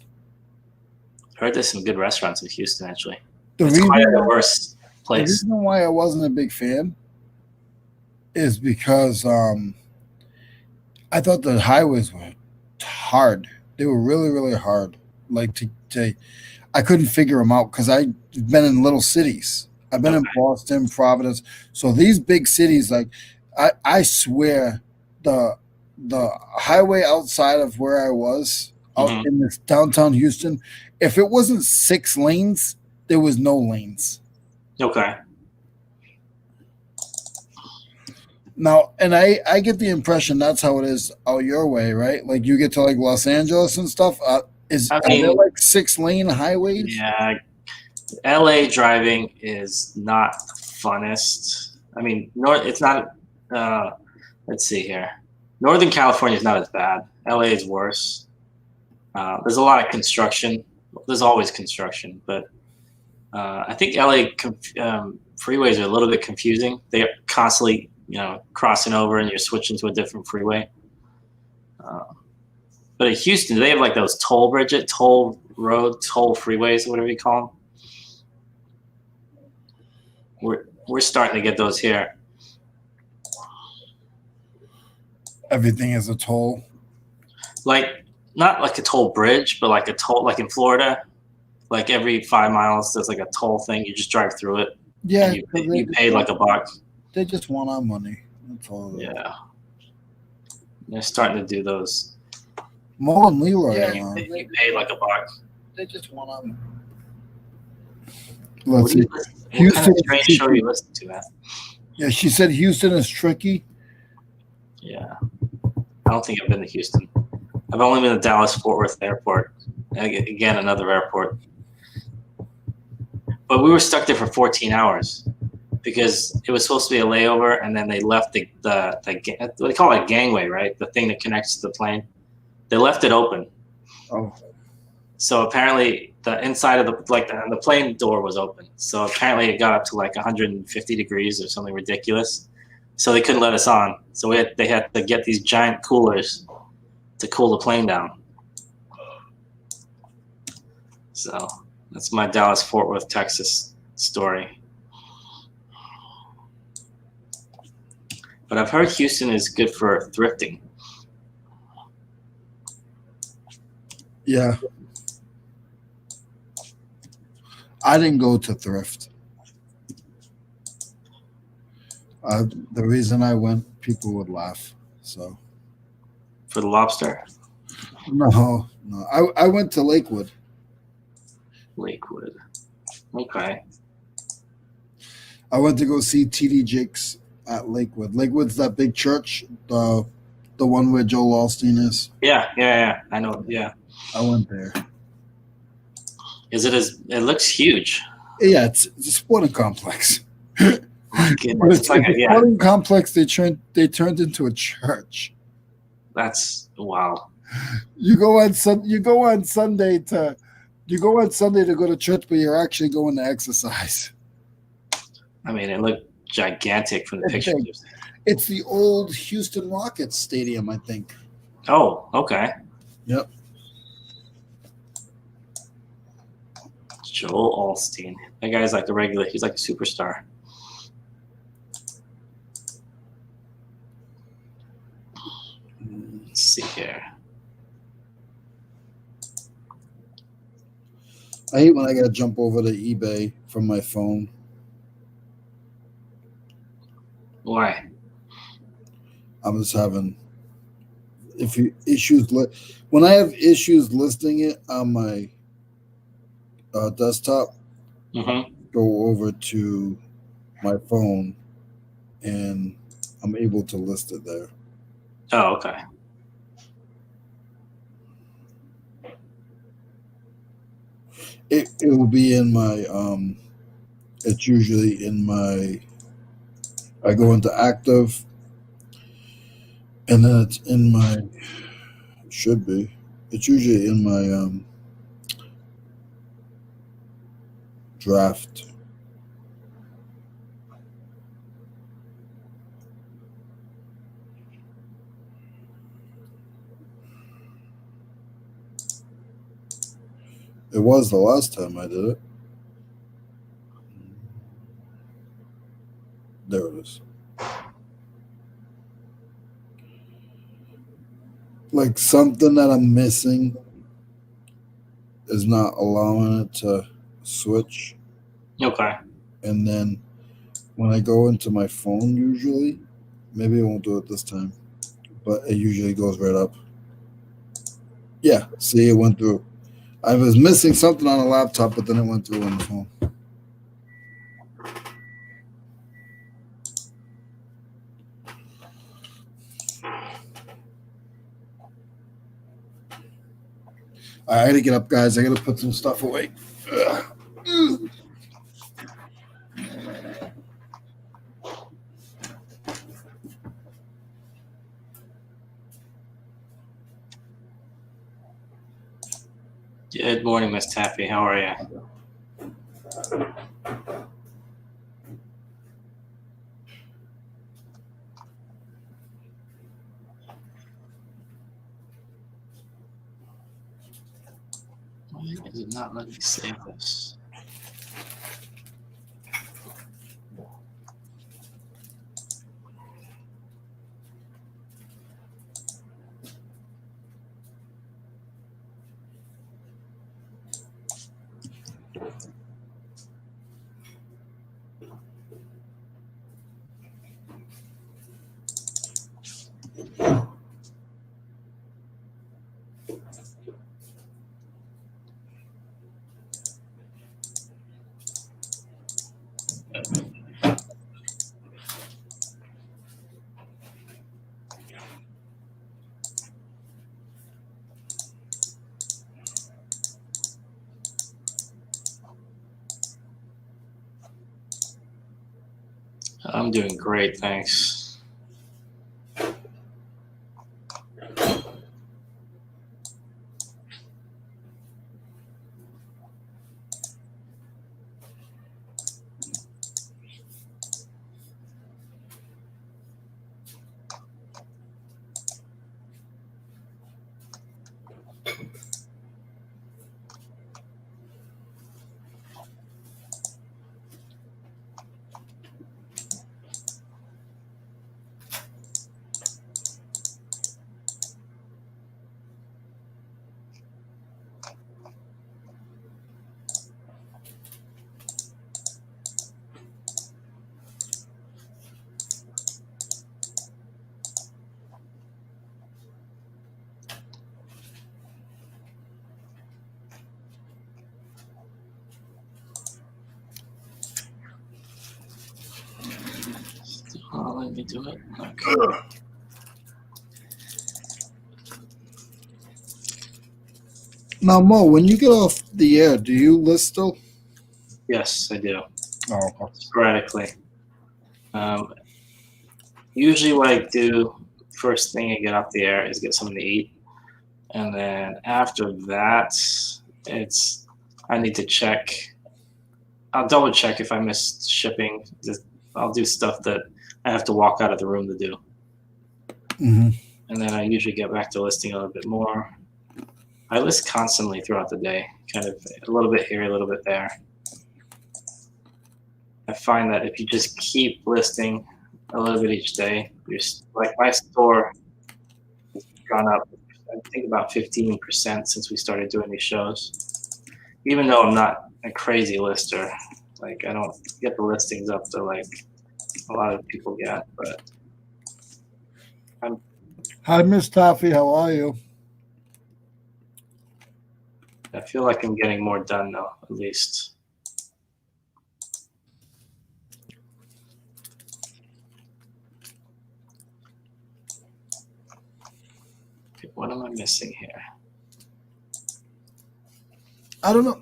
I heard there's some good restaurants in Houston actually. It's quite a worse place. The reason why I wasn't a big fan is because I thought the highways were hard. They were really, really hard. Like I couldn't figure them out because I've been in little cities. I've been in Boston, Providence. So these big cities, like I swear, the highway outside of where I was, out in this downtown Houston, if it wasn't 6 lanes, there was no lanes. Okay. Now, and I get the impression that's how it is out your way, right? Like you get to like Los Angeles and stuff. Are there like 6-lane highways? Yeah. LA driving is not the funnest. I mean, it's not. Let's see here. Northern California is not as bad. LA is worse. There's a lot of construction. There's always construction, but I think LA freeways are a little bit confusing. They're constantly, crossing over, and you're switching to a different freeway. But in Houston, they have like those toll road, toll freeways, whatever you call them. We're starting to get those here. Everything is a toll. Like not like a toll bridge, but like a toll, like in Florida, like every 5 miles there's like a toll thing. You just drive through it. Yeah, you pay like $1. They just want our money. That's all. Yeah, they're starting to do those. Mo and Leroy. Yeah, you pay like $1. They just want on. What, Let's do see. you listen, what Houston kind of is strange show are tricky. you listening to, man? Yeah, she said Houston is tricky. Yeah. I don't think I've been to Houston. I've only been to Dallas Fort Worth Airport. Again, another airport. But we were stuck there for 14 hours because it was supposed to be a layover, and then they left the they call it a gangway, right? The thing that connects to the plane. They left it open. Oh. So apparently the inside of the plane door was open. So apparently it got up to like 150 degrees or something ridiculous. So they couldn't let us on. So they had to get these giant coolers to cool the plane down. So that's my Dallas Fort Worth, Texas story. But I've heard Houston is good for thrifting. Yeah. I didn't go to thrift. The reason I went, people would laugh. So For the lobster? no. I went to Lakewood. Lakewood. Okay. I went to go see TD Jakes at Lakewood. Lakewood's that big church, the one where Joel Osteen is. Yeah. I know. Yeah. I went there. It looks huge. Yeah, it's a sporting complex. My But goodness. it's a sporting complex they turned into a church. That's wow. You go on Sunday to go to church, but you're actually going to exercise. I mean, it looked gigantic from the It's pictures. big. It's the old Houston Rockets stadium, I think. Oh, okay. Yep. Joel Osteen. That guy's like he's like a superstar. Let's see here. I hate when I gotta jump over to eBay from my phone. Why? I'm just having when I have issues listing it on my desktop, go over to my phone and I'm able to list it there. Oh, okay. It will be in my it's usually in my I go into active and then it's in my it's usually in my draft. It was the last time I did it. There it is. Like something that I'm missing is not allowing it to switch. Okay. And then when I go into my phone, usually, maybe I won't do it this time, but it usually goes right up. Yeah, see, it went through. I was missing something on a laptop, but then it went through on the phone. I gotta get up, guys. I gotta put some stuff away. Good morning, Miss Taffy. How are you? Why is it not letting me save this? I'm doing great, thanks. Let me do it. Okay. Now, Mo, when you get off the air, do you list still? Yes, I do. Oh, okay. Sporadically. Usually what I do first thing I get off the air is get something to eat. And then after that, I need to check. I'll double check if I missed shipping. I'll do stuff that I have to walk out of the room to do. Mm-hmm. And then I usually get back to listing a little bit more. I list constantly throughout the day, kind of a little bit here, a little bit there. I find that if you just keep listing a little bit each day, like my store has gone up, I think about 15% since we started doing these shows. Even though I'm not a crazy lister, like I don't get the listings up to like a lot of people get, but Hi, Miss Toffee. How are you? I feel like I'm getting more done though, at least. Okay, what am I missing here? I don't know.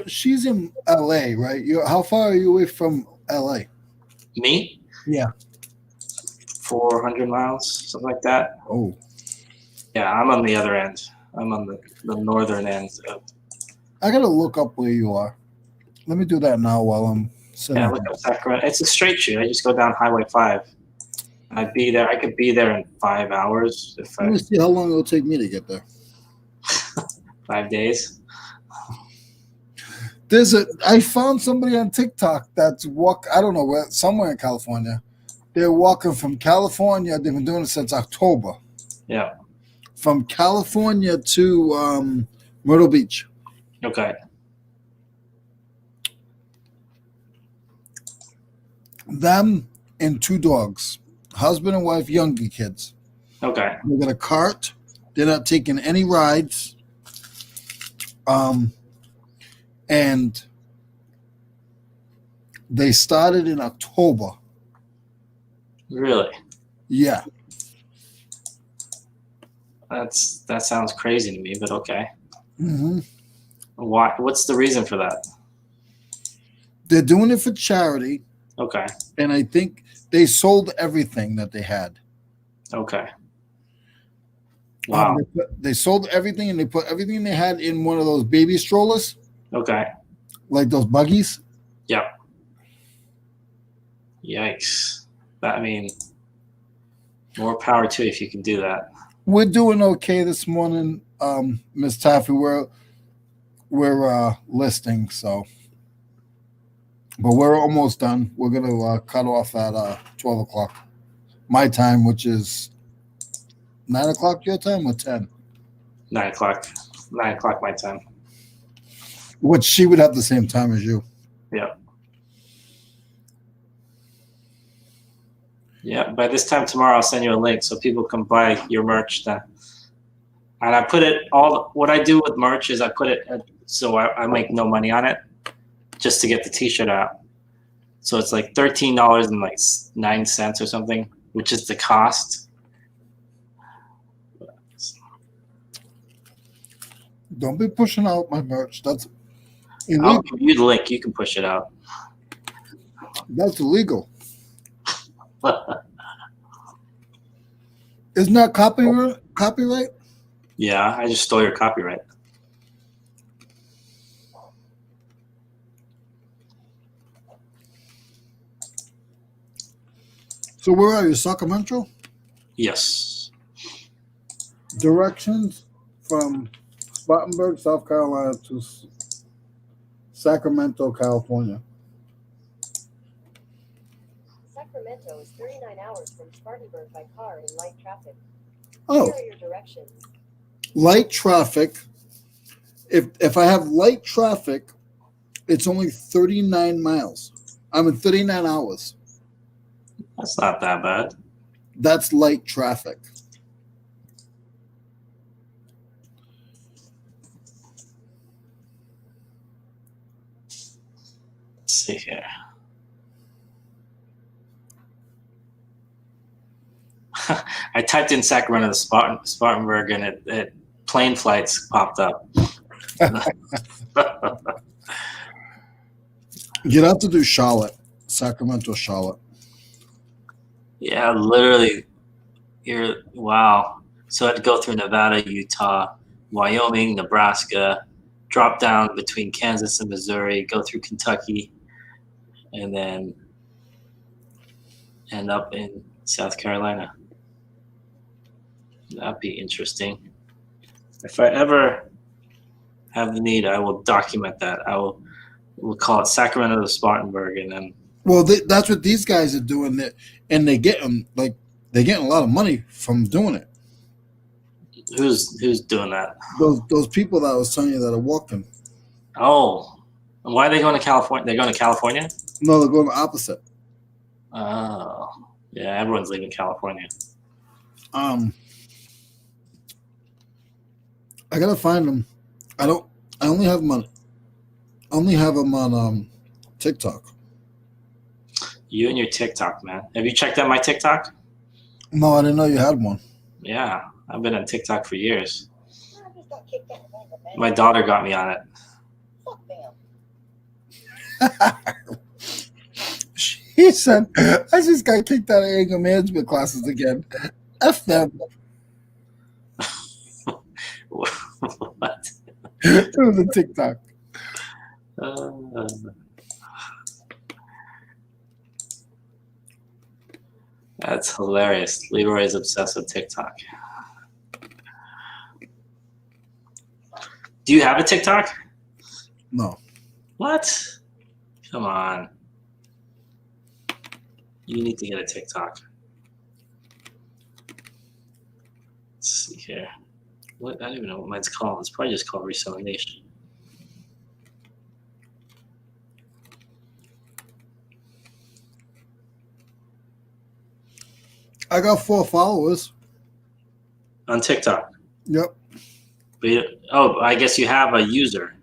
She's in LA, right? How far are you away from LA? Me? Yeah. 400 miles, something like that. Oh. Yeah, I'm on the other end. I'm on the northern end of. I gotta look up where you are. Let me do that now while I'm sitting. Yeah, look up Sacramento. It's a straight shoot. I just go down Highway 5. I'd be there. I could be there in 5 hours if Let me see how long it'll take me to get there. 5 days. I found somebody on TikTok that's I don't know where, somewhere in California. They're walking from California. They've been doing it since October. Yeah. From California to Myrtle Beach. Okay. Them and 2 dogs, husband and wife, younger kids. Okay. They got a cart. They're not taking any rides. And they started in October. Really? Yeah. That sounds crazy to me, but okay. Mm-hmm. Why? What's the reason for that? They're doing it for charity. Okay. And I think they sold everything that they had. Okay. Wow. They sold everything, and they put everything they had in one of those baby strollers. Okay. Like those buggies. Yep. Yikes. I mean, more power to you if you can do that. We're doing okay this morning, Miss Taffy. We're listing, so, but we're almost done. We're gonna cut off at 12 o'clock my time, which is 9 o'clock your time, or 10? 9 o'clock. 9 o'clock my time. Which she would have the same time as you. Yeah. Yeah. By this time tomorrow, I'll send you a link so people can buy your merch then. And I put it what I do with merch is I put it so I make no money on it just to get the t-shirt out. So it's like $13.09 or something, which is the cost. Don't be pushing out my merch. That's I'll illegal. give you the link. You can push it out. That's illegal. Isn't that copyright? Yeah, I just stole your copyright. So where are you, Sacramento? Yes. Directions from Spartanburg, South Carolina to Sacramento, California. Sacramento is 39 hours from Spartanburg by car in light traffic. Oh, Here are your directions. light traffic. If I have light traffic, it's only 39 miles. I'm in 39 hours. That's not that bad. That's light traffic. Let's see here. I typed in Sacramento to Spartanburg, and it plane flights popped up. You'd have to do Charlotte, Sacramento, Charlotte. Yeah, literally. Wow. So I'd go through Nevada, Utah, Wyoming, Nebraska, drop down between Kansas and Missouri, go through Kentucky, and then end up in South Carolina. That'd be interesting. If I ever have the need, I will document that. We'll call it Sacramento to Spartanburg, and then. Well, that's what these guys are doing, and they're getting a lot of money from doing it. Who's doing that? Those people that I was telling you that are walking. Oh, why are they going to California? They're going to California? No, they're going the opposite. Oh, yeah, everyone's leaving California. I gotta find them. I only have them on TikTok. You and your TikTok, man. Have you checked out my TikTok? No, I didn't know you had one. Yeah, I've been on TikTok for years. My daughter got me on it. She said, I just got kicked out of anger management classes again. F them. What? It was a TikTok. That's hilarious. Leroy is obsessed with TikTok. Do you have a TikTok? No. What? Come on. You need to get a TikTok. Let's see here. What? I don't even know what mine's called. It's probably just called Reseller Nation. I got 4 followers. On TikTok? Yep. But I guess you have a user.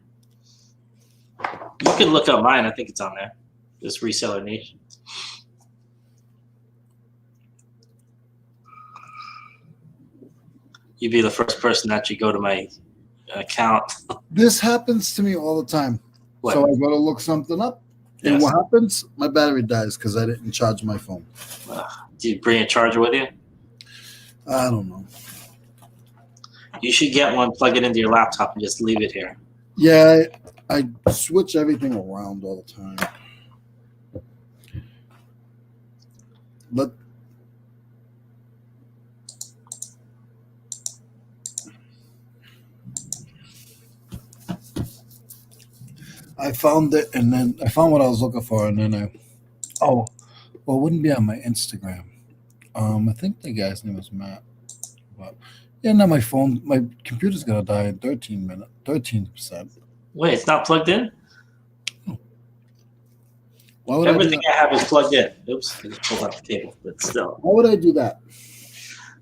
You can look up mine. I think it's on there. Just Reseller Nation. You'd be the first person that you go to my account. This happens to me all the time. What? So I go to look something up, and Yes. what happens? My battery dies because I didn't charge my phone. Do you bring a charger with you? I don't know. You should get one, plug it into your laptop, and just leave it here. Yeah, I switch everything around all the time. But I found it, and then I found what I was looking for, and then it wouldn't be on my Instagram. I think the guy's name was Matt. But yeah, now my computer's gonna die in 13%. Wait, it's not plugged in? Why would I do Everything that? I have is plugged in. Oops, I just pulled out the cable, but still. Why would I do that?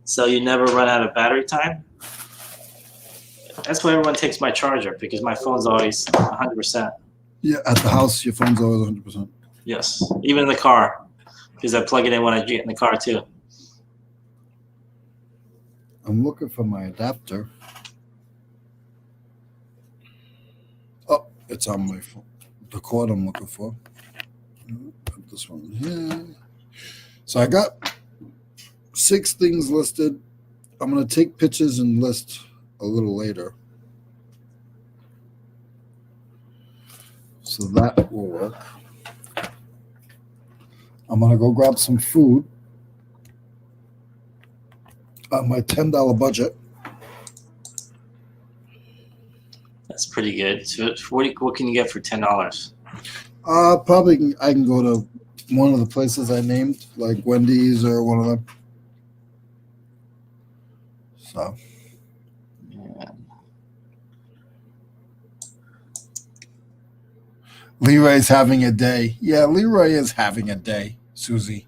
So you never run out of battery time? That's why everyone takes my charger, because my phone's always 100%. Yeah, at the house, your phone's always 100%. Yes, even in the car, because I plug it in when I get in the car too. I'm looking for my adapter. Oh, it's on my phone. The cord I'm looking for. Put this one here. So I got 6 things listed. I'm going to take pictures and list a little later. So that will work. I'm going to go grab some food on my $10 budget. That's pretty good. So what can you get for $10? Probably I can go to one of the places I named, like Wendy's or one of them. So, Yeah. Leroy's having a day. Yeah, Leroy is having a day, Susie.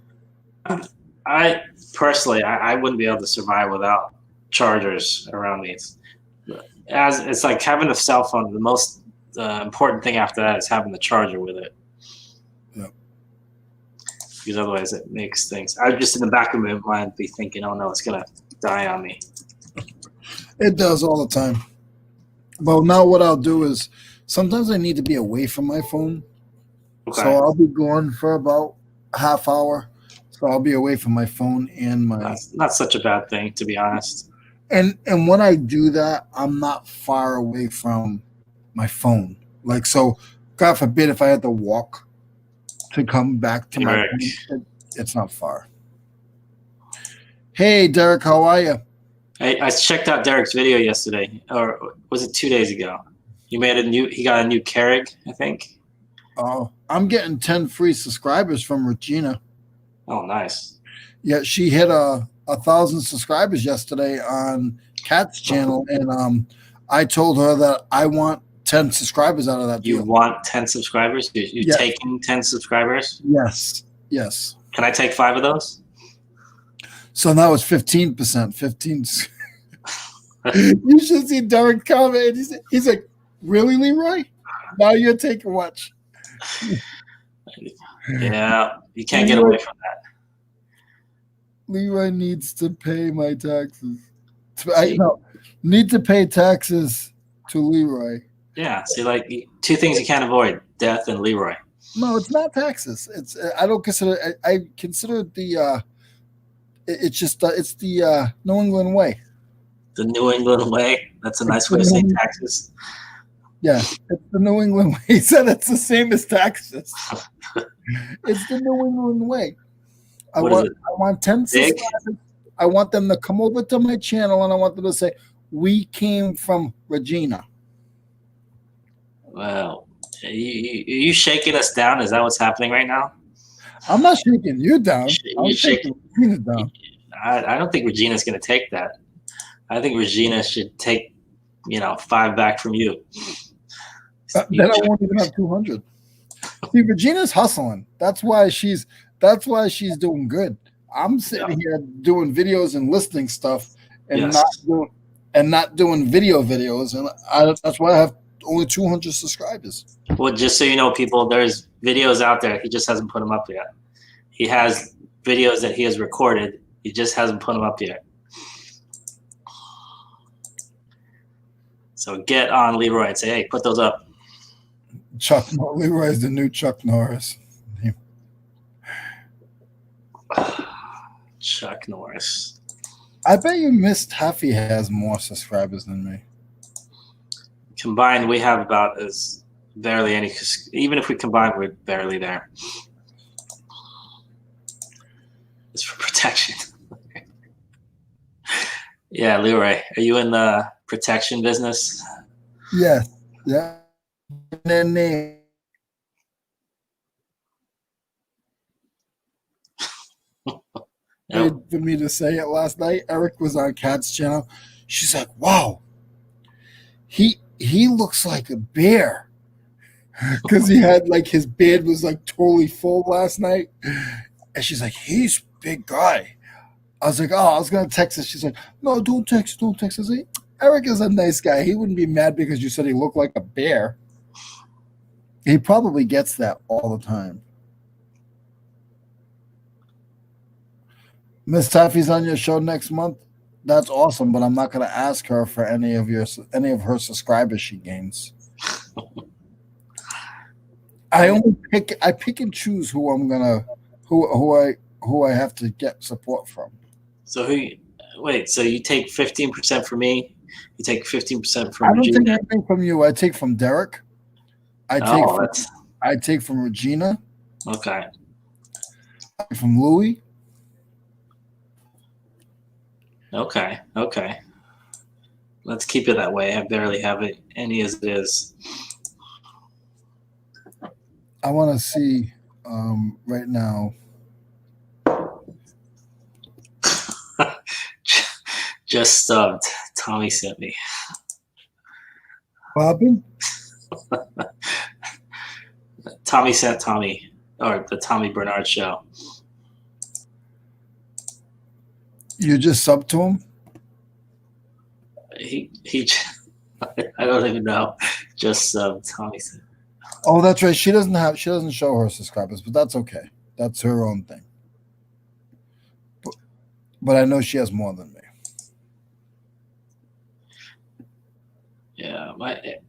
I personally, I wouldn't be able to survive without chargers around me. It's like having a cell phone. The most important thing after that is having the charger with it. Yep. Because otherwise, it makes things. I just in the back of my mind be thinking, "Oh no, it's gonna die on me." It does all the time. But now what I'll do is sometimes I need to be away from my phone. Okay. So I'll be gone for about half hour. So I'll be away from my phone and my That's not such a bad thing, to be honest. and when I do that, I'm not far away from my phone. Like, so God forbid if I had to walk to come back to my Derek. phone, it's not far. Hey Derek, how are you? I checked out Derek's video yesterday, or was it 2 days ago? He got a new Keurig, I think. Oh, I'm getting 10 free subscribers from Regina. Oh, nice. Yeah, she hit 1,000 subscribers yesterday on Kat's channel, and I told her that I want 10 subscribers out of that You deal. want 10 subscribers? You're Yes. taking 10 subscribers? Yes. Can I take 5 of those? So now it's 15%. 15. You should see Derek comment. He's like, really, Leroy? Now you're taking watch. Yeah, you can't get away from that. Leroy needs to pay my taxes. See? Need to pay taxes to Leroy. Yeah, see, like 2 things you can't avoid: death and Leroy. No, it's not taxes. It's I don't consider. I consider the. It's just it's the New England way. The New England way. That's a nice way to say taxes. Yeah, it's the New England way. He said it's the same as taxes. It's the New England way. I want 10 subscribers. I want them to come over to my channel and I want them to say, "We came from Regina." Well, are you shaking us down? Is that what's happening right now? I'm not shaking you down. I'm shaking Regina down. I don't think Regina's going to take that. I think Regina should take, 5 back from you. Then I won't even have 200. See, Regina's hustling. That's why she's doing good. I'm sitting here doing videos and listing stuff and not doing videos, and that's why I have only 200 subscribers. Well, just so you know, people, there's videos out there. He just hasn't put them up yet. He has videos that he has recorded. He just hasn't put them up yet. So get on Leroy and say, "Hey, put those up." Leroy is the new Chuck Norris. Chuck Norris. I bet you Miss Taffy has more subscribers than me. Combined, we have about as barely any. Even if we combine, we're barely there. It's for protection. Yeah, Leroy, are you in the protection business? Yes. Yeah. And then for me to say it last night. Eric was on Kat's channel. She's like, "Wow, he looks like a bear," because he had like his beard was like totally full last night, and she's like, "He's a big guy." I was like, "Oh, I was gonna text her." She's like, "No, don't text. I was like, Eric is a nice guy. He wouldn't be mad because you said he looked like a bear." He probably gets that all the time. Miss Taffy's on your show next month. That's awesome, but I'm not going to ask her for any of her subscribers she gains. I pick and choose who I'm gonna who I have to get support from. So so you take 15% from me, you take 15% I from don't Regina. take anything from you. I take from Derek. I take from Regina. Okay. From Louie. Okay. Let's keep it that way. I barely have any as it is. I want to see right now. Just stubbed. Tommy sent me. Bobbin? Tommy sent Tommy, or the Tommy Bernard show. You just sub to him? He I don't even know. Just Tommy sent. Oh, that's right. She doesn't show her subscribers, but that's okay. That's her own thing. But I know she has more than me. Yeah,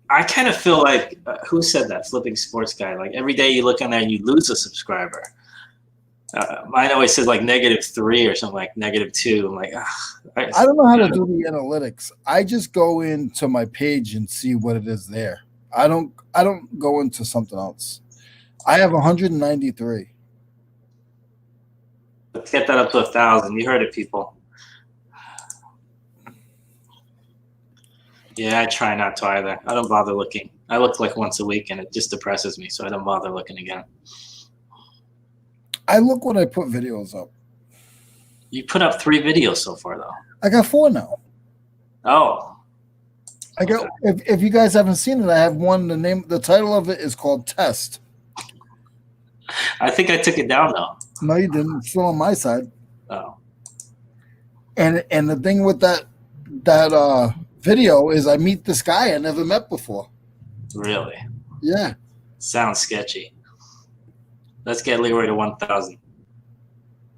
I kind of feel like who said that? Flipping Sports Guy. Like every day you look on there and you lose a subscriber. Mine always says like -3 or something like -2. I'm like, I don't know how to do the analytics. I just go into my page and see what it is there. I don't go into something else. I have 193. Let's get that up to 1,000. You heard it, people. Yeah, I try not to either. I don't bother looking. I look like once a week, and it just depresses me, so I don't bother looking again. I look when I put videos up. You put up 3 videos so far, though. I got 4 now. Oh. I got. If you guys haven't seen it, I have one. The title of it is called Test. I think I took it down though. No, you didn't. It's still on my side. Oh. And the thing with that video is I meet this guy I never met before. Really? Yeah. Sounds sketchy. Let's get Leroy to 1,000.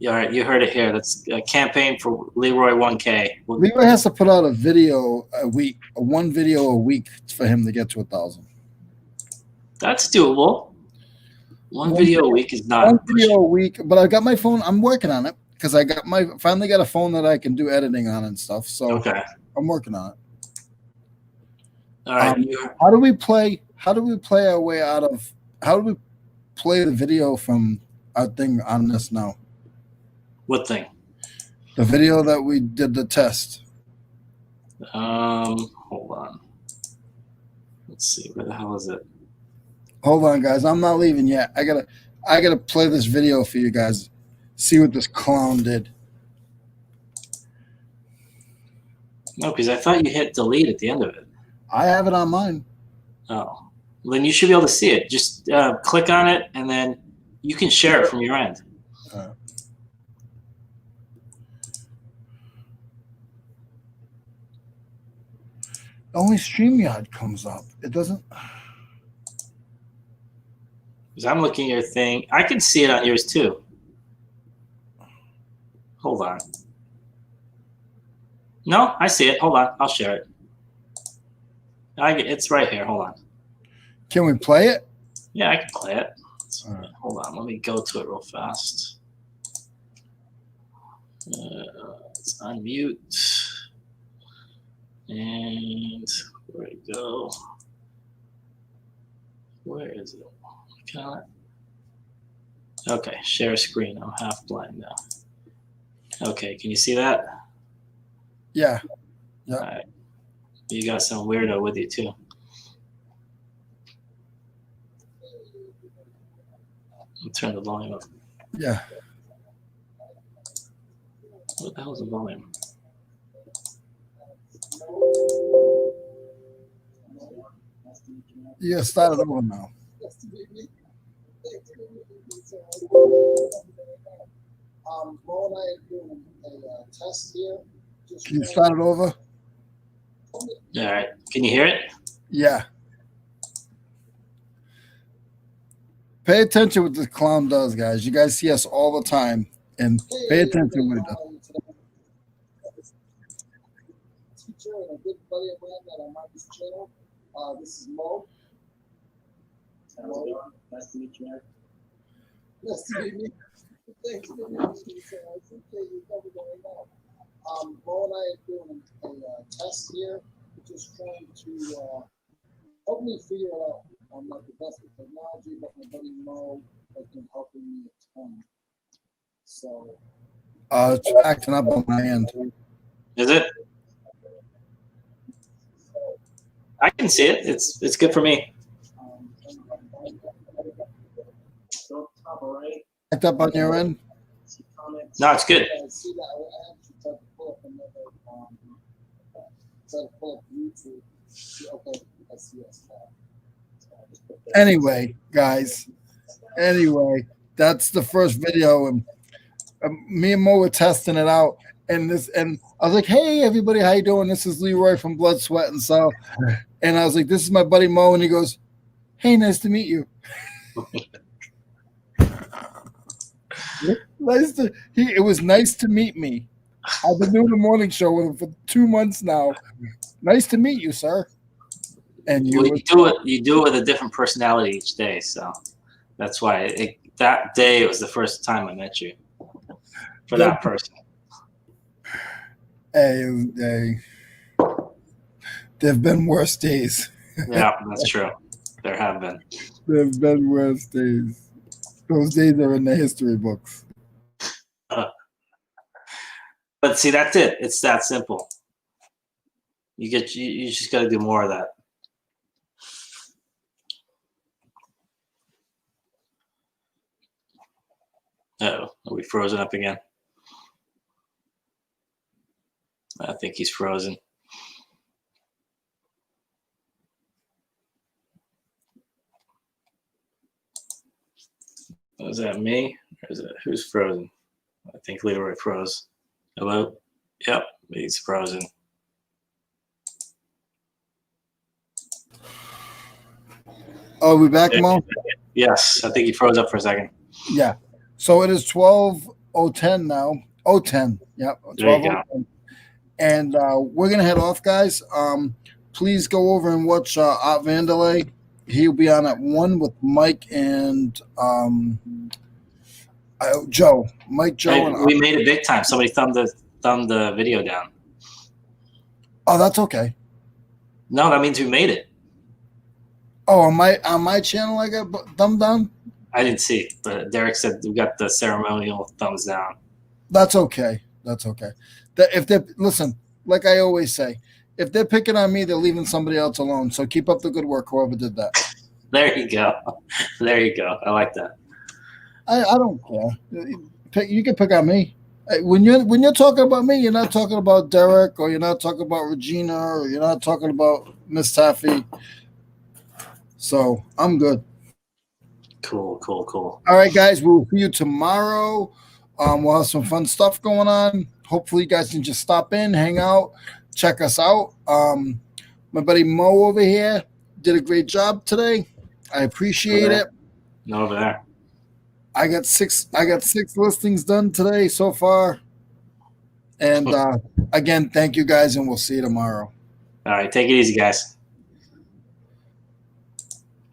All right, you heard it here. That's a campaign for Leroy 1K. Leroy has to put out a video a week, one video a week for him to get to 1,000. That's doable. One video a week is not. One video a week, but I got my phone. I'm working on it because finally got a phone that I can do editing on and stuff. So okay, I'm working on it. All right. How do we play our way out of? How do we play the video from our thing on this now? What thing? The video that we did the test. Hold on. Let's see. Where the hell is it? Hold on, guys. I'm not leaving yet. I gotta play this video for you guys. See what this clown did. No, because I thought you hit delete at the end of it. I have it on mine. Oh, well, then you should be able to see it. Just click on it, and then you can share it from your end. Only StreamYard comes up. It doesn't. Because I'm looking at your thing. I can see it on yours too. Hold on. No, I see it. Hold on. I'll share it. It's right here. Hold on. Can we play it? Yeah, I can play it. Right. Hold on. Let me go to it real fast. Let's unmute. And where it go? Where is it? Okay, share screen. I'm half blind now. Okay, can you see that? Yeah. All right. You got some weirdo with you too. I'll turn the volume up. Yeah. What the hell is the volume? You gotta start it over now. Mo and I are doing a test here. Can you start it over? All right. Can you hear it? Yeah. Pay attention what this clown does, guys. You guys see us all the time, and pay attention to what he does. buddy of mine that I'm on this channel. This is Mo. Hello. Nice to meet you, man. Nice to meet you. Thanks for meeting me. So I appreciate you coming right now. Mo and I are doing a test here, just trying to help me figure it out. I'm not the best with technology, but my buddy Mo has been helping me a ton. So. It's acting up on my end. Is it? I can see it. It's good for me. Act up on your end? No, it's good. I see that. I actually tried to pull up another. Try to pull up YouTube. Okay, I see us now. Anyway, guys. Anyway, that's the first video, and me and Mo were testing it out. And I was like, "Hey, everybody, how you doing? This is Leroy from Blood, Sweat, and Soul." And I was like, "This is my buddy Mo," and he goes, "Hey, nice to meet you." It was nice to meet me. I've been doing the morning show with him for 2 months now. Nice to meet you, sir. And you do it with a different personality each day, so that's why that day was the first time I met you. For that person. Hey, there've been worse days. Yeah, that's true. There have been. There've been worse days. Those days are in the history books. But see, that's it. It's that simple. You just got to do more of that. Uh-oh, are we frozen up again? I think he's frozen. Was that me? Or is it who's frozen? I think Leroy froze. Hello? Yep, he's frozen. Oh, we back, Mo? Yes, I think he froze up for a second. Yeah. So it is 12:10 now. 0:10. Yep. There you go. And we're gonna head off, guys. Please go over and watch Art Vanderlei. He'll be on at 1 with Mike and Joe. Mike, Joe, Hey, and we made it big time. Somebody thumbed the video down. Oh, that's okay. No, that means we made it. Oh, on my channel, I got thumb down. I didn't see it, but Derek said we got the ceremonial thumbs down. That's okay. That's okay. If they listen, like I always say, if they're picking on me, they're leaving somebody else alone. So keep up the good work, whoever did that. There you go. There you go. I like that. I don't care. You can pick on me. When you're talking about me, you're not talking about Derek, or you're not talking about Regina, or you're not talking about Miss Taffy. So I'm good. Cool. All right, guys. We'll see you tomorrow. We'll have some fun stuff going on. Hopefully, you guys can just stop in, hang out, check us out. My buddy Mo over here did a great job today. I appreciate it. No, over there. I got six listings done today so far. And again, thank you guys, and we'll see you tomorrow. All right, take it easy, guys.